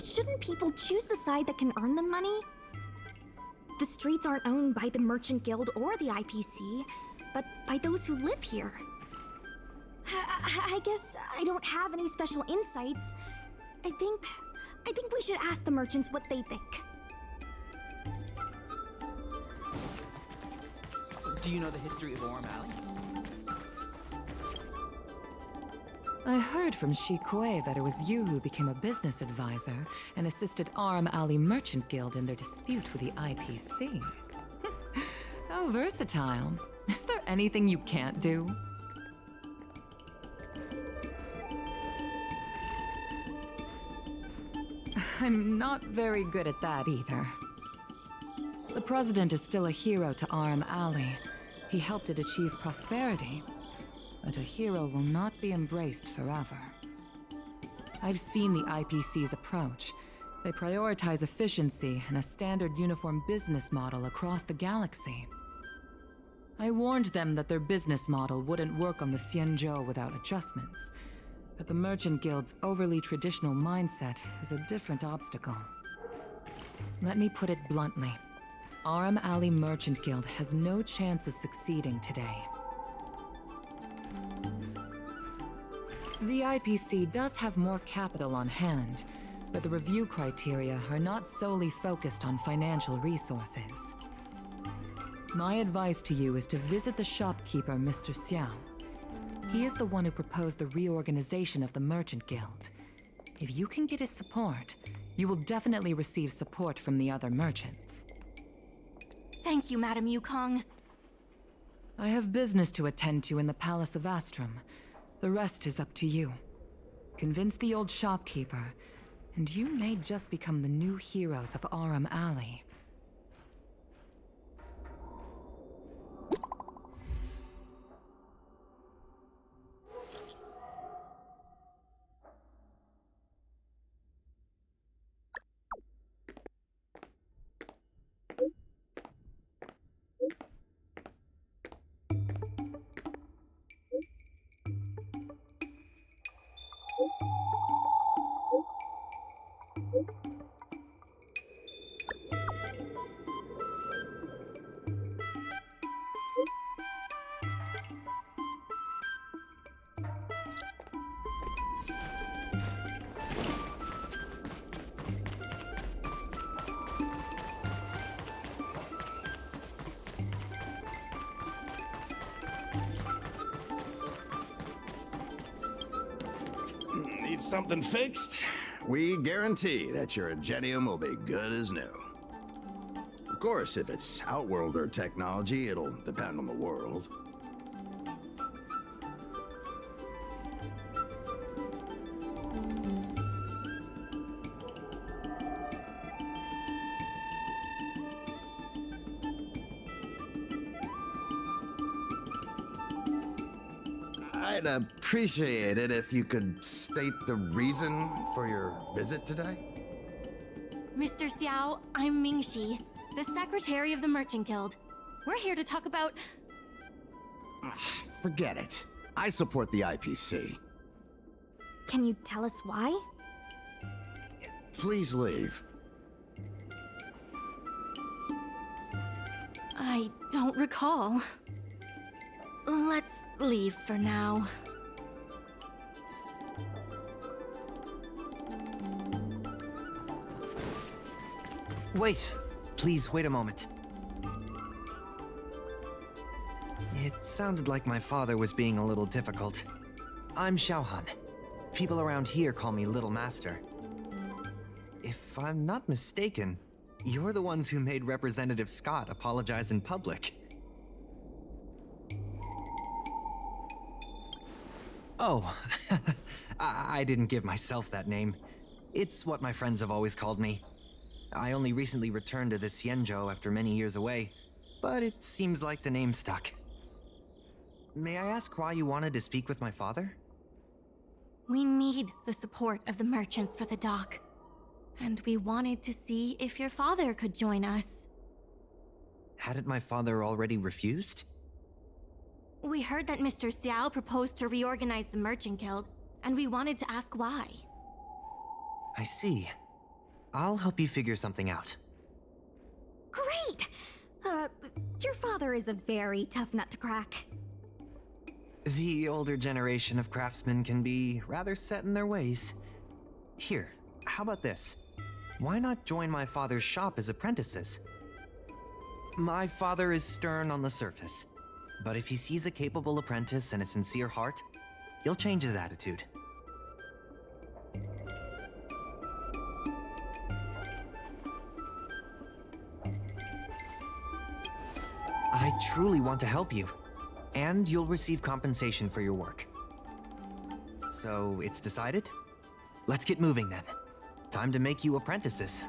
Shouldn't people choose the side that can earn them money? The streets aren't owned by the Merchant Guild or the IPC, but by those who live here. I guess I don't have any special insights. I think we should ask the merchants what they think. Do you know the history of Arum Alley? I heard from Shikue that it was you who became a business advisor and assisted Aram Alley Merchant Guild in their dispute with the IPC. How versatile. Is there anything you can't do? I'm not very good at that either. The President is still a hero to Aram Alley. He helped it achieve prosperity. But a hero will not be embraced forever. I've seen the IPC's approach. They prioritize efficiency and a standard uniform business model across the galaxy. I warned them that their business model wouldn't work on the Xianzhou without adjustments. But the Merchant Guild's overly traditional mindset is a different obstacle. Let me put it bluntly. Aram Alley Merchant Guild has no chance of succeeding today. The IPC does have more capital on hand, but the review criteria are not solely focused on financial resources. My advice to you is to visit the shopkeeper, Mr. Xiao. He is the one who proposed the reorganization of the Merchant Guild. If you can get his support, you will definitely receive support from the other merchants. Thank you, Madam Yukong. I have business to attend to in the Palace of Astrum. The rest is up to you. Convince the old shopkeeper, and you may just become the new heroes of Aram Alley. Need something fixed? We guarantee that your Ingenium will be good as new. Of course, if it's Outworlder technology, it'll depend on the world. I'd appreciate it if you could state the reason for your visit today. Mr. Xiao, I'm Mingxi, the Secretary of the Merchant Guild. We're here to talk about... Forget it. I support the IPC. Can you tell us why? Please leave. I don't recall. Let's leave for now. Wait. Please wait a moment. It sounded like my father was being a little difficult. I'm Xiaohan. People around here call me Little Master. If I'm not mistaken, you're the ones who made Representative Scott apologize in public. Oh, I didn't give myself that name. It's what my friends have always called me. I only recently returned to the Xianzhou after many years away, but it seems like the name stuck. May I ask why you wanted to speak with my father? We need the support of the merchants for the dock. And we wanted to see if your father could join us. Hadn't my father already refused? We heard that Mr. Xiao proposed to reorganize the Merchant Guild, and we wanted to ask why. I see. I'll help you figure something out. Great! Your father is a very tough nut to crack. The older generation of craftsmen can be rather set in their ways. Here, how about this? Why not join my father's shop as apprentices? My father is stern on the surface, but if he sees a capable apprentice and a sincere heart, he'll change his attitude. truly want to help you, and you'll receive compensation for your work. So, it's decided? Let's get moving then. Time to make you apprentices.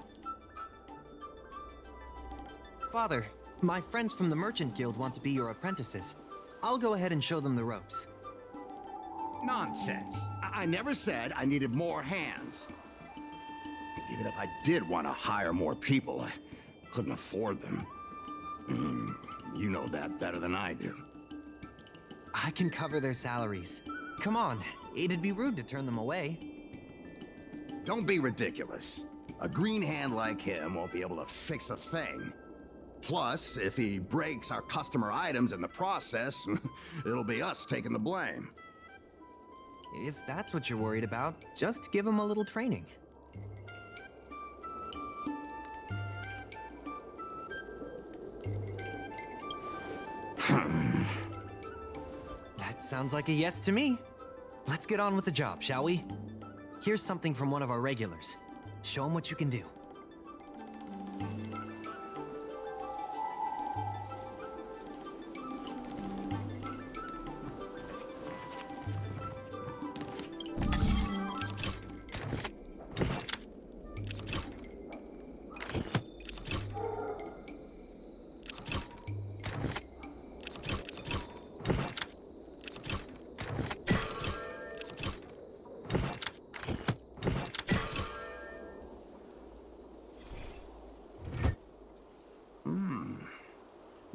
Father, my friends from the Merchant Guild want to be your apprentices. I'll go ahead and show them the ropes. Nonsense. I never said I needed more hands. Even if I did want to hire more people, I couldn't afford them. You know that better than I do. I can cover their salaries. Come on, it'd be rude to turn them away. Don't be ridiculous. A green hand like him won't be able to fix a thing. Plus, if he breaks our customer items in the process, it'll be us taking the blame. If that's what you're worried about, just give him a little training. That sounds like a yes to me. Let's get on with the job, shall we? Here's something from one of our regulars. Show him what you can do.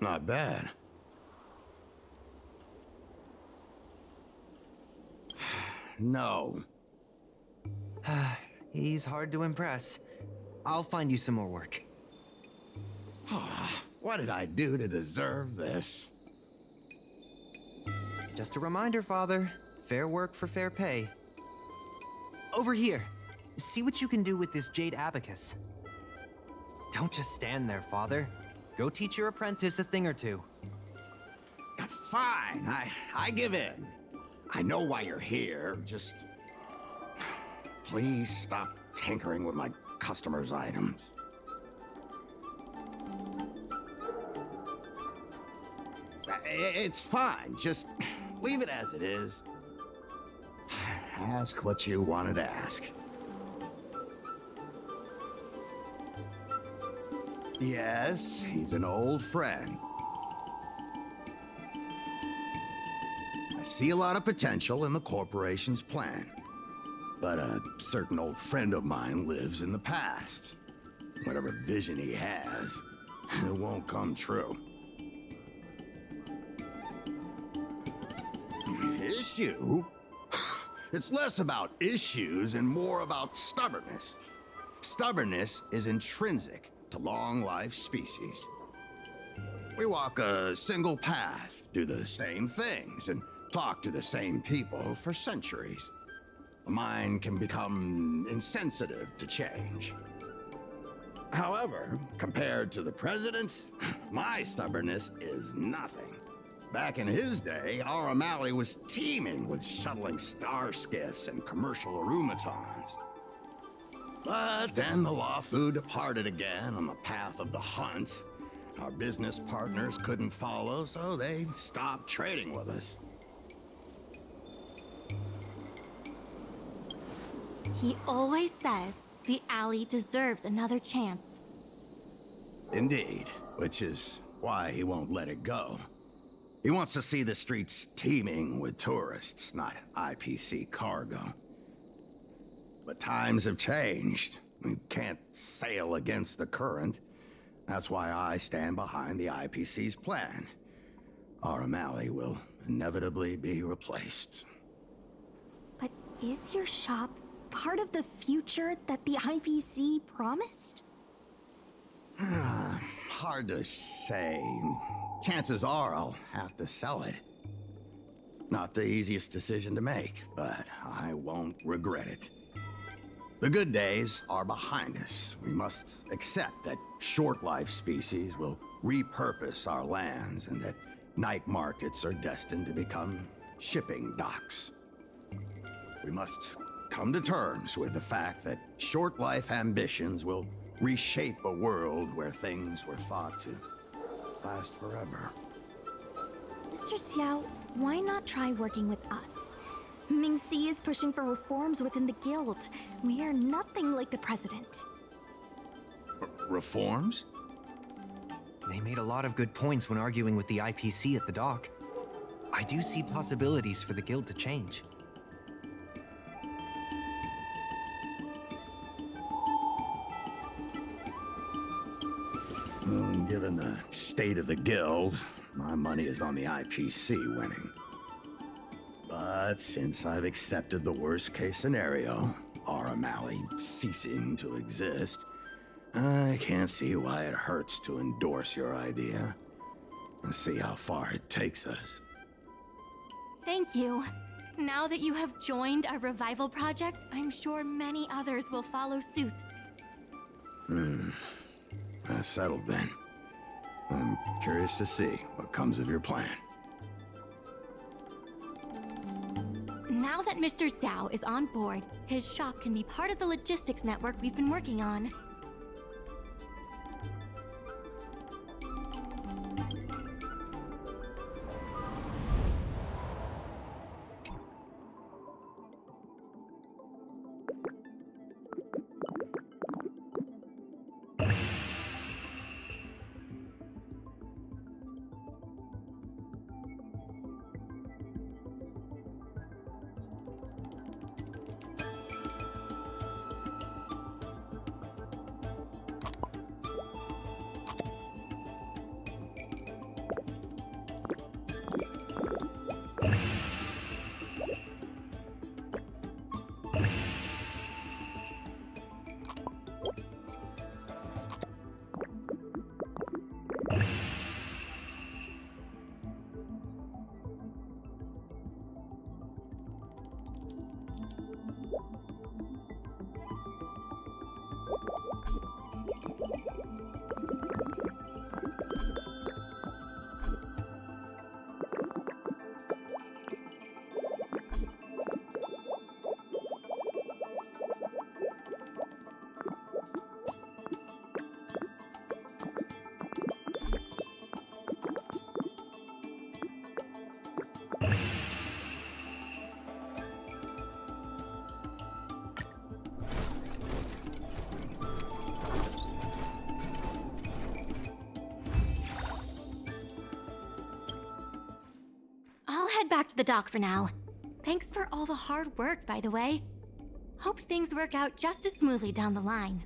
Not bad. No. He's hard to impress. I'll find you some more work. What did I do to deserve this? Just a reminder, Father. Fair work for fair pay. Over here. See what you can do with this jade abacus. Don't just stand there, Father. Go teach your apprentice a thing or two. Fine, I give in. I know why you're here, just... Please stop tinkering with my customers' items. It's fine, just leave it as it is. Ask what you wanted to ask. Yes, he's an old friend. I see a lot of potential in the corporation's plan. But a certain old friend of mine lives in the past. Whatever vision he has, it won't come true. Issue? It's less about issues and more about stubbornness. Stubbornness is intrinsic to long-life species. We walk a single path, do the same things, and talk to the same people for centuries. The mind can become insensitive to change. However, compared to the president, my stubbornness is nothing. Back in his day, our O'Malley was teeming with shuttling star skiffs and commercial arumatons. But then the Lawfu departed again on the path of the hunt. Our business partners couldn't follow, so they stopped trading with us. He always says the alley deserves another chance. Indeed, which is why he won't let it go. He wants to see the streets teeming with tourists, not IPC cargo. But times have changed. We can't sail against the current. That's why I stand behind the IPC's plan. Our O'Malley will inevitably be replaced. But is your shop part of the future that the IPC promised? Hard to say. Chances are I'll have to sell it. Not the easiest decision to make, but I won't regret it. The good days are behind us. We must accept that short-life species will repurpose our lands and that night markets are destined to become shipping docks. We must come to terms with the fact that short-life ambitions will reshape a world where things were thought to last forever. Mr. Xiao, why not try working with us? Mingxi is pushing for reforms within the guild. We are nothing like the president. Reforms? They made a lot of good points when arguing with the IPC at the dock. I do see possibilities for the guild to change. Given the state of the guild, my money is on the IPC winning. But since I've accepted the worst-case scenario, Aurum Alley ceasing to exist, I can't see why it hurts to endorse your idea and see how far it takes us. Thank you. Now that you have joined our revival project, I'm sure many others will follow suit. That's settled then. I'm curious to see what comes of your plan. Now that Mr. Xiao is on board, his shop can be part of the logistics network we've been working on. I'll head back to the dock for now. Thanks for all the hard work, by the way. Hope things work out just as smoothly down the line.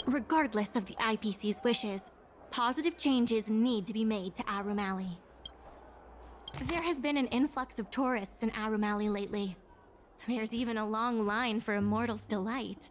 Regardless of the IPC's wishes, positive changes need to be made to Arum Alley. There has been an influx of tourists in Arum Alley lately. There's even a long line for Immortal's Delight.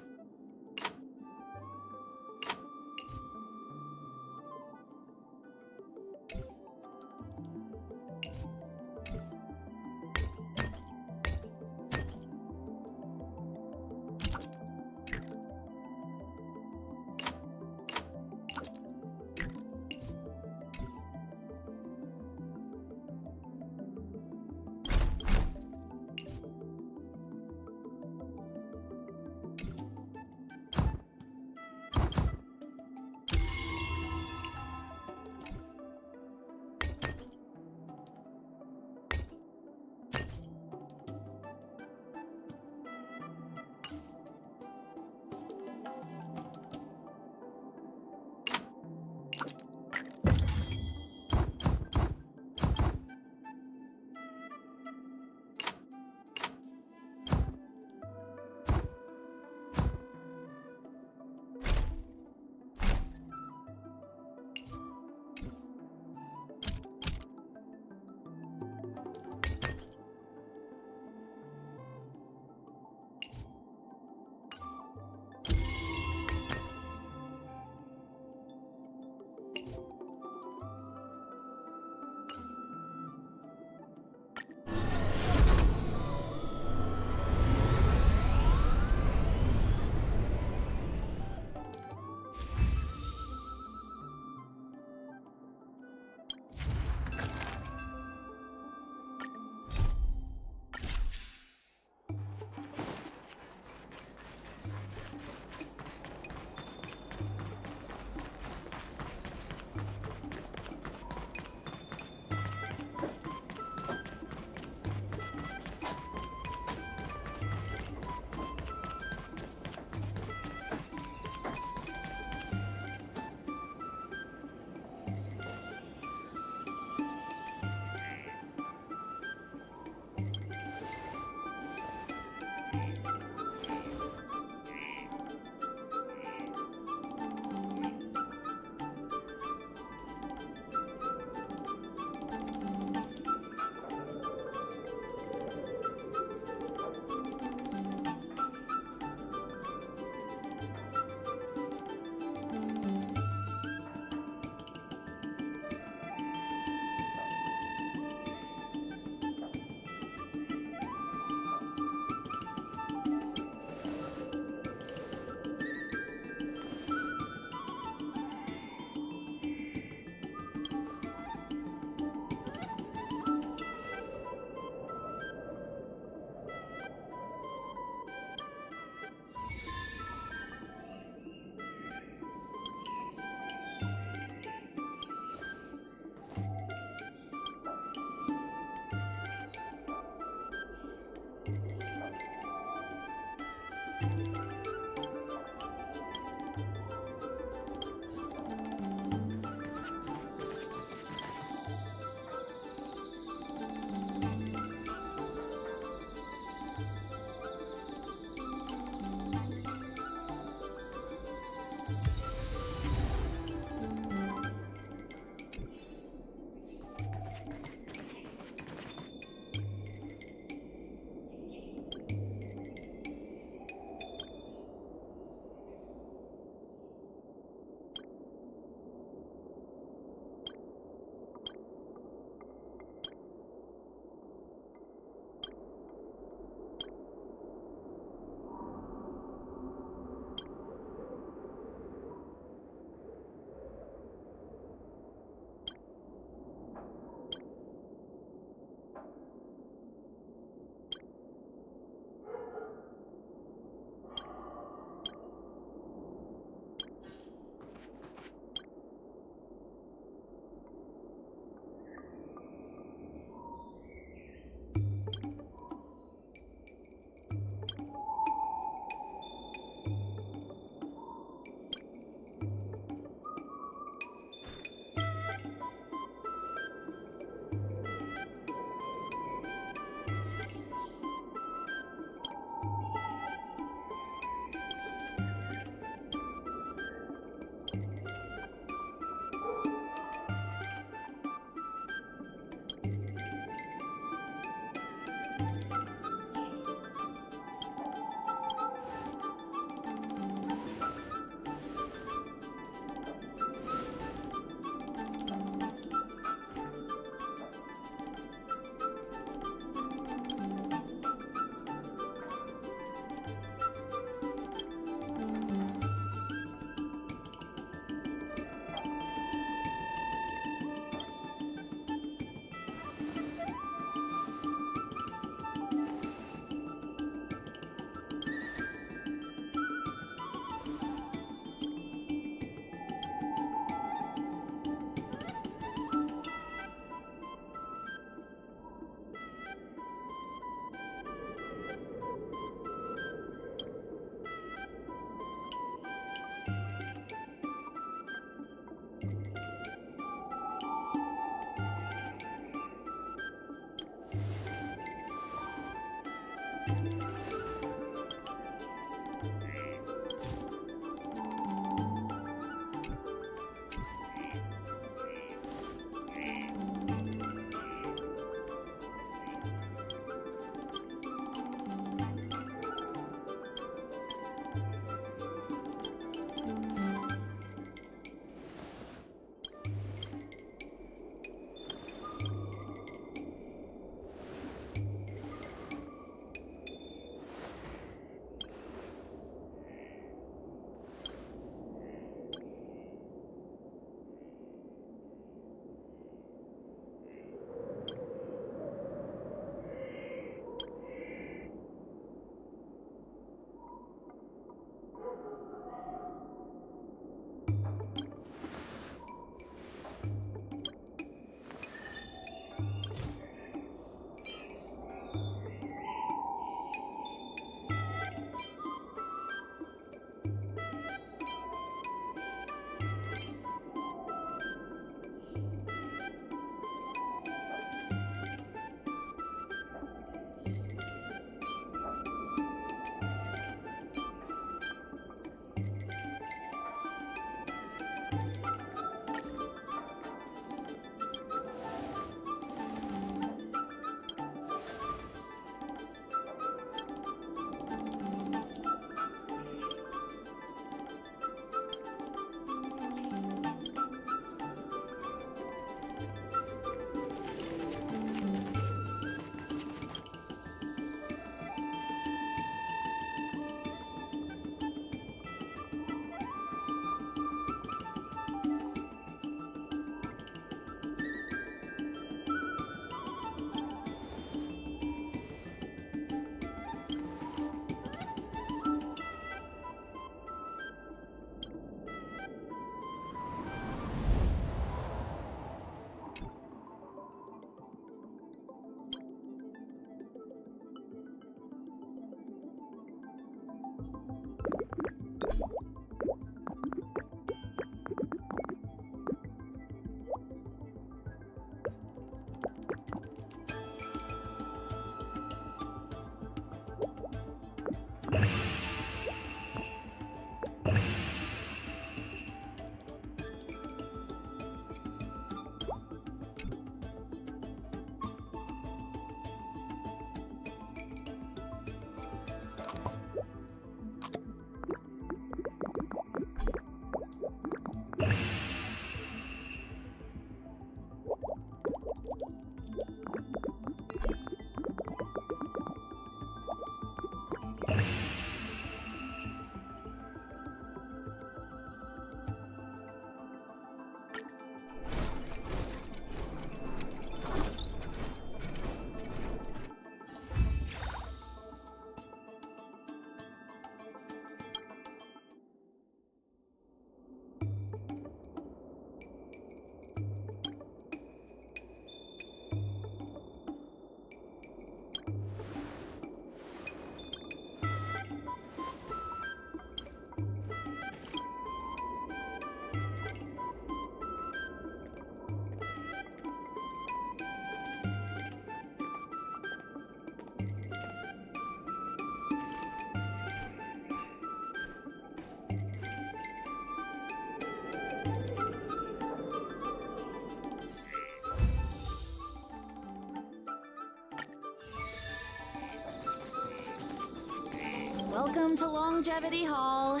Welcome to Longevity Hall.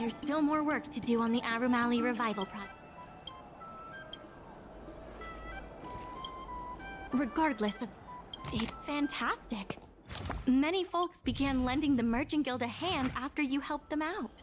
There's still more work to do on the Arum Alley revival project. Regardless of... It's fantastic. Many folks began lending the Merchant Guild a hand after you helped them out.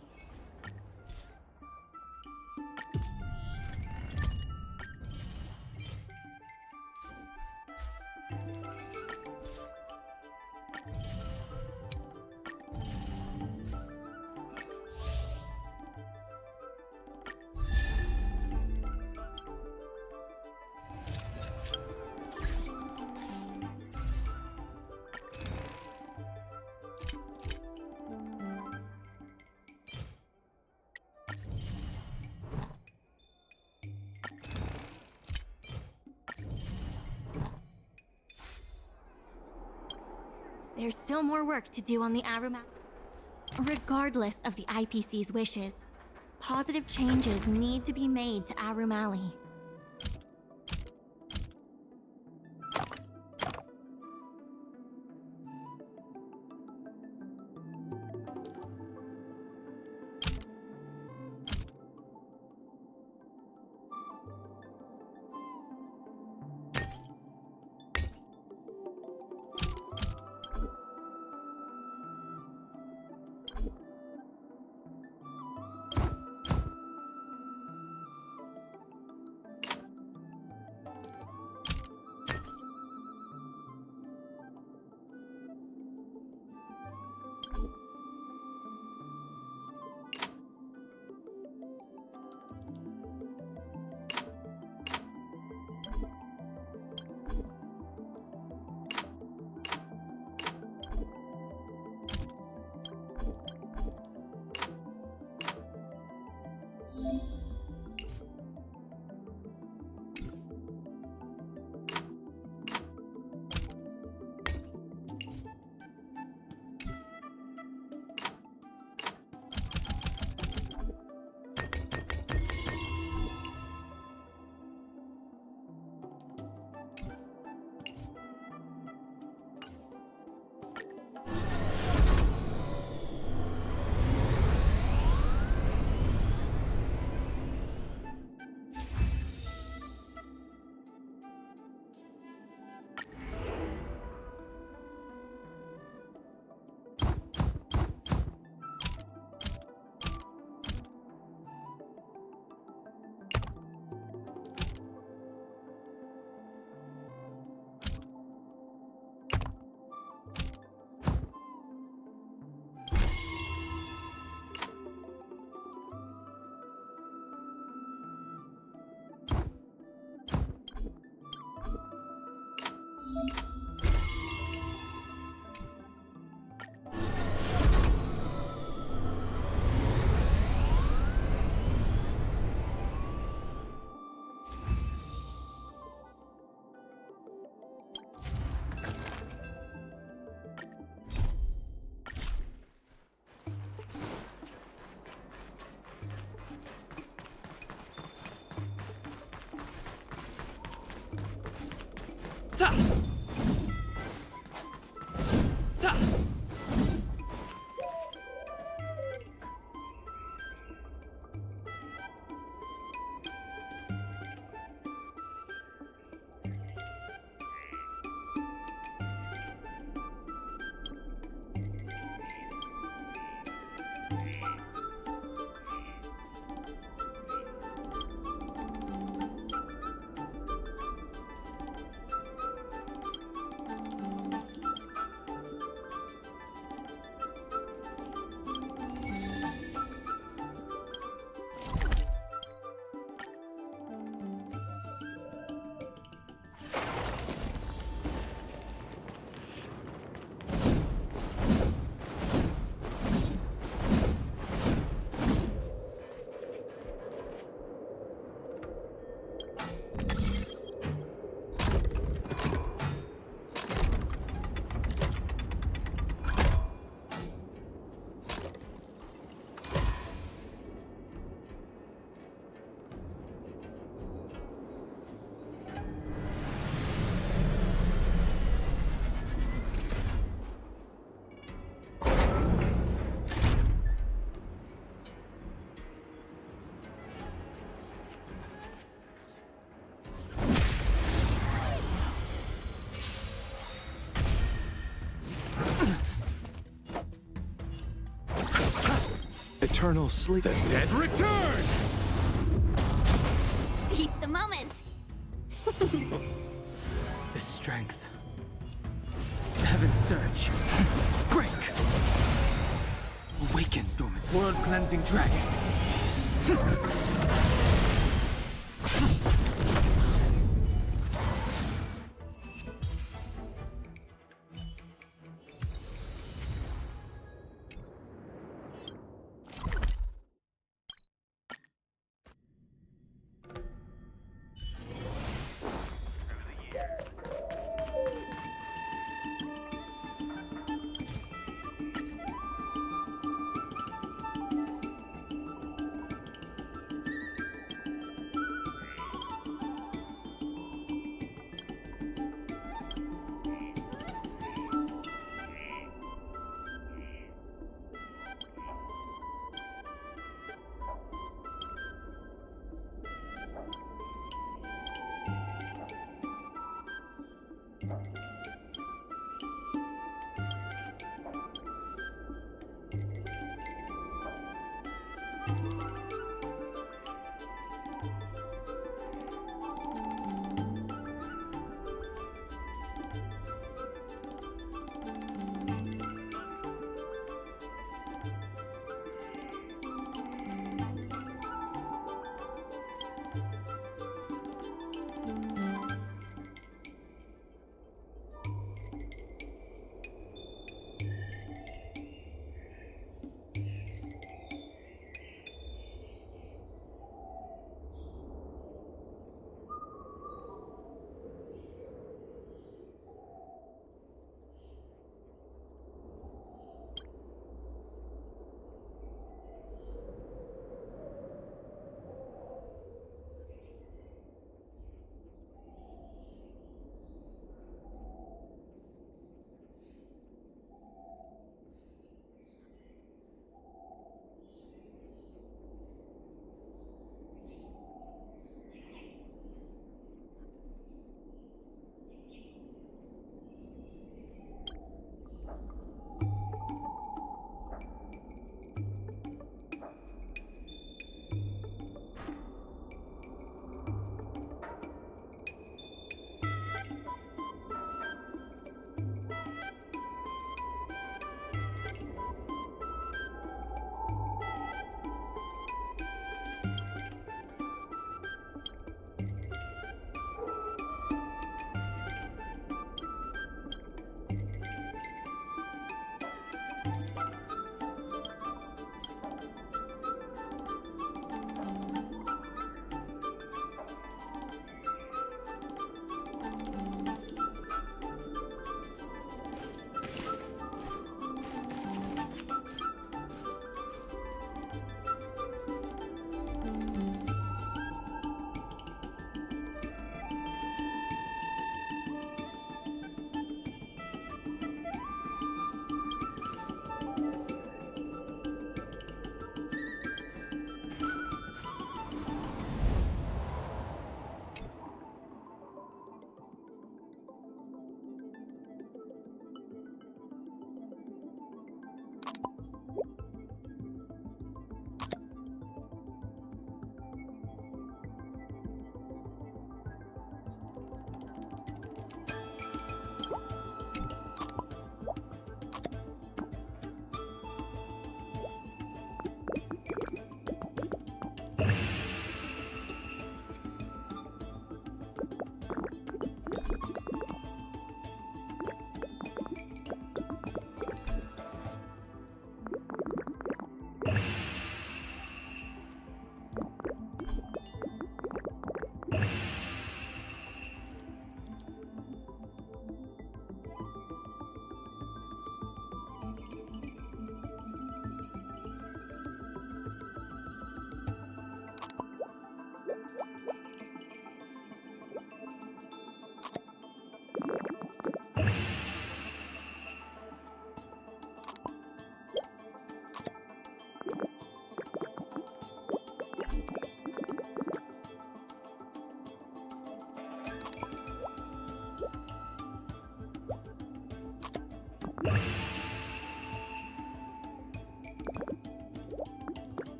There's still more work to do on the Arum Alley. Regardless of the IPC's wishes, positive changes need to be made to Arum Alley. Eternal sleep. The dead return! Seize the moment. The strength. Heaven surge. Break! Awaken, dormant world-cleansing dragon.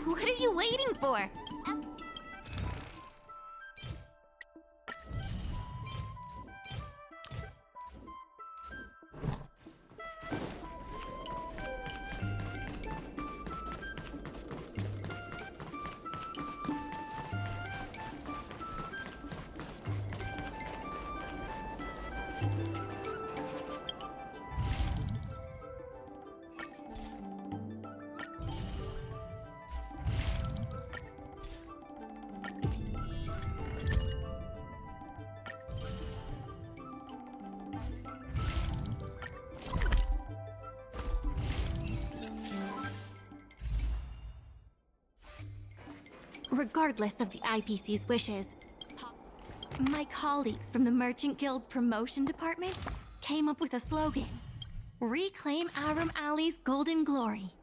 What are you waiting for? Regardless of the IPC's wishes, my colleagues from the Merchant Guild Promotion Department came up with a slogan: Reclaim Arum Alley's golden glory.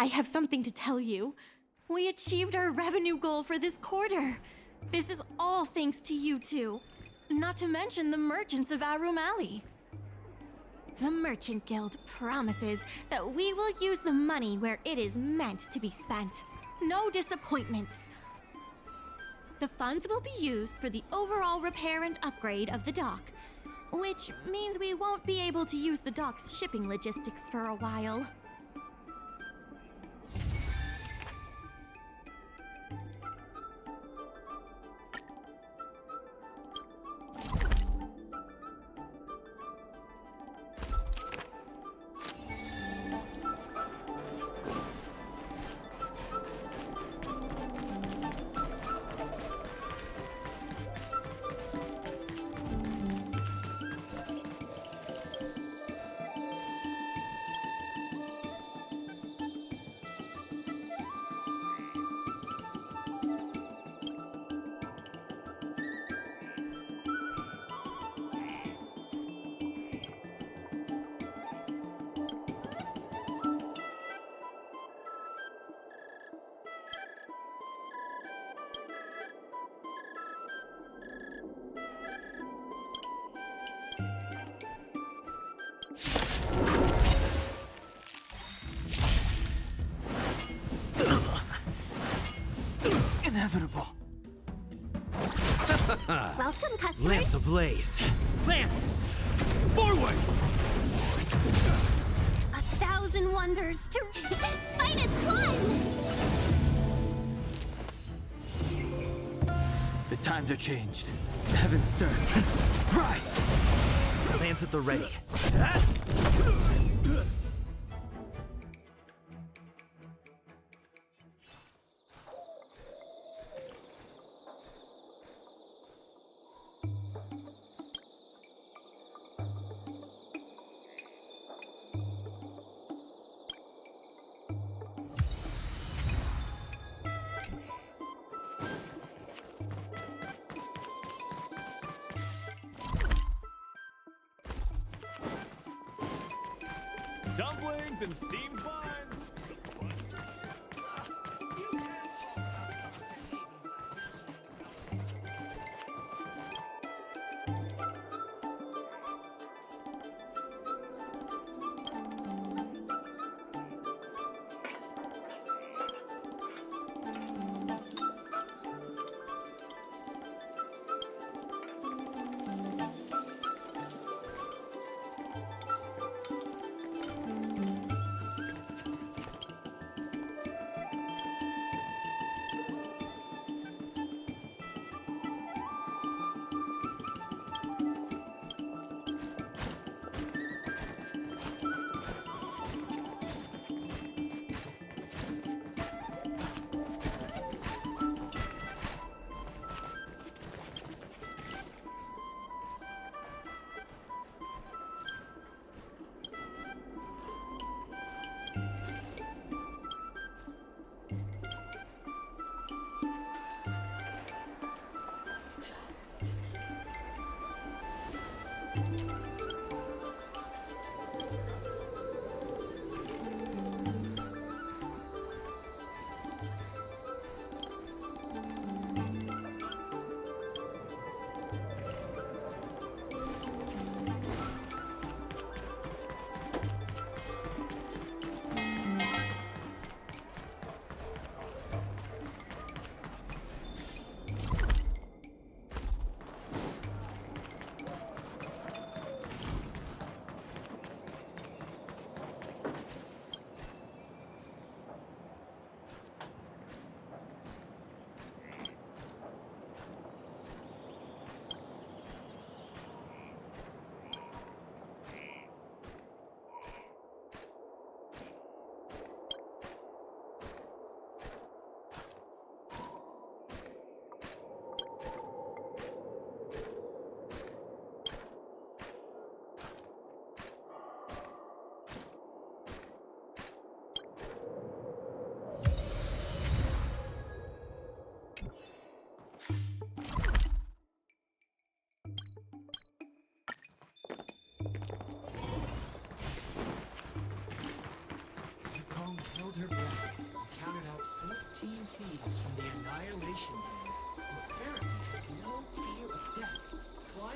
I have something to tell you. We achieved our revenue goal for this quarter. This is all thanks to you two. Not to mention the merchants of Arum Alley. The Merchant Guild promises that we will use the money where it is meant to be spent. No disappointments. The funds will be used for the overall repair and upgrade of the dock, which means we won't be able to use the dock's shipping logistics for a while. Inevitable. Welcome, customers. Lance ablaze. Lance! Forward! 1,000 wonders to fight as one! The times are changed. Heaven, sir. Rise! Lance at the ready. Dumplings and steamed buns.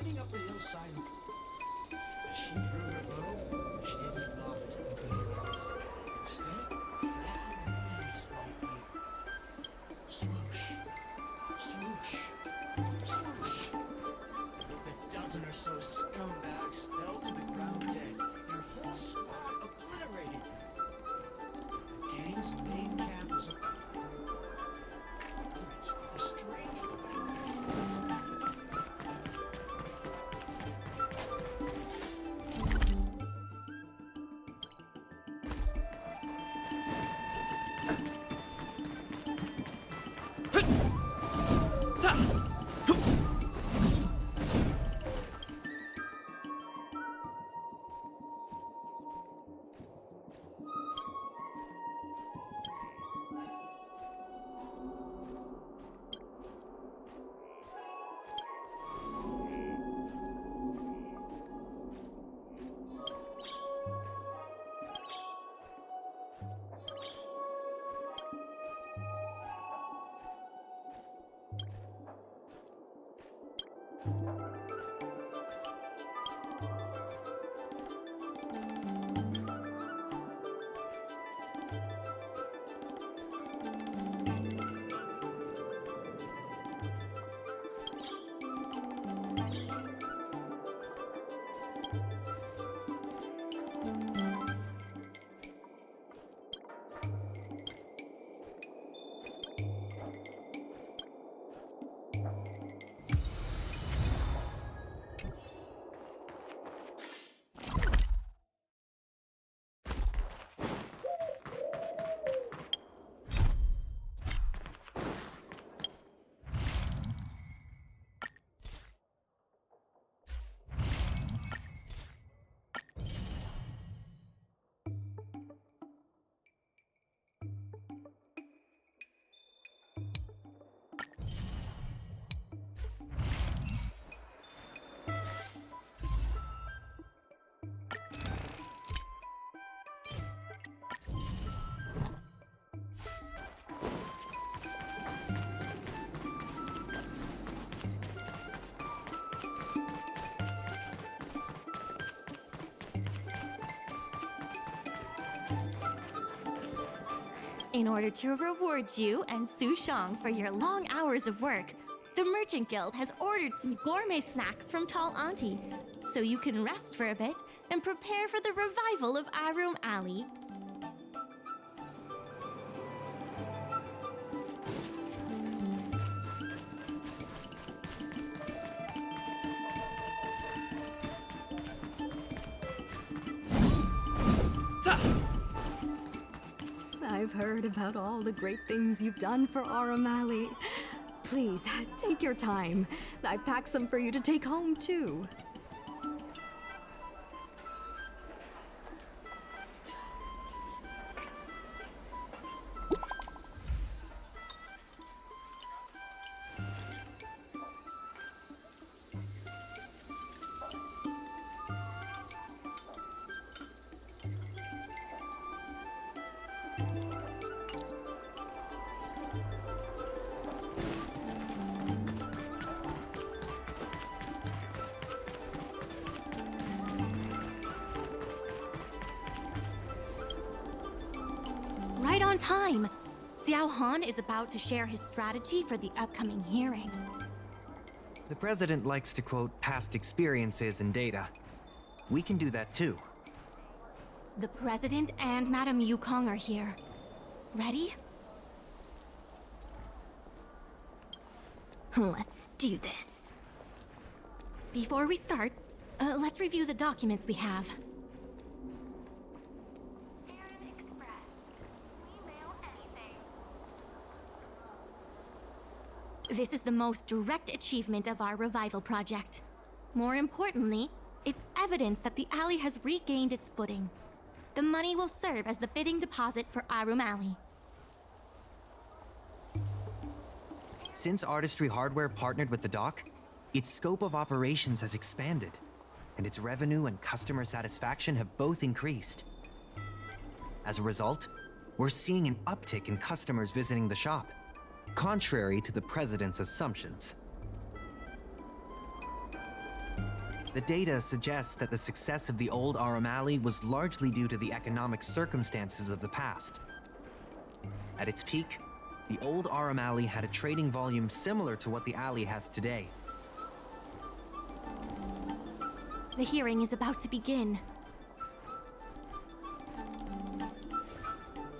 riding up the hillside. As she drew her bow, she didn't bother to open her eyes. Instead, tracking the leaves by ear. Swoosh, swoosh, swoosh. The dozen or so scumbags fell to the ground dead, their whole squad obliterated. The gang's main camp was a strange. In order to reward you and Su Shang for your long hours of work, the Merchant Guild has ordered some gourmet snacks from Tall Auntie, so you can rest for a bit and prepare for the revival of Arum Alley. I've heard about all the great things you've done for Arum Alley. Please, take your time. I've packed some for you to take home, too. Right on time! Xiao Han is about to share his strategy for the upcoming hearing. The president likes to quote past experiences and data. We can do that too. The president and Madame Yukong are here. Ready? Let's do this. Before we start, let's review the documents we have. This is the most direct achievement of our revival project. More importantly, it's evidence that the alley has regained its footing. The money will serve as the bidding deposit for Arum Alley. Since Artistry Hardware partnered with the dock, its scope of operations has expanded, and its revenue and customer satisfaction have both increased. As a result, we're seeing an uptick in customers visiting the shop, contrary to the president's assumptions. The data suggests that the success of the old Arum Alley was largely due to the economic circumstances of the past. At its peak, the old Arum Alley had a trading volume similar to what the alley has today. The hearing is about to begin.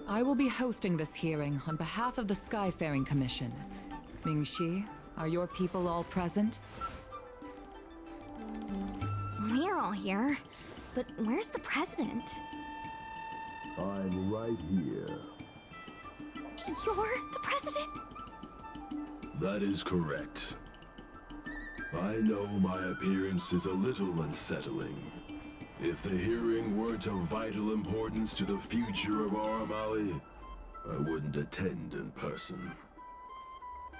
I will be hosting this hearing on behalf of the Skyfaring Commission. Ming-Shi, are your people all present? We're all here, but where's the president? I'm right here. You're the president? That is correct. I know my appearance is a little unsettling. If the hearing weren't of vital importance to the future of Arum Alley, I wouldn't attend in person.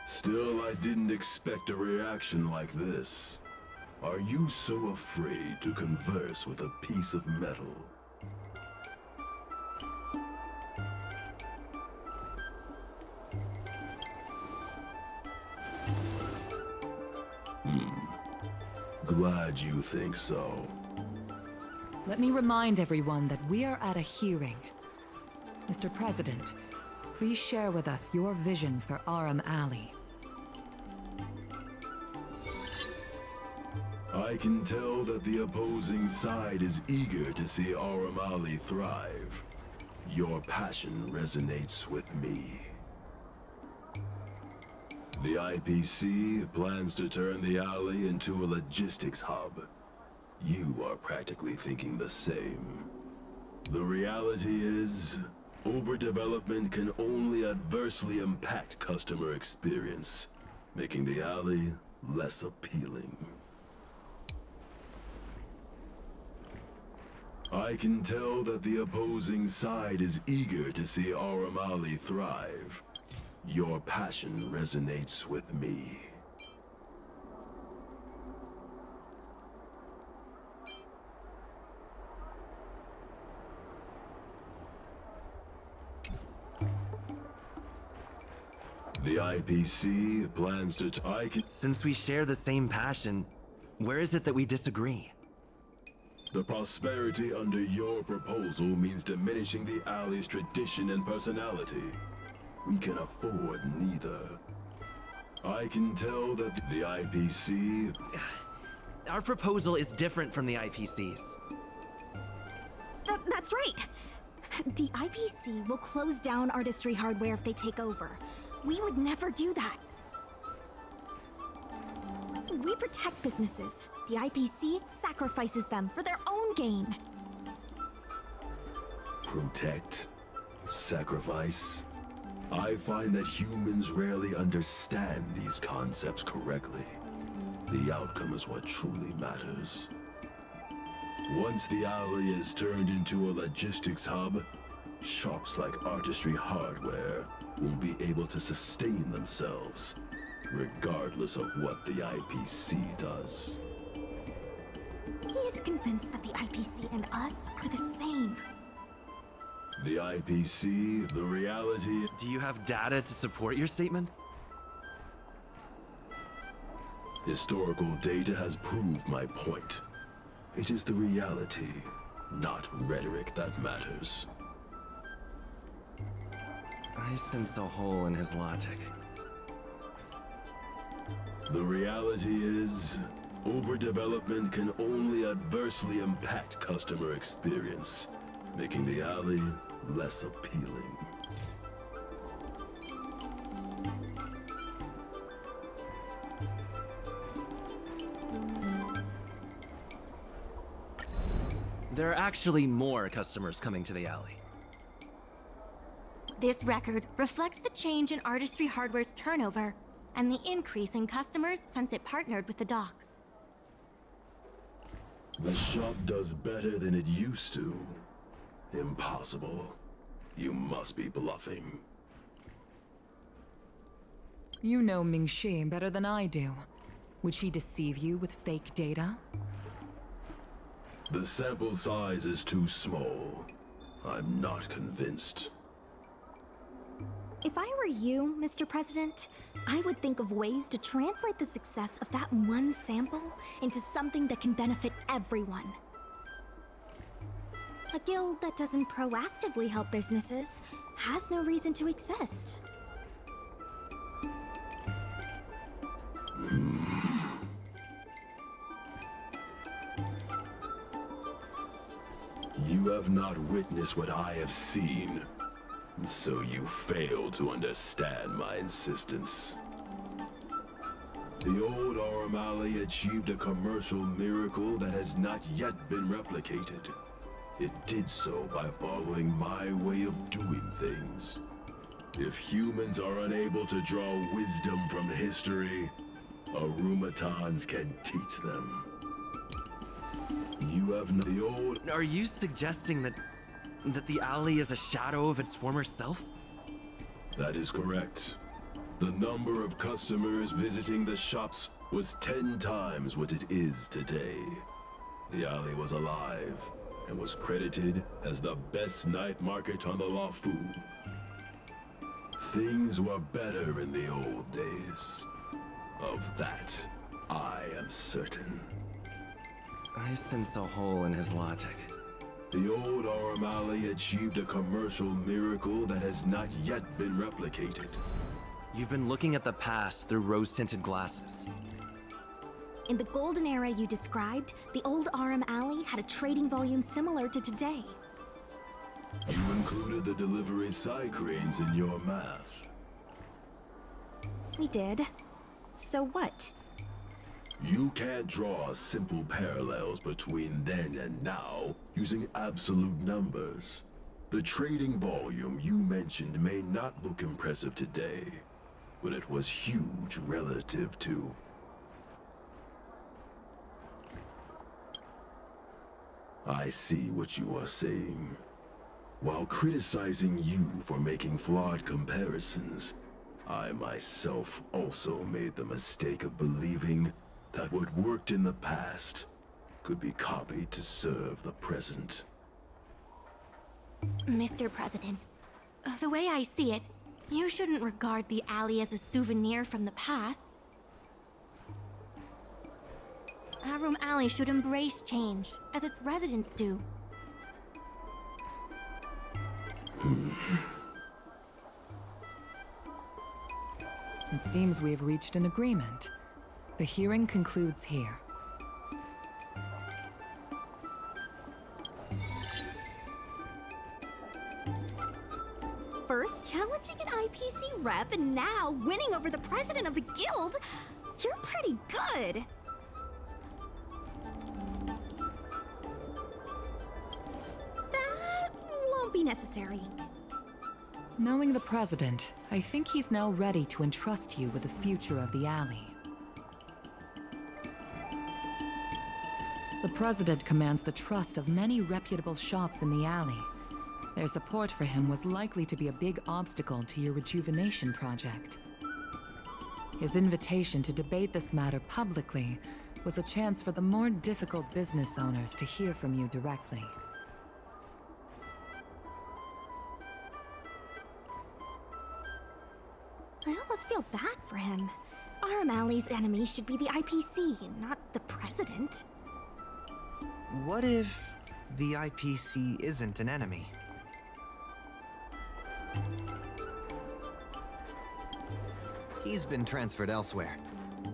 Still, I didn't expect a reaction like this. Are you so afraid to converse with a piece of metal? Glad you think so. Let me remind everyone that we are at a hearing. Mr. President, please share with us your vision for Arum Alley. I can tell that the opposing side is eager to see Arum Alley thrive. Your passion resonates with me. The IPC plans to turn the alley into a logistics hub. You are practically thinking the same. The reality is, overdevelopment can only adversely impact customer experience, making the alley less appealing. I can tell that the opposing side is eager to see Arum Alley thrive. Your passion resonates with me. The IPC plans to Since we share the same passion, where is it that we disagree? The prosperity under your proposal means diminishing the alley's tradition and personality. We can afford neither. I can tell that the IPC... Our proposal is different from the IPC's. That's right. The IPC will close down Artistry Hardware if they take over. We would never do that. We protect businesses. The IPC sacrifices them for their own gain. Protect? Sacrifice? I find that humans rarely understand these concepts correctly. The outcome is what truly matters. Once the alley is turned into a logistics hub, shops like Artistry Hardware will be able to sustain themselves, regardless of what the IPC does. He is convinced that the IPC and us are the same. The IPC, the reality... Do you have data to support your statements? Historical data has proved my point. It is the reality, not rhetoric, that matters. I sense a hole in his logic. The reality is, overdevelopment can only adversely impact customer experience, making the alley less appealing. There are actually more customers coming to the alley. This record reflects the change in Artistry Hardware's turnover and the increase in customers since it partnered with the dock. The shop does better than it used to. Impossible. You must be bluffing. You know Ming-Shi better than I do. Would she deceive you with fake data? The sample size is too small. I'm not convinced. If I were you, Mr. President, I would think of ways to translate the success of that one sample into something that can benefit everyone. A guild that doesn't proactively help businesses has no reason to exist. You have not witnessed what I have seen, so you fail to understand my insistence. The old Aurum Alley achieved a commercial miracle that has not yet been replicated. It did so by following my way of doing things. If humans are unable to draw wisdom from history, Arumatans can teach them. You have the old... Are you suggesting that the alley is a shadow of its former self? That is correct. The number of customers visiting the shops was 10 times what it is today. The alley was alive and was credited as the best night market on the Lafu. Things were better in the old days. Of that, I am certain. I sense a hole in his logic. The old Aurum Alley achieved a commercial miracle that has not yet been replicated. You've been looking at the past through rose-tinted glasses. In the golden era you described, the old Aurum Alley had a trading volume similar to today. You included the delivery side cranes in your math. We did. So what? You can't draw simple parallels between then and now using absolute numbers. The trading volume you mentioned may not look impressive today, but it was huge relative to... I see what you are saying. While criticizing you for making flawed comparisons, I myself also made the mistake of believing that what worked in the past could be copied to serve the present. Mr. President, the way I see it, you shouldn't regard the alley as a souvenir from the past. Aurum Alley should embrace change, as its residents do. It seems we have reached an agreement. The hearing concludes here. First challenging an IPC rep and now winning over the president of the guild? You're pretty good. That won't be necessary. Knowing the president, I think he's now ready to entrust you with the future of the alley. The president commands the trust of many reputable shops in the alley. Their support for him was likely to be a big obstacle to your rejuvenation project. His invitation to debate this matter publicly was a chance for the more difficult business owners to hear from you directly. I almost feel bad for him. Aurum Alley's enemy should be the IPC, not the president. What if the IPC isn't an enemy? He's been transferred elsewhere.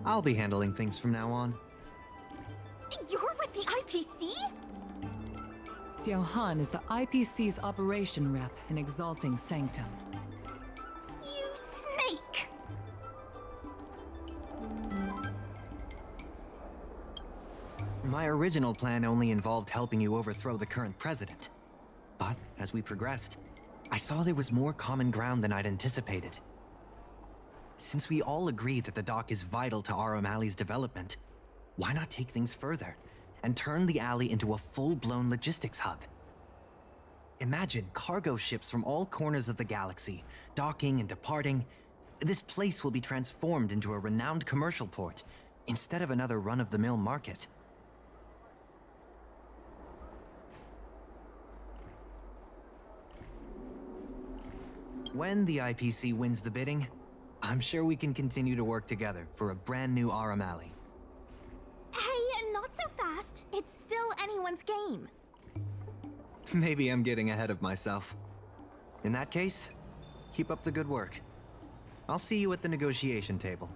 I'll be handling things from now on. You're with the IPC? Xiao Han is the IPC's operation rep in Exalting Sanctum. You snake! My original plan only involved helping you overthrow the current president. But as we progressed, I saw there was more common ground than I'd anticipated. Since we all agree that the dock is vital to Aurum Alley's development, why not take things further and turn the alley into a full-blown logistics hub? Imagine cargo ships from all corners of the galaxy, docking and departing. This place will be transformed into a renowned commercial port, instead of another run-of-the-mill market. When the IPC wins the bidding, I'm sure we can continue to work together for a brand new Aurum Alley. Hey, not so fast. It's still anyone's game. Maybe I'm getting ahead of myself. In that case, keep up the good work. I'll see you at the negotiation table.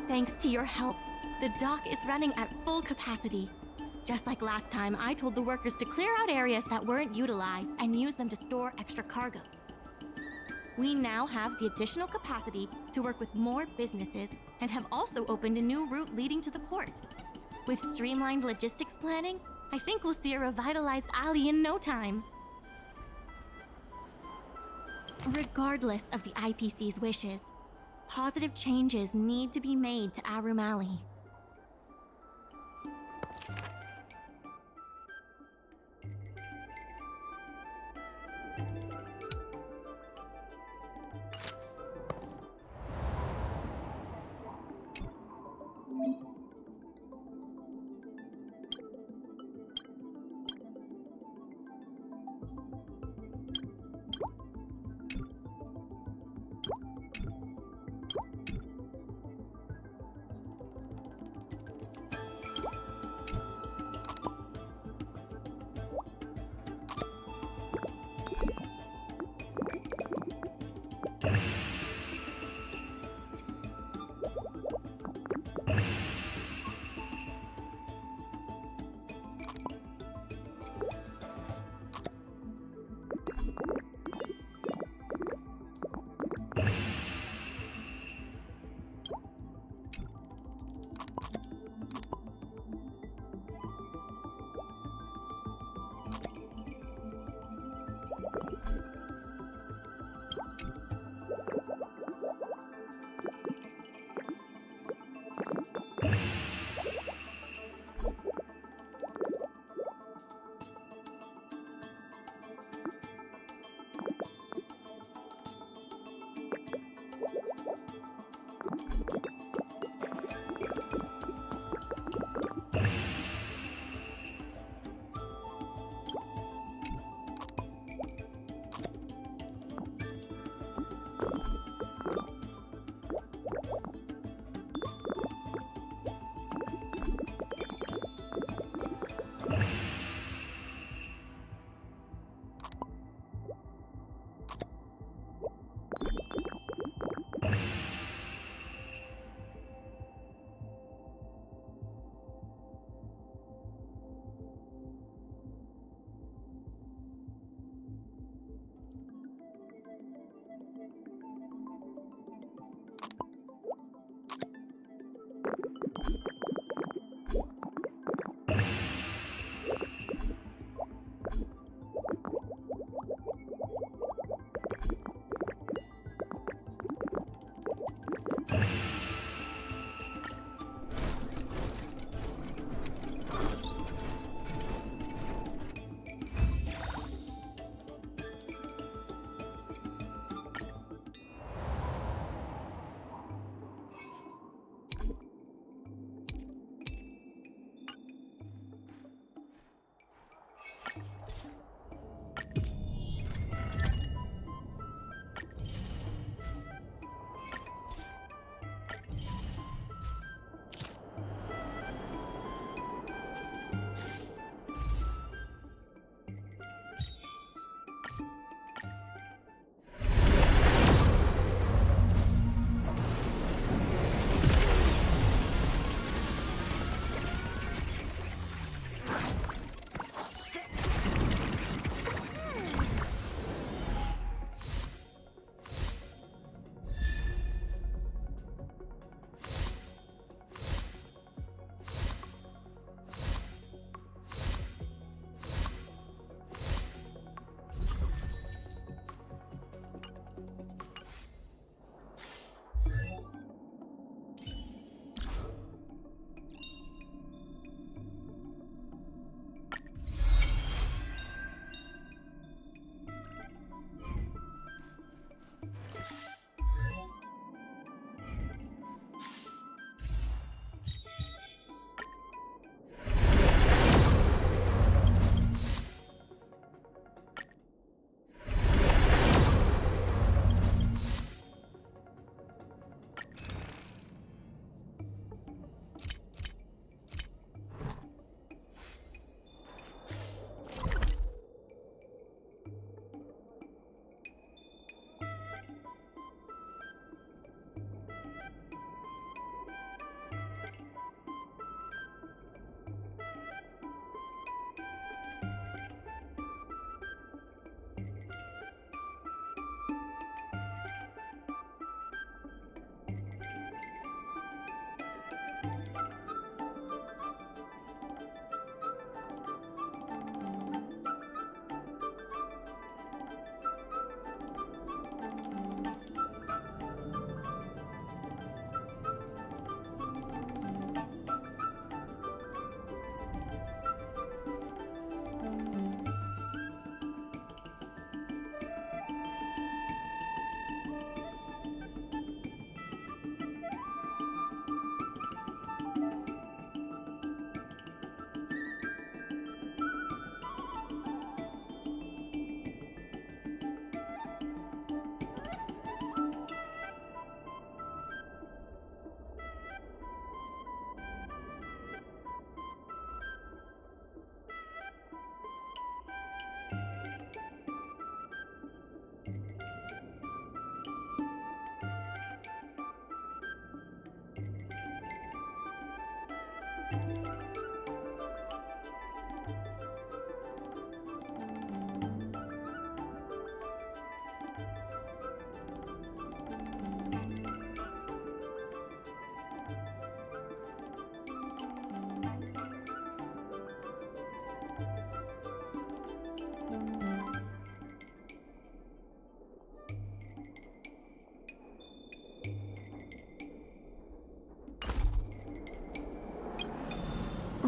Thanks to your help, the dock is running at full capacity. Just like last time, I told the workers to clear out areas that weren't utilized and use them to store extra cargo. We now have the additional capacity to work with more businesses and have also opened a new route leading to the port. With streamlined logistics planning, I think we'll see a revitalized alley in no time. Regardless of the IPC's wishes, positive changes need to be made to Arum Alley.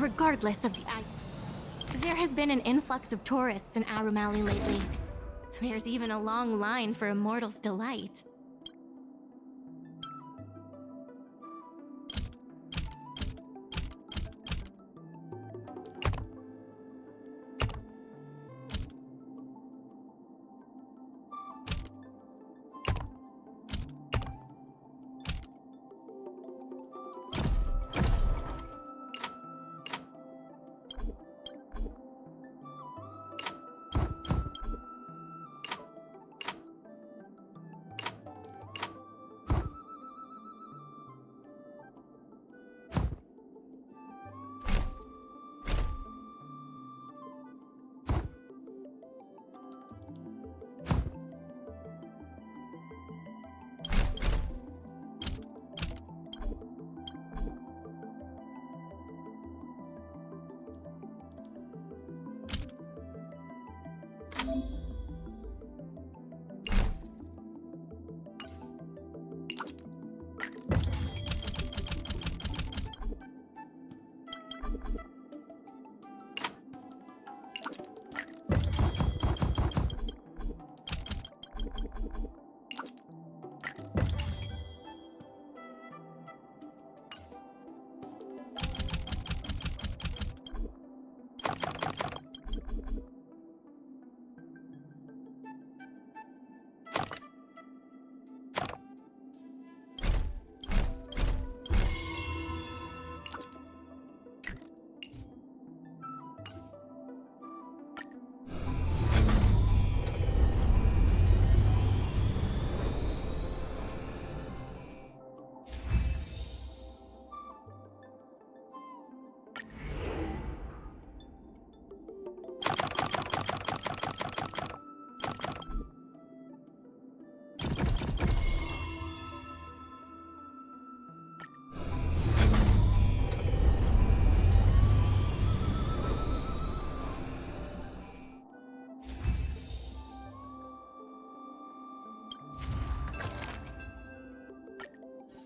Regardless of the there has been an influx of tourists in Arum Alley lately. There's even a long line for Immortal's Delight.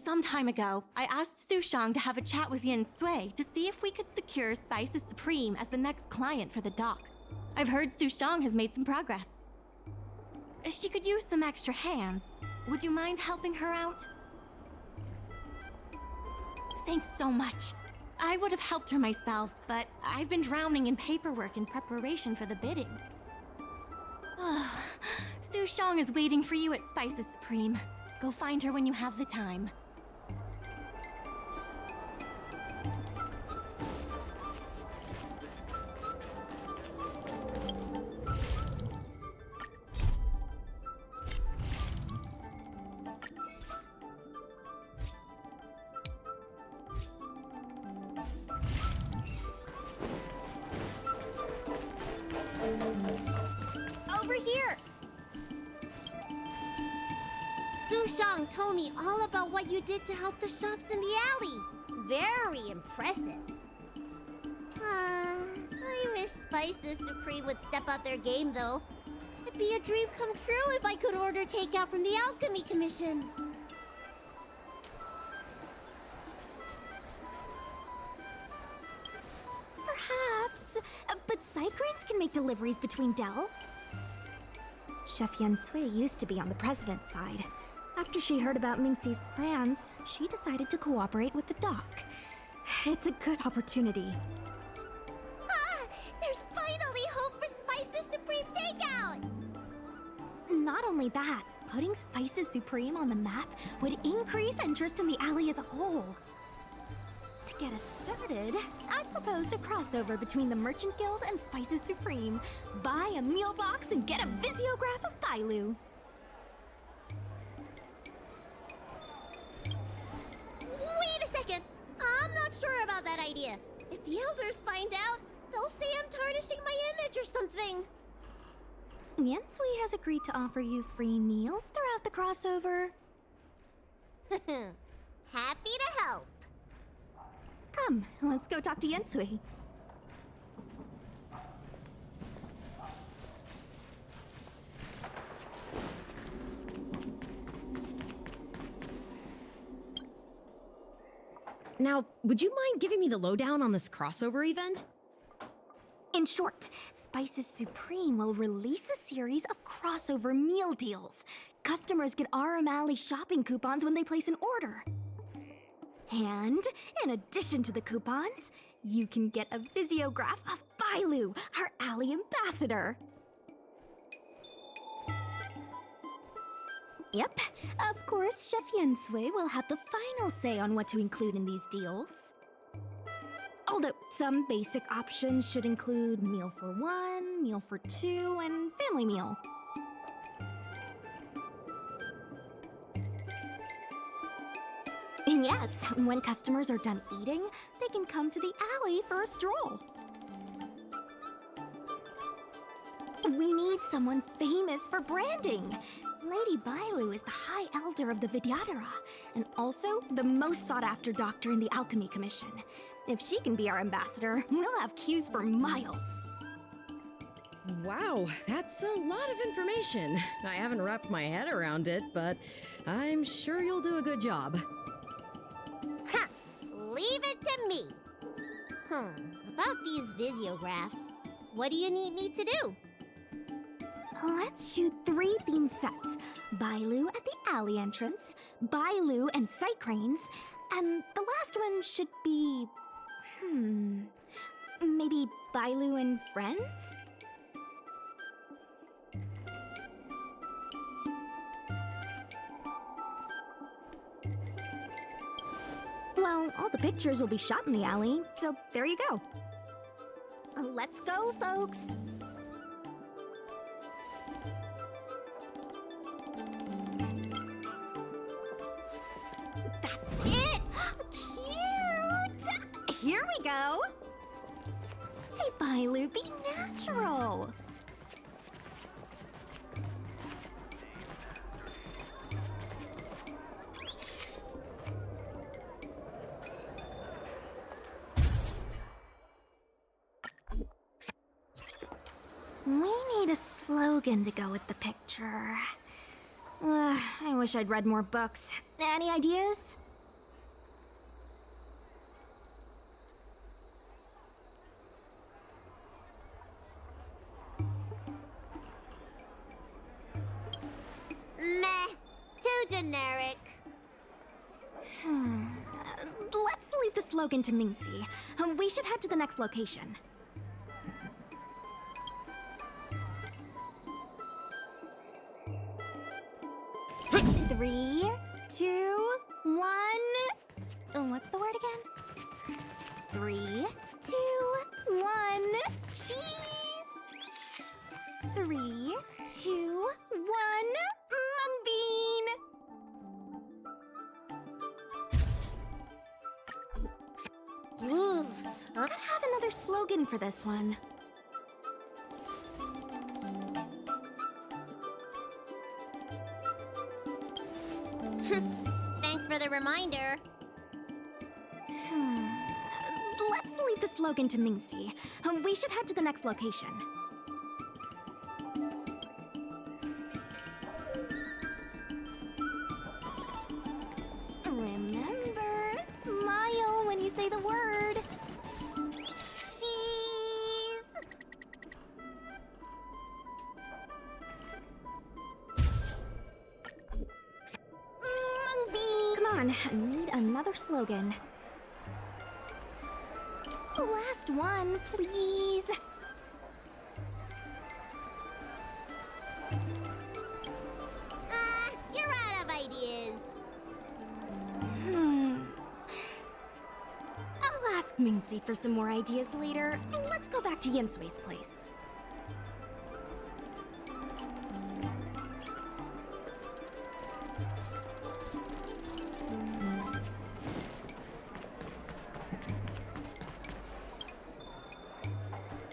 Some time ago, I asked Sushang to have a chat with Yin Sui to see if we could secure Spices Supreme as the next client for the dock. I've heard Sushang has made some progress. She could use some extra hands. Would you mind helping her out? Thanks so much. I would have helped her myself, but I've been drowning in paperwork in preparation for the bidding. Sushang is waiting for you at Spices Supreme. Go find her when you have the time. Over here! Sushang told me all about what you did to help the shops in the alley. Very impressive. I wish Spices Supreme would step up their game, though. It'd be a dream come true if I could order takeout from the Alchemy Commission. Perhaps, but Cycranes can make deliveries between delves. Chef Yen Sui used to be on the president's side. After she heard about Mingxi's plans, she decided to cooperate with the dock. It's a good opportunity. There's finally hope for Spices Supreme takeout! Not only that, putting Spices Supreme on the map would increase interest in the alley as a whole. To get us started, I've proposed a crossover between the Merchant Guild and Spices Supreme. Buy a meal box and get a visiograph of Bailu. Wait a second! I'm not sure about that idea. If the elders find out, they'll say I'm tarnishing my image or something. Yen Sui has agreed to offer you free meals throughout the crossover. Happy to help. Come, let's go talk to Yen Sui. Now, would you mind giving me the lowdown on this crossover event? In short, Spices Supreme will release a series of crossover meal deals. Customers get RM Alley shopping coupons when they place an order. And, in addition to the coupons, you can get a visiograph of Bailu, our Alley ambassador. Yep, of course, Chef Yensui will have the final say on what to include in these deals. Although some basic options should include meal for one, meal for two, and family meal. And yes, when customers are done eating, they can come to the alley for a stroll. We need someone famous for branding. Lady Bailu is the High Elder of the Vidyadhara, and also the most sought-after doctor in the Alchemy Commission. If she can be our ambassador, we'll have queues for miles. Wow, that's a lot of information. I haven't wrapped my head around it, but I'm sure you'll do a good job. Ha! Leave it to me. About these visiographs, what do you need me to do? Let's shoot 3 theme sets. Bailu at the alley entrance, Bailu and sight cranes, and the last one should be... maybe Bailu and friends? Well, all the pictures will be shot in the alley, so there you go. Let's go, folks! That's it! Cute! Here we go! Hey, Bailu, be natural! We need a slogan to go with the picture. I wish I'd read more books. Any ideas? Meh. Too generic. Let's leave the slogan to Mingxi. We should head to the next location. Three, two, one. What's the word again? 3, 2, 1. Cheese! 3, 2, 1. Mung bean! Ooh, I'll have another slogan for this one. Thanks for the reminder. Let's leave the slogan to Mingxi. We should head to the next location. Remember, smile when you say the word. Cheese! Mung bean! Come on, I need another slogan. Last one, please. You're out of ideas. I'll ask Mingxi for some more ideas later. Let's go back to Yensui's place.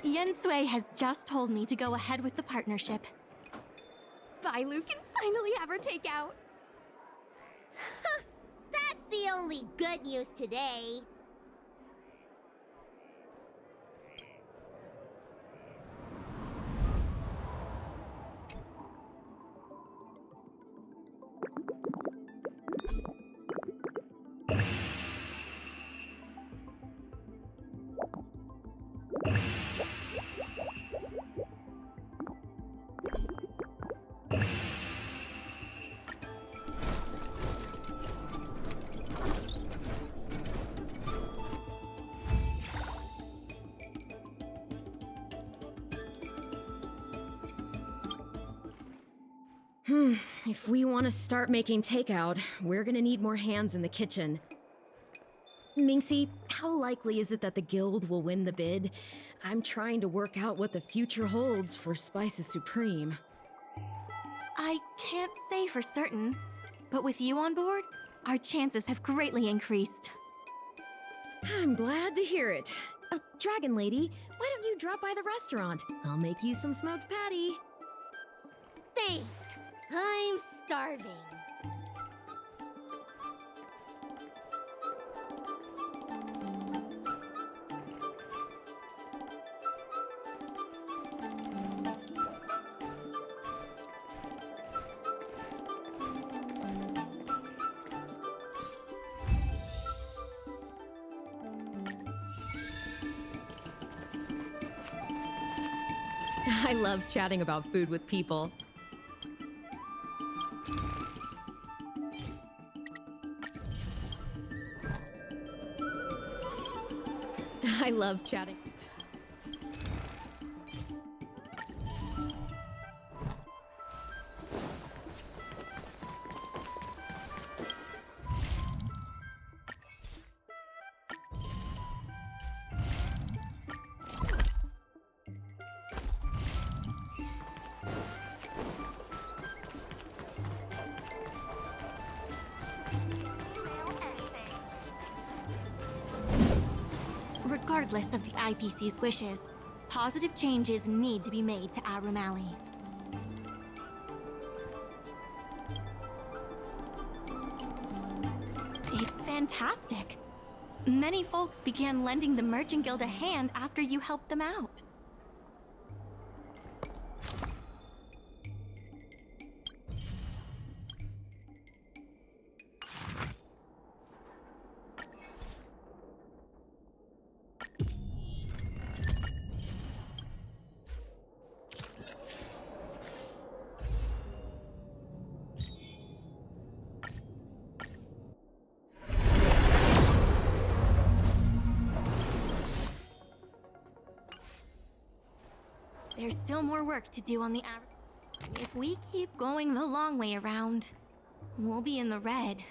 Yensui has just told me to go ahead with the partnership. Bailu can finally have her takeout. That's the only good news today. If we want to start making takeout, we're gonna need more hands in the kitchen. Minxie, how likely is it that the guild will win the bid? I'm trying to work out what the future holds for Spices Supreme. I can't say for certain, but with you on board, our chances have greatly increased. I'm glad to hear it. Dragon Lady, why don't you drop by the restaurant? I'll make you some smoked patty. Thanks. I'm starving. I love chatting about food with people. I love chatting. Regardless of the IPC's wishes, positive changes need to be made to Arum Alley. It's fantastic. Many folks began lending the Merchant Guild a hand after you helped them out. There's still more work to do on the average. If we keep going the long way around, we'll be in the red.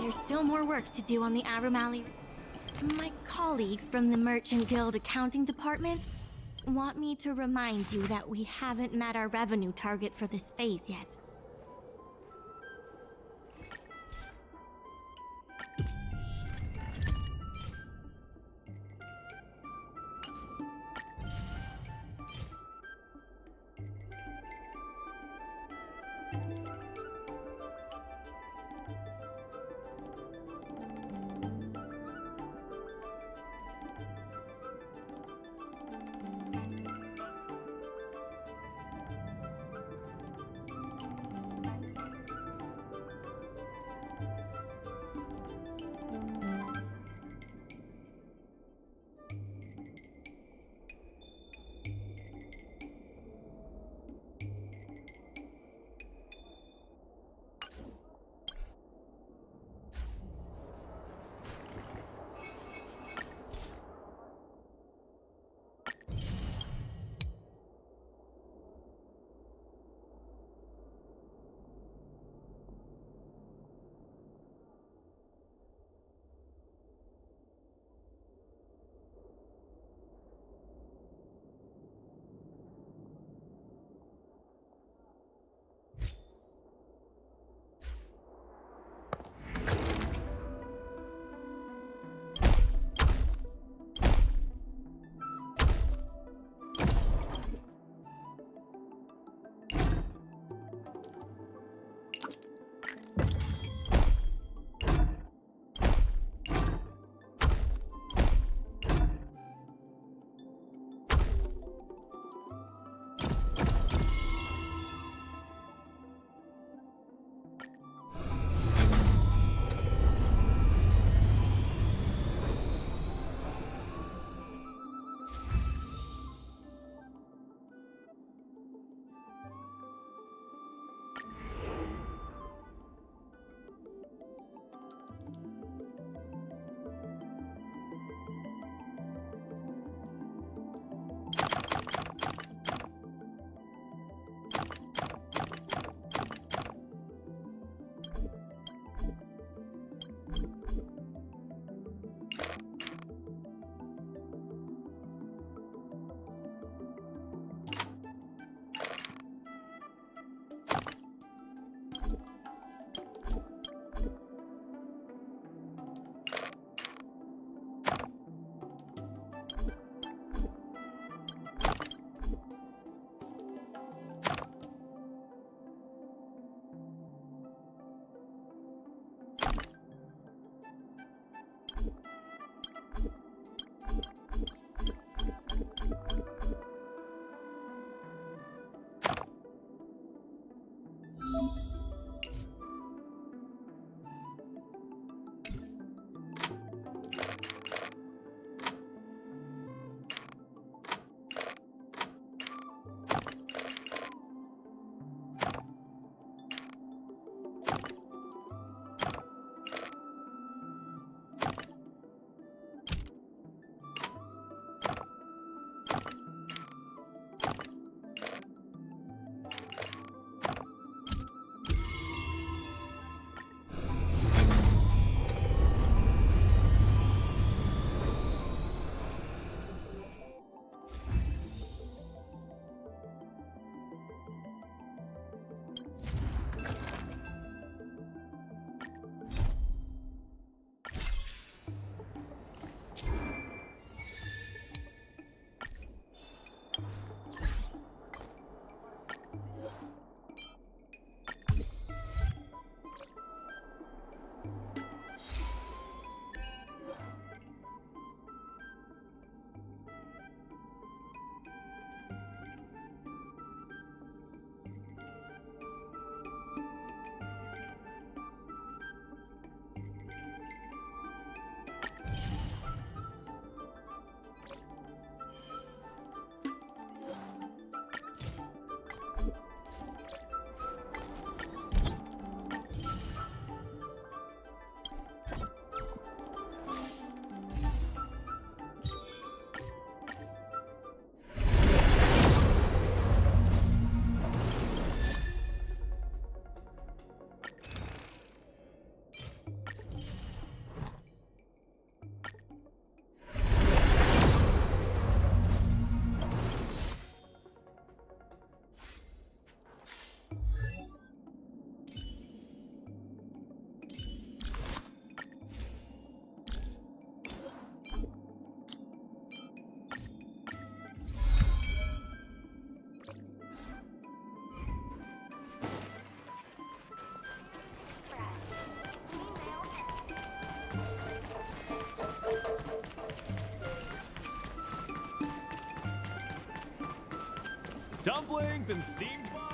there's still more work to do on the Arum Alley. My colleagues from the Merchant Guild accounting department want me to remind you that we haven't met our revenue target for this phase yet. dumplings and steamed buns.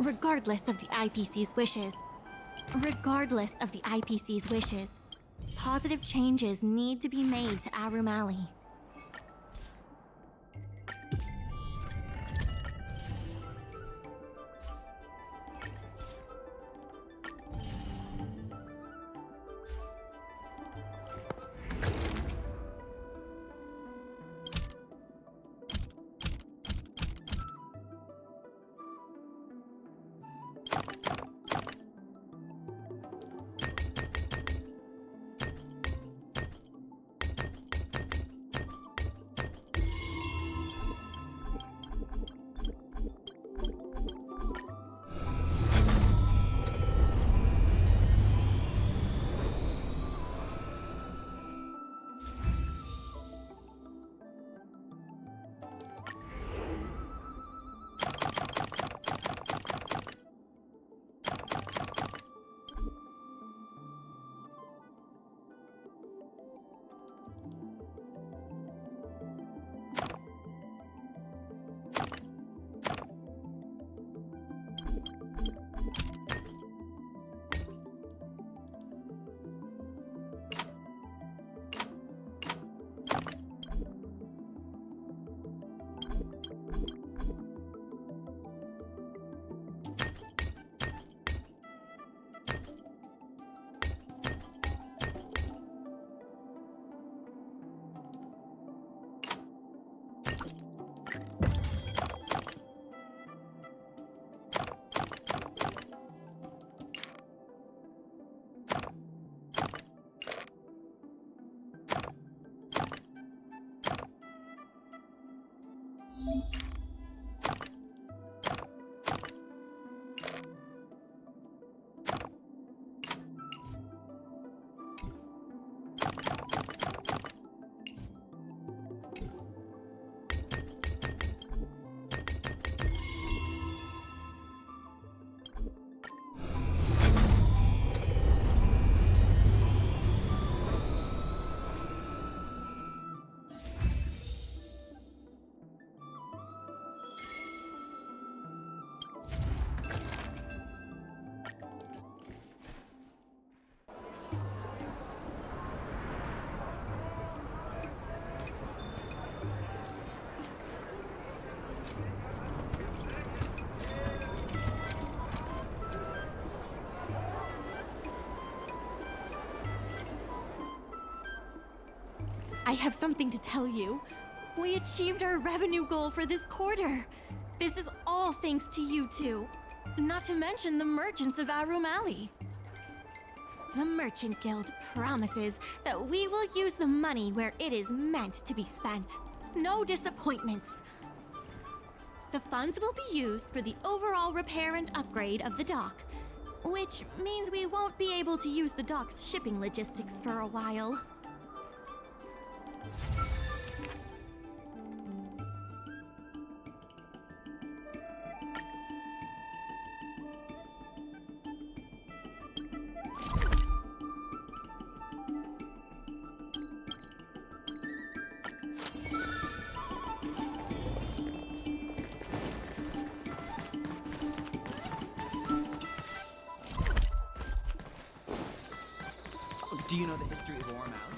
Regardless of the IPC's wishes, positive changes need to be made to Arum Alley. I have something to tell you. We achieved our revenue goal for this quarter. This is all thanks to you two. Not to mention the merchants of Arum Alley. The Merchant Guild promises that we will use the money where it is meant to be spent. No disappointments. The funds will be used for the overall repair and upgrade of the dock, which means we won't be able to use the dock's shipping logistics for a while. Do you know the history of Arum Alley?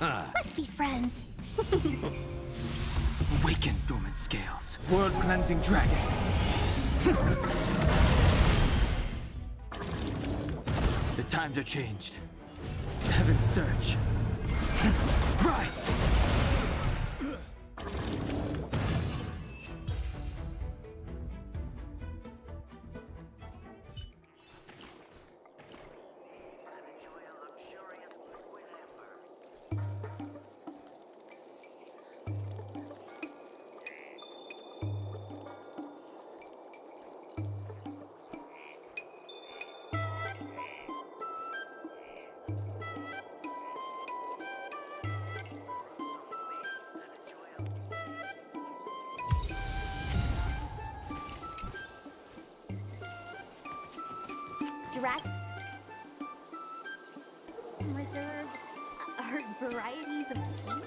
Let's be friends. Awaken dormant scales. World cleansing dragon. Times are changed. Heaven's surge. Rise! Drag reserve are varieties of tea?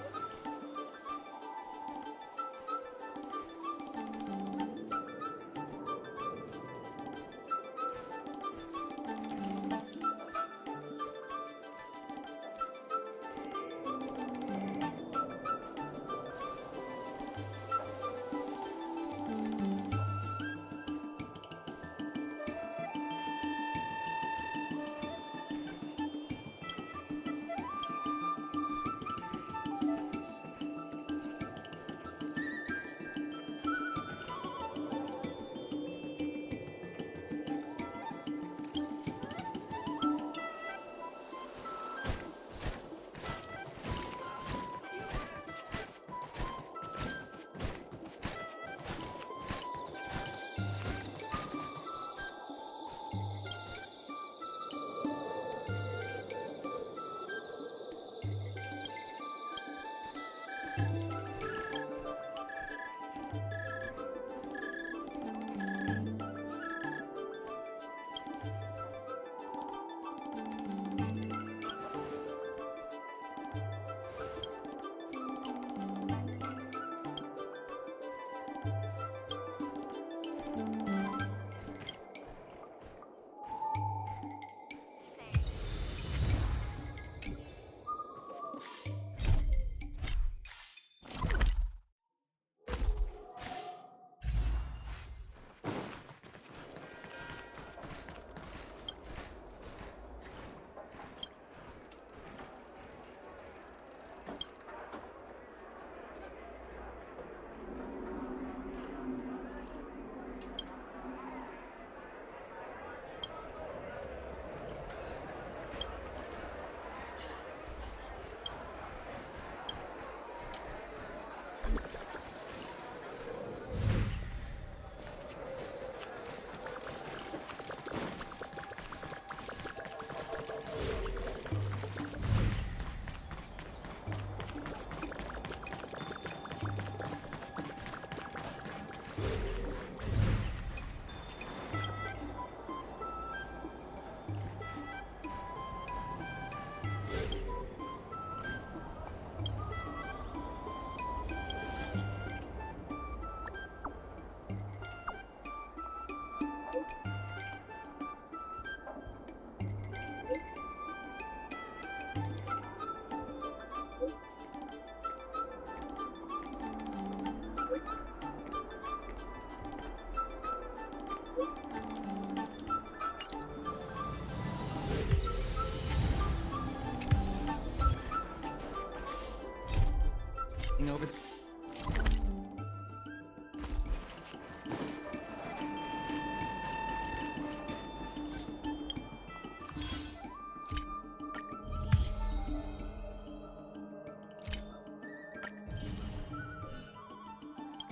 Over.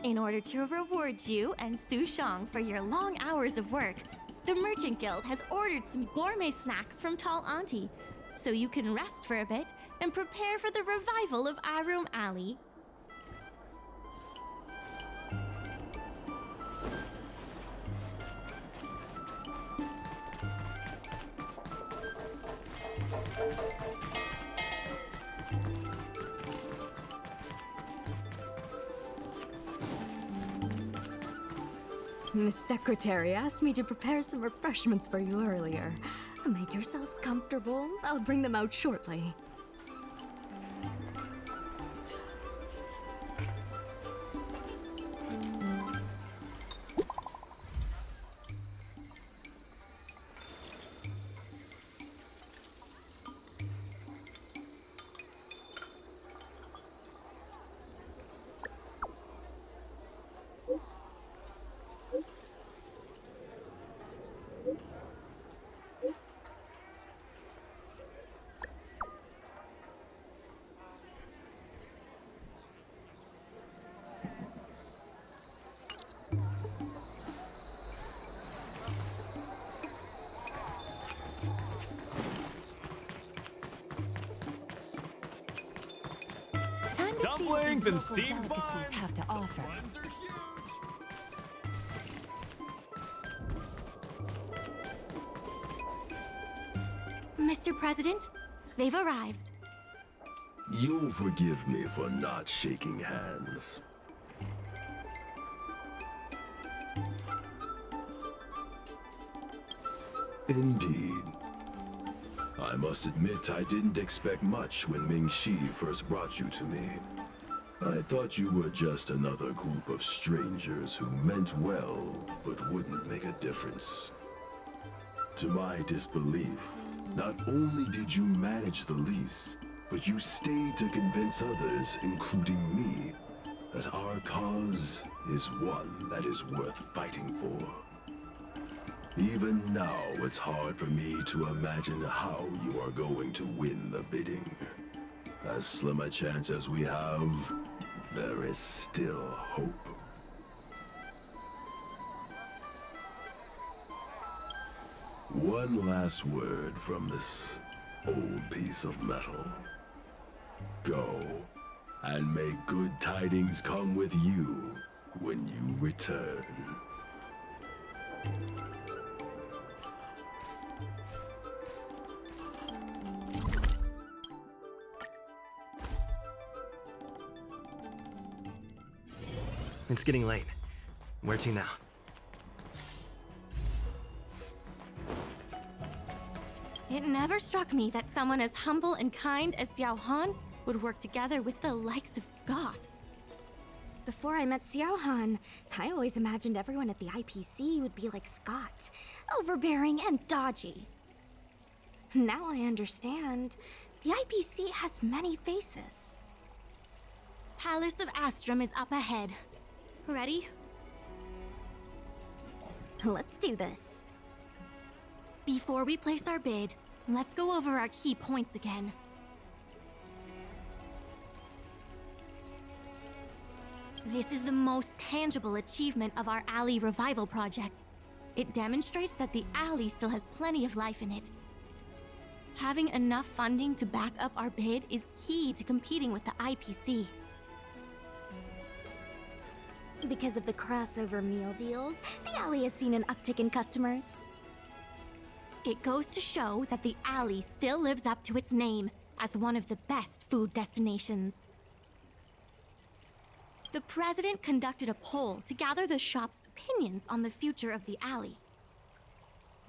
In order to reward you and Su Shang for your long hours of work, the Merchant Guild has ordered some gourmet snacks from Tall Auntie, so you can rest for a bit and prepare for the revival of Arum Alley. Miss Secretary asked me to prepare some refreshments for you earlier. Make yourselves comfortable. I'll bring them out shortly. Dumplings and steamed delicacies buns. have to offer. Buns are huge. Mr. President, they've arrived. You'll forgive me for not shaking hands. Indeed. I must admit I didn't expect much when Ming-Shi first brought you to me. I thought you were just another group of strangers who meant well, but wouldn't make a difference. To my disbelief, not only did you manage the lease, but you stayed to convince others, including me, that our cause is one that is worth fighting for. Even now, it's hard for me to imagine how you are going to win the bidding. As slim a chance as we have, there is still hope. One last word from this old piece of metal. Go, and may good tidings come with you when you return. It's getting late. Where to now? It never struck me that someone as humble and kind as Xiao Han would work together with the likes of Scott. Before I met Xiao Han, I always imagined everyone at the IPC would be like Scott, overbearing and dodgy. Now I understand. The IPC has many faces. Palace of Astrum is up ahead. Ready? Let's do this. Before we place our bid, let's go over our key points again. This is the most tangible achievement of our alley revival project. It demonstrates that the alley still has plenty of life in it. Having enough funding to back up our bid is key to competing with the IPC. Because of the crossover meal deals, the alley has seen an uptick in customers. It goes to show that the alley still lives up to its name as one of the best food destinations. The president conducted a poll to gather the shop's opinions on the future of the alley.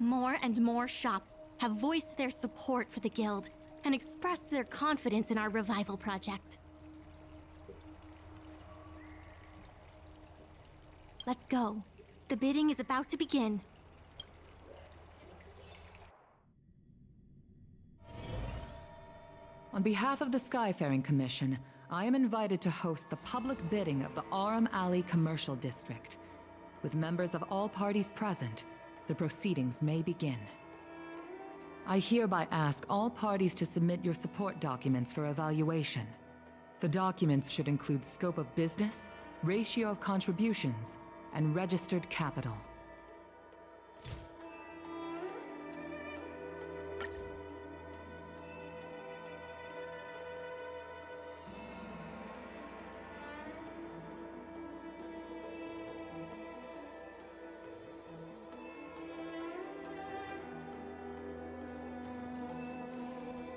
More and more shops have voiced their support for the guild and expressed their confidence in our revival project. Let's go. The bidding is about to begin. On behalf of the Skyfaring Commission, I am invited to host the public bidding of the Arum Alley Commercial District. With members of all parties present, the proceedings may begin. I hereby ask all parties to submit your support documents for evaluation. The documents should include scope of business, ratio of contributions, and registered capital.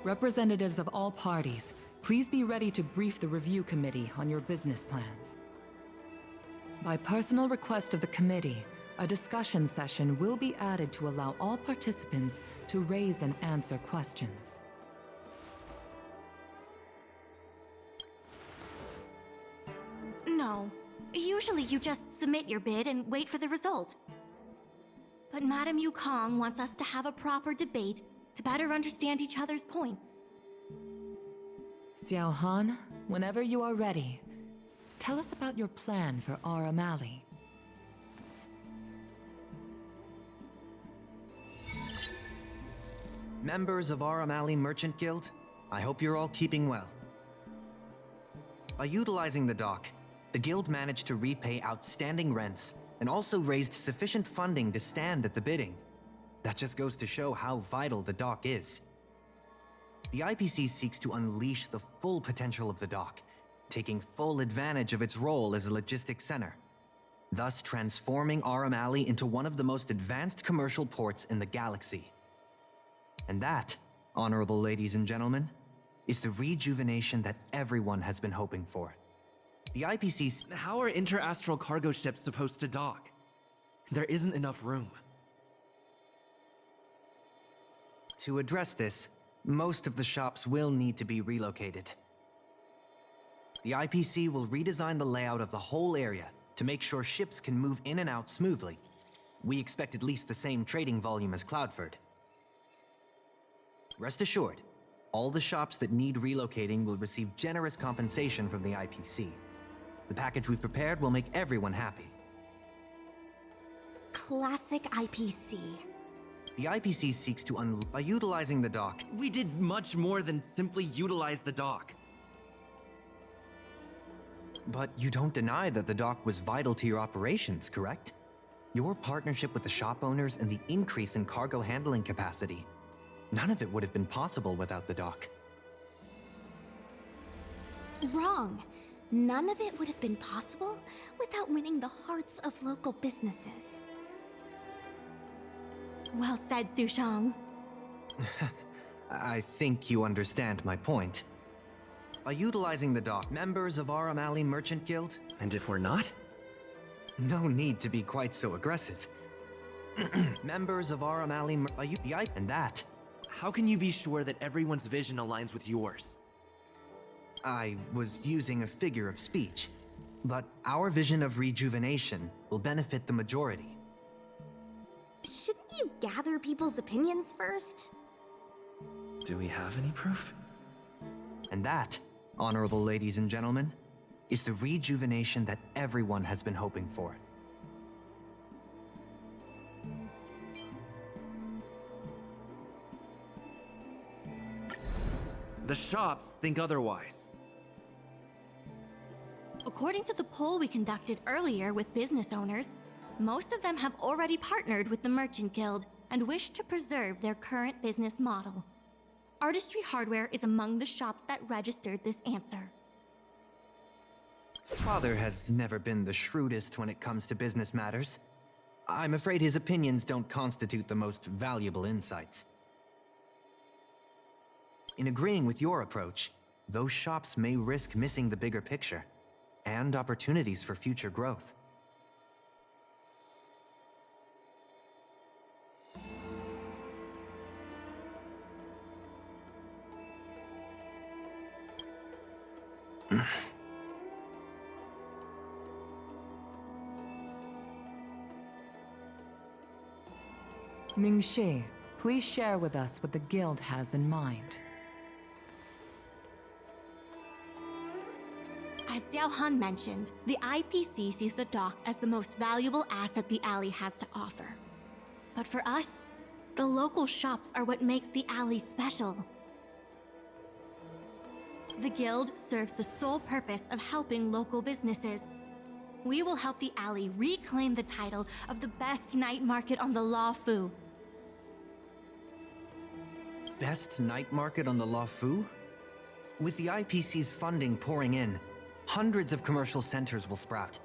Representatives of all parties, please be ready to brief the review committee on your business plans. By personal request of the committee, a discussion session will be added to allow all participants to raise and answer questions. No. Usually you just submit your bid and wait for the result. But Madame Yukong wants us to have a proper debate to better understand each other's points. Xiao Han, whenever you are ready, tell us about your plan for Arum Alley. Members of Arum Alley Merchant Guild, I hope you're all keeping well. By utilizing the dock, the guild managed to repay outstanding rents and also raised sufficient funding to stand at the bidding. That just goes to show how vital the dock is. The IPC seeks to unleash the full potential of the dock, taking full advantage of its role as a logistics center, thus transforming Arum Alley into one of the most advanced commercial ports in the galaxy. And that, honorable ladies and gentlemen, is the rejuvenation that everyone has been hoping for. The IPC's... How are interastral cargo ships supposed to dock? There isn't enough room. To address this, most of the shops will need to be relocated. The IPC will redesign the layout of the whole area to make sure ships can move in and out smoothly. We expect at least the same trading volume as Cloudford. Rest assured, all the shops that need relocating will receive generous compensation from the IPC. The package we've prepared will make everyone happy. Classic IPC. The IPC seeks to by utilizing the dock. We did much more than simply utilize the dock. But you don't deny that the dock was vital to your operations, correct? Your partnership with the shop owners and the increase in cargo handling capacity. None of it would have been possible without the dock. Wrong. None of it would have been possible without winning the hearts of local businesses. Well said, Sushang. I think you understand my point. By utilizing the dock, members of Arum Alley Merchant Guild... And if we're not? No need to be quite so aggressive. Members of Arum Alley and that... How can you be sure that everyone's vision aligns with yours? I was using a figure of speech, but our vision of rejuvenation will benefit the majority. Shouldn't you gather people's opinions first? Do we have any proof? And that, honorable ladies and gentlemen, is the rejuvenation that everyone has been hoping for. The shops think otherwise. According to the poll we conducted earlier with business owners, most of them have already partnered with the Merchant Guild and wish to preserve their current business model. Artistry Hardware is among the shops that registered this answer. Father has never been the shrewdest when it comes to business matters. I'm afraid his opinions don't constitute the most valuable insights. In agreeing with your approach, those shops may risk missing the bigger picture and opportunities for future growth. Mingxi, please share with us what the Guild has in mind. As Xiao Han mentioned, the IPC sees the dock as the most valuable asset the alley has to offer. But for us, the local shops are what makes the alley special. The Guild serves the sole purpose of helping local businesses. We will help the alley reclaim the title of the best night market on the Luofu. Best night market on the Luofu? With the IPC's funding pouring in, hundreds of commercial centers will sprout.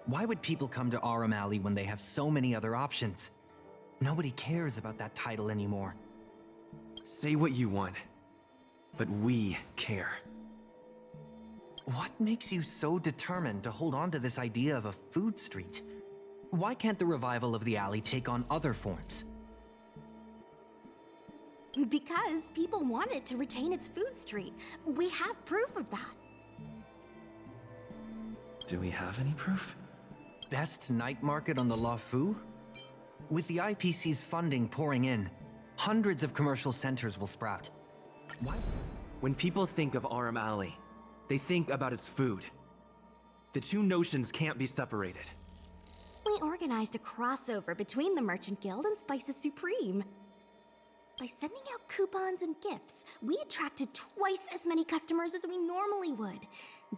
Why would people come to Arum Alley when they have so many other options? Nobody cares about that title anymore. Say what you want, but we care. What makes you so determined to hold on to this idea of a food street? Why can't the revival of the alley take on other forms? Because people want it to retain its food street. We have proof of that. Do we have any proof? Best night market on the Luofu? With the IPC's funding pouring in, hundreds of commercial centers will sprout. What? When people think of Arum Alley, they think about its food. The two notions can't be separated. We organized a crossover between the Merchant Guild and Spices Supreme. By sending out coupons and gifts, we attracted twice as many customers as we normally would.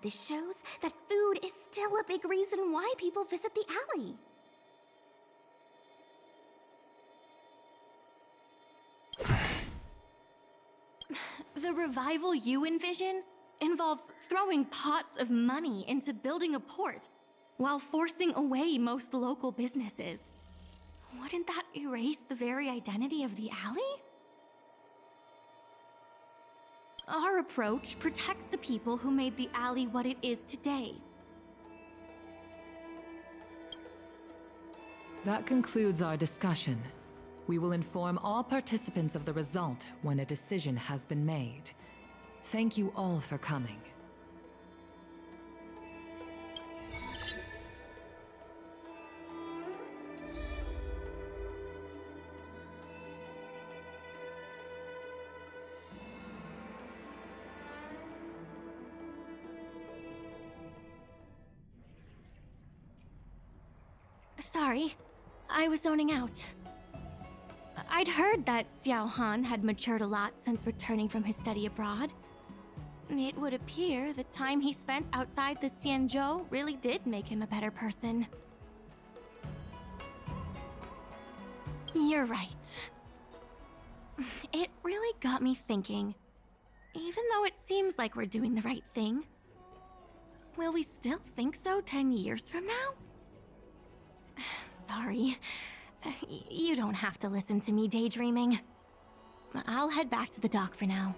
This shows that food is still a big reason why people visit the alley. The revival you envision involves throwing pots of money into building a port while forcing away most local businesses. Wouldn't that erase the very identity of the alley? Our approach protects the people who made the alley what it is today. That concludes our discussion. We will inform all participants of the result when a decision has been made. Thank you all for coming. Sorry, I was zoning out. I'd heard that Xiao Han had matured a lot since returning from his study abroad. It would appear the time he spent outside the Xianzhou really did make him a better person. You're right. It really got me thinking. Even though it seems like we're doing the right thing, will we still think so 10 years from now? Sorry. You don't have to listen to me daydreaming. I'll head back to the dock for now.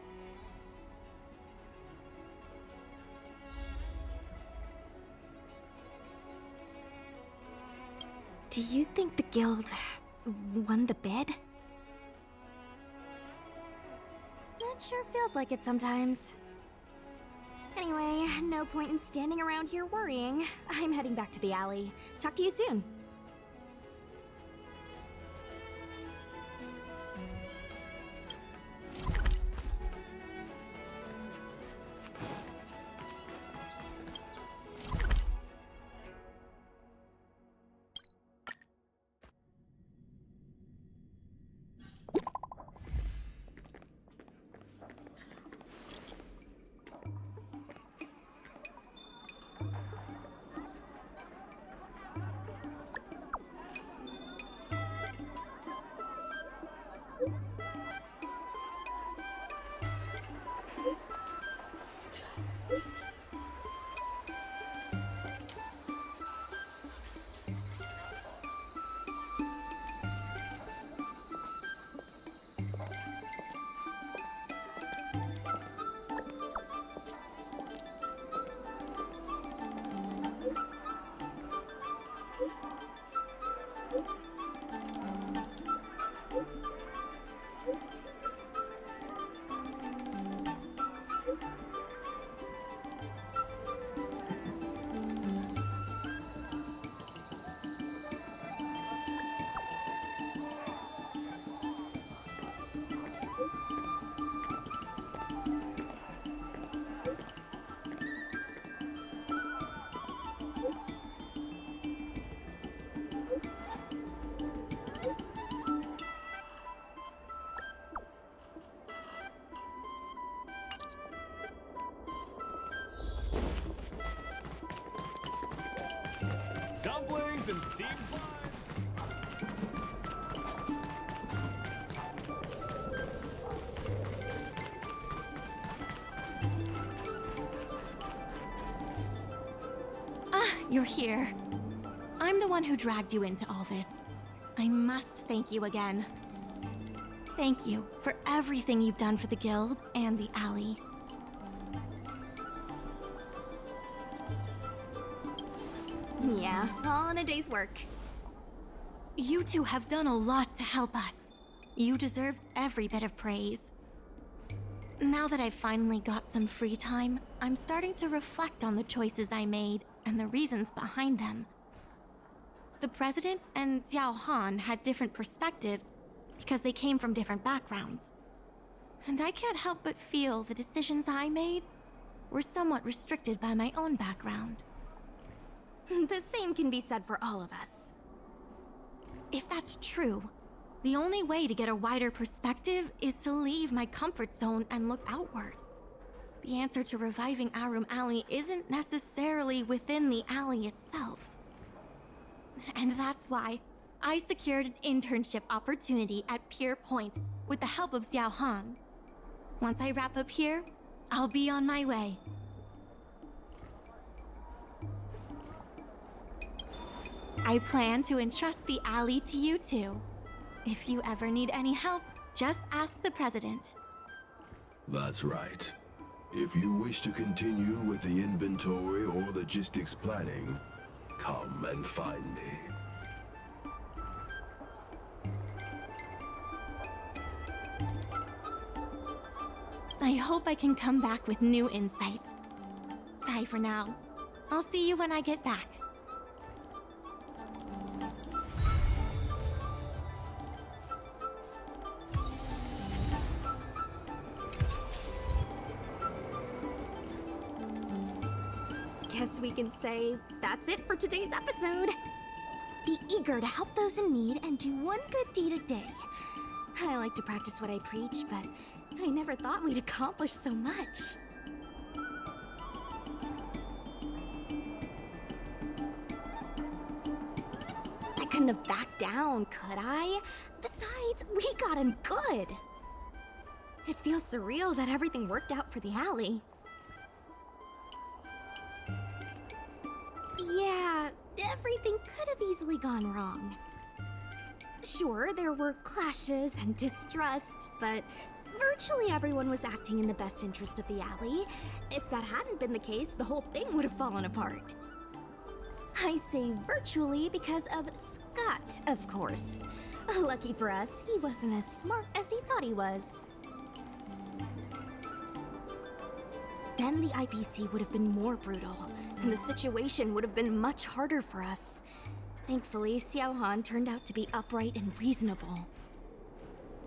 Do you think the guild won the bid? It sure feels like it sometimes. Anyway, no point in standing around here worrying. I'm heading back to the alley. Talk to you soon. Dumplings and steamed buns! Ah, you're here. I'm the one who dragged you into all this. I must thank you again. Thank you for everything you've done for the guild and the alley. Yeah, all in a day's work. You two have done a lot to help us. You deserve every bit of praise. Now that I've finally got some free time, I'm starting to reflect on the choices I made and the reasons behind them. The president and Xiao Han had different perspectives because they came from different backgrounds. And I can't help but feel the decisions I made were somewhat restricted by my own background. The same can be said for all of us. If that's true, the only way to get a wider perspective is to leave my comfort zone and look outward. The answer to reviving Arum Alley isn't necessarily within the alley itself. And that's why I secured an internship opportunity at Pier Point with the help of Xiao Han. Once I wrap up here, I'll be on my way. I plan to entrust the alley to you two. If you ever need any help, just ask the president. That's right. If you wish to continue with the inventory or logistics planning, come and find me. I hope I can come back with new insights. Bye for now. I'll see you when I get back. Guess we can say that's it for today's episode. Be eager to help those in need and do one good deed a day. I like to practice what I preach, but I never thought we'd accomplish so much. I couldn't have backed down, could I? Besides, we got him good. It feels surreal that everything worked out for the alley. Yeah, everything could have easily gone wrong. Sure, there were clashes and distrust, but virtually everyone was acting in the best interest of the alley. If that hadn't been the case, the whole thing would have fallen apart. I say virtually because of Scott, of course. Lucky for us, he wasn't as smart as he thought he was. Then the IPC would have been more brutal, and the situation would have been much harder for us. Thankfully, Xiaohan turned out to be upright and reasonable.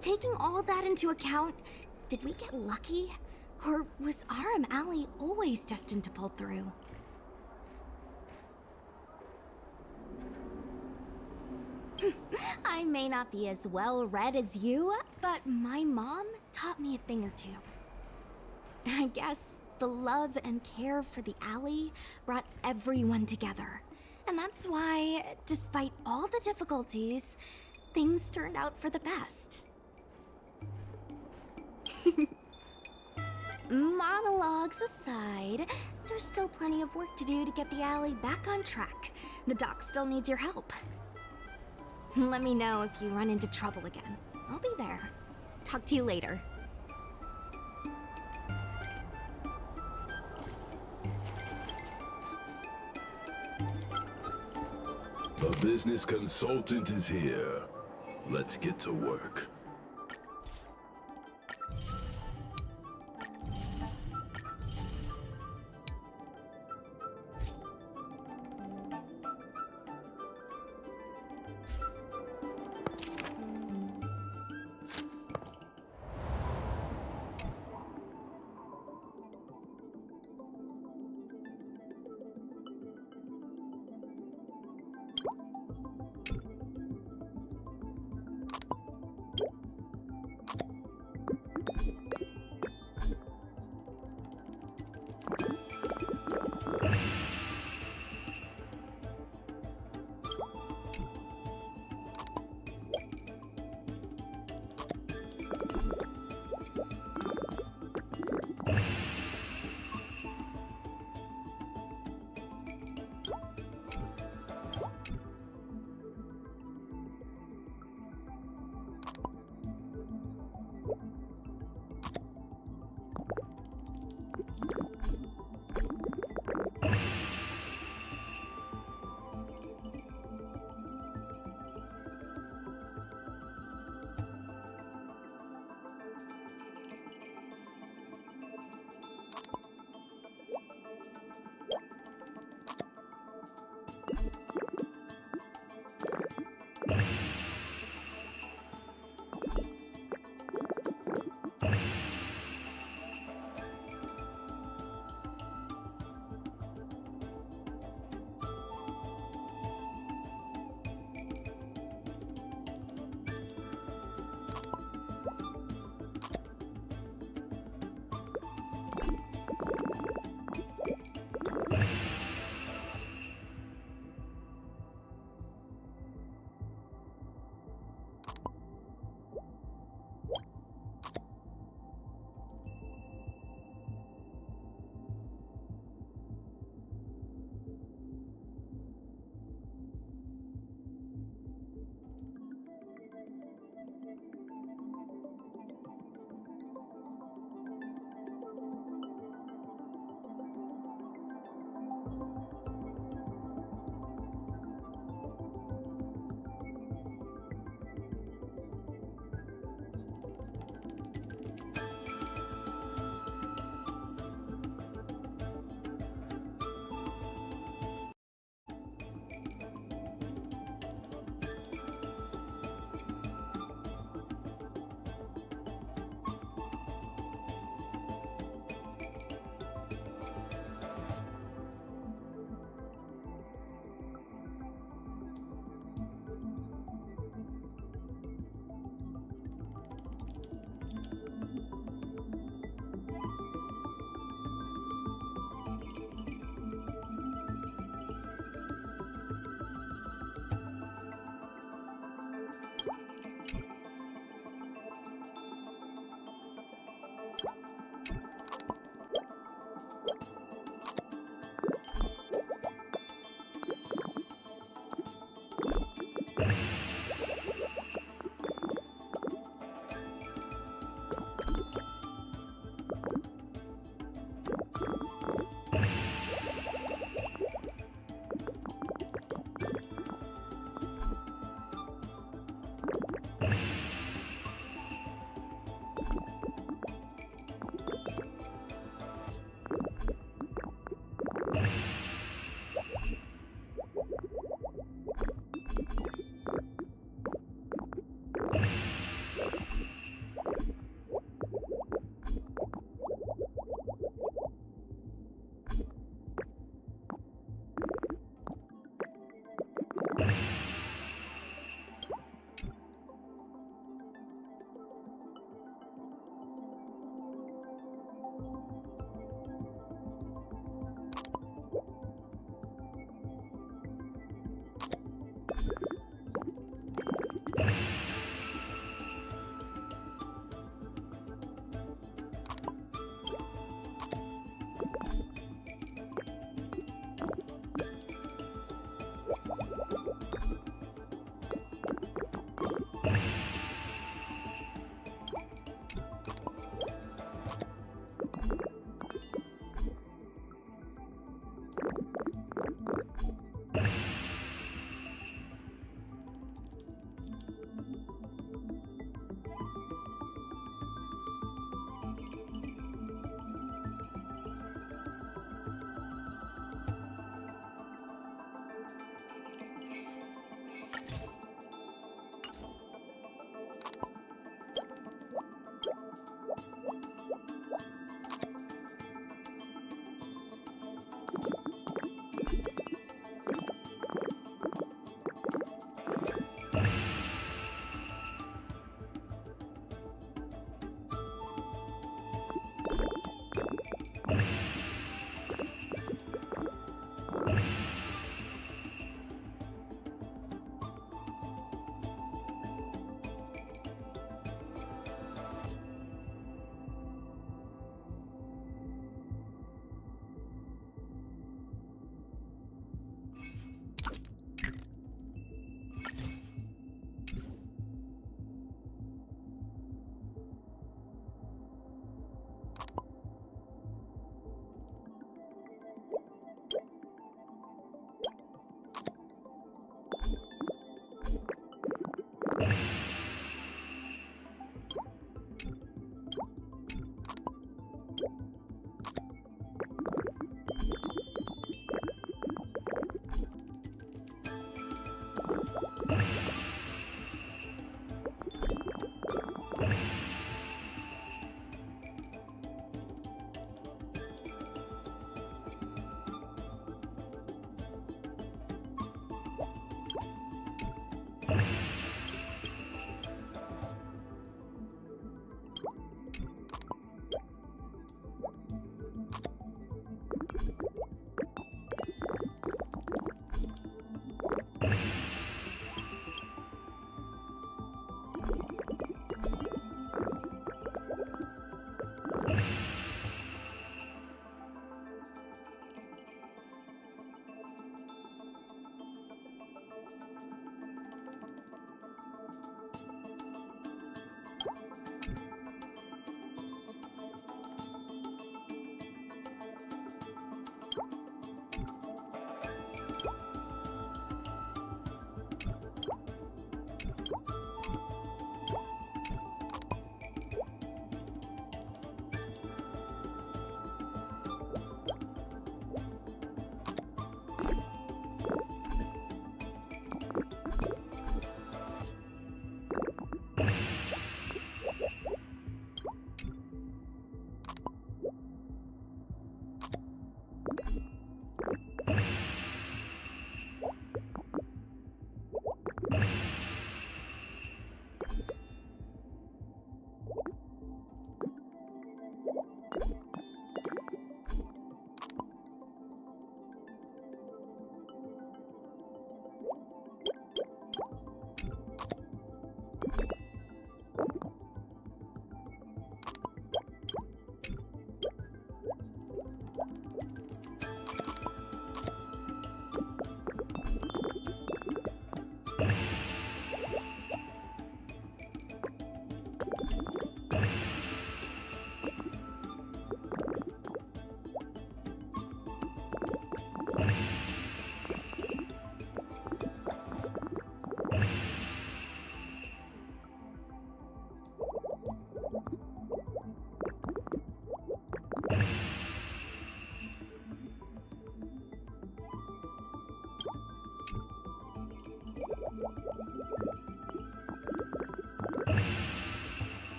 Taking all that into account, did we get lucky? Or was RM Alley always destined to pull through? I may not be as well read as you, but my mom taught me a thing or two. I guess the love and care for the alley brought everyone together. And that's why, despite all the difficulties, things turned out for the best. Monologues aside, there's still plenty of work to do to get the alley back on track. The doc still needs your help. Let me know if you run into trouble again. I'll be there. Talk to you later. The business consultant is here. Let's get to work.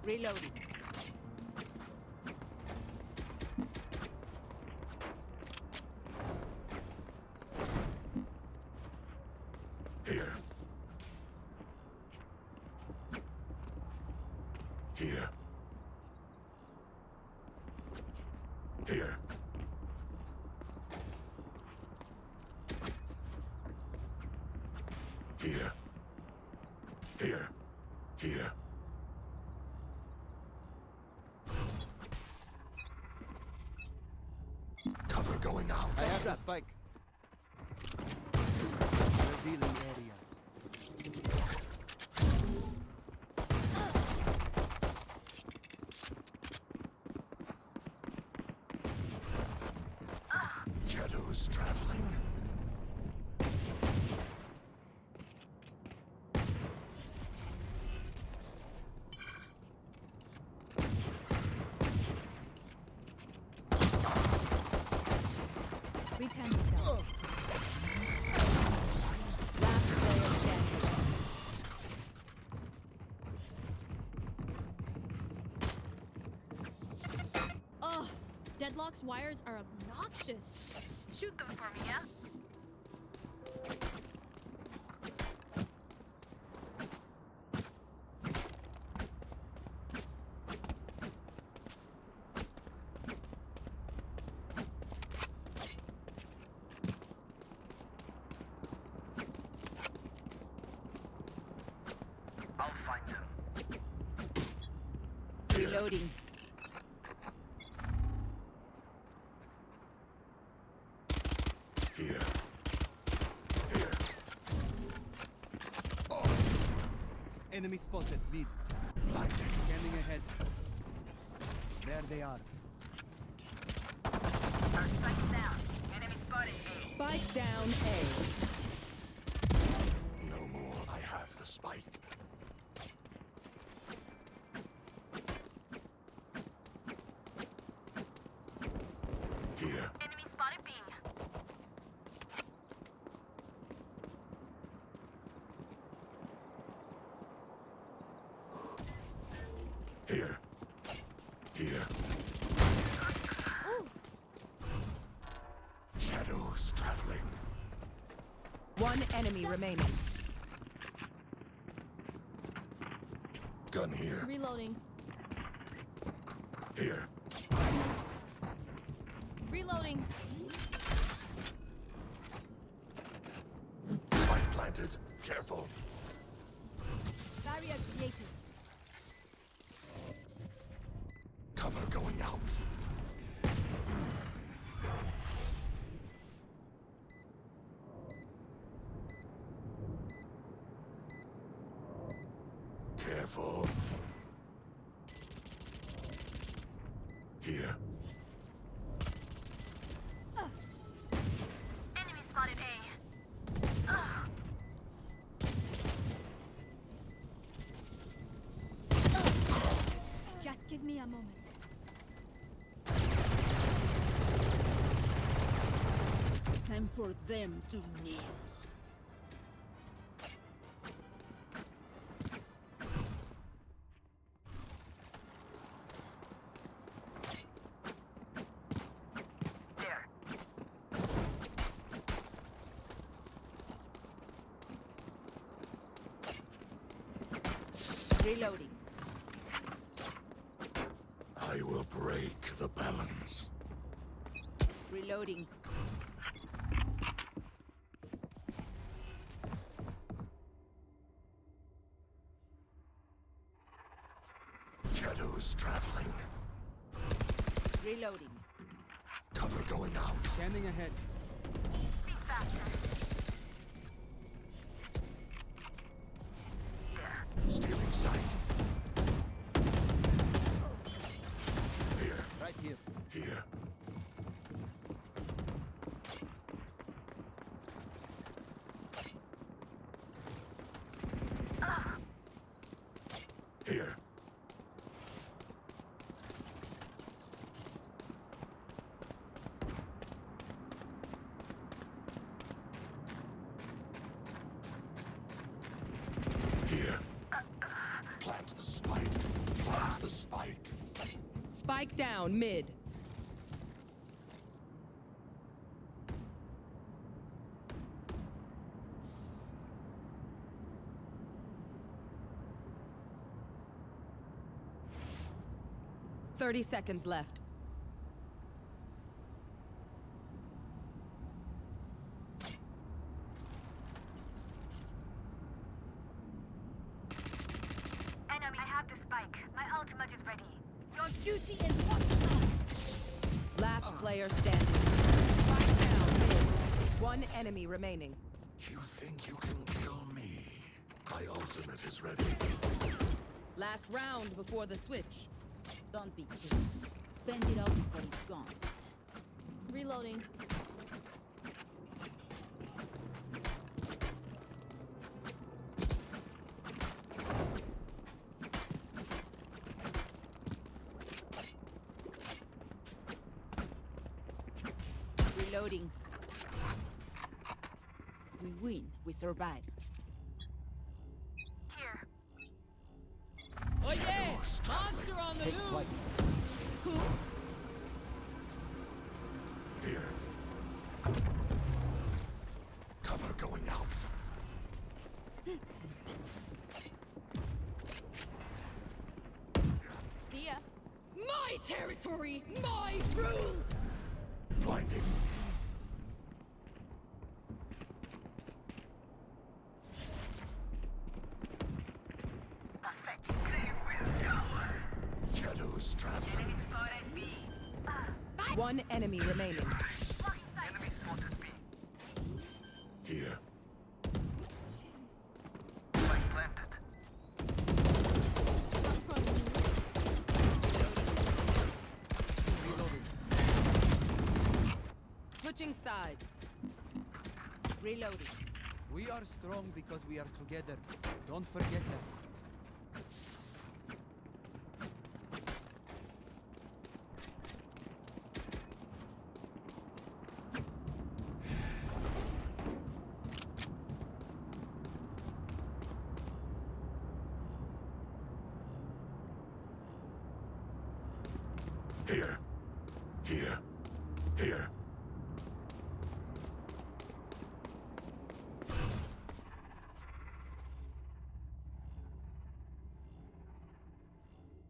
Reloading. Here. Here. Here. Here. Here. Here. Cover going out. I have the spike. Revealing area. Shadows traveling. Return down. Last player standing. Ugh, Deadlock's wires are obnoxious. Shoot them for me, yeah? I'll find them. Reloading. Here. Here. Enemy spotted. Mid. Blinding. Scanning ahead. There they are. Spike down. Enemy spotted A. Spike down A. No more. I have the spike. Here. Enemy spotted B. Here. Here. Shadows traveling. One enemy remaining. Gun here. Reloading. Here. Reloading. Spike planted. Careful. Barrier created. Cover going out. Careful. Here. Enemy spotted A. Just give me a moment. Time for them to kneel. Reloading. I will break the balance. Reloading. Shadows traveling. Reloading. Cover going out. Scanning ahead. Be faster. Stealing sight. Here. Right here. Here. Here. Here. Spike down mid. Seconds left. Enemy, I have the spike. My ultimate is ready. Your duty is not. Last player standing. Spike down mid. One enemy remaining. You think you can kill me? My ultimate is ready. Last round before the switch. Don't be cheap. Spend it all before it's gone. Reloading. Reloading. We win. We survive. Here. Oh yeah! Monster on the loose! Oops. Here. Cover going out. See ya. My territory! My rules! Blinding. Shadows traveling. One enemy remaining. Enemy spotted B. Here. Spike planted. Switching sides. Reloading. We are strong because we are together. Don't forget that. Here. Here. Here.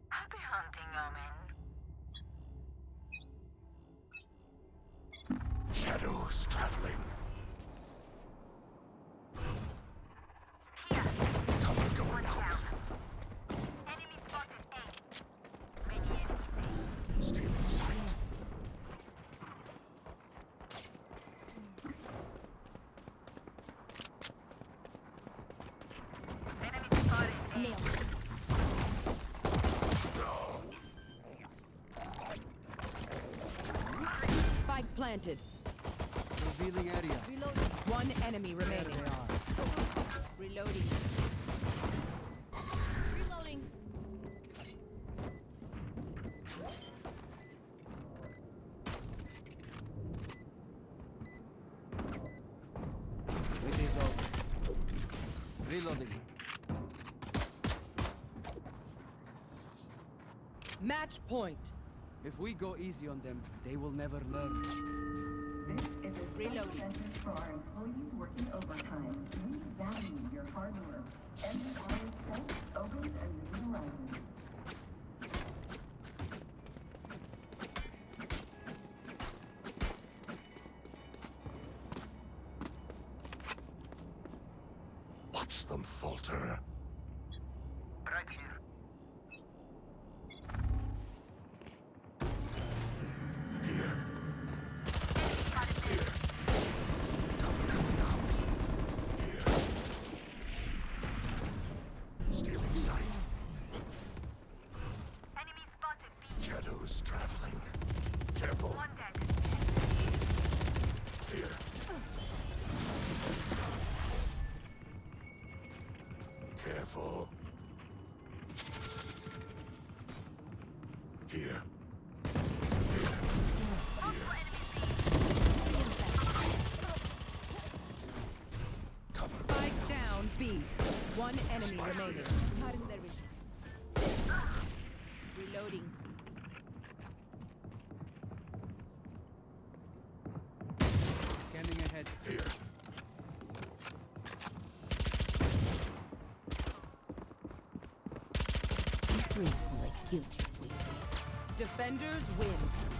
Happy hunting, Omen. Shadows traveling. Cover going out. Enemy spotted A. Many enemies. Stealing sight. Enemy spotted A. Nailed. Spike planted. Revealing area. Reloading. One enemy remaining. There they are. Reloading. Reloading. It is over. Reloading. Match point. If we go easy on them, they will never learn. This is a Reloading. message for our employees working overtime. We value your hard work. Empire Sense opens a new horizon. Watch them falter. Right here. Here. Here. Cover going out. Here. Stealing sight. Enemy spotted B. Shadows traveling. Careful. One dead. Here. Careful. Here. Spike down B. One enemy remaining. Cutting their vision. Reloading. Defenders win.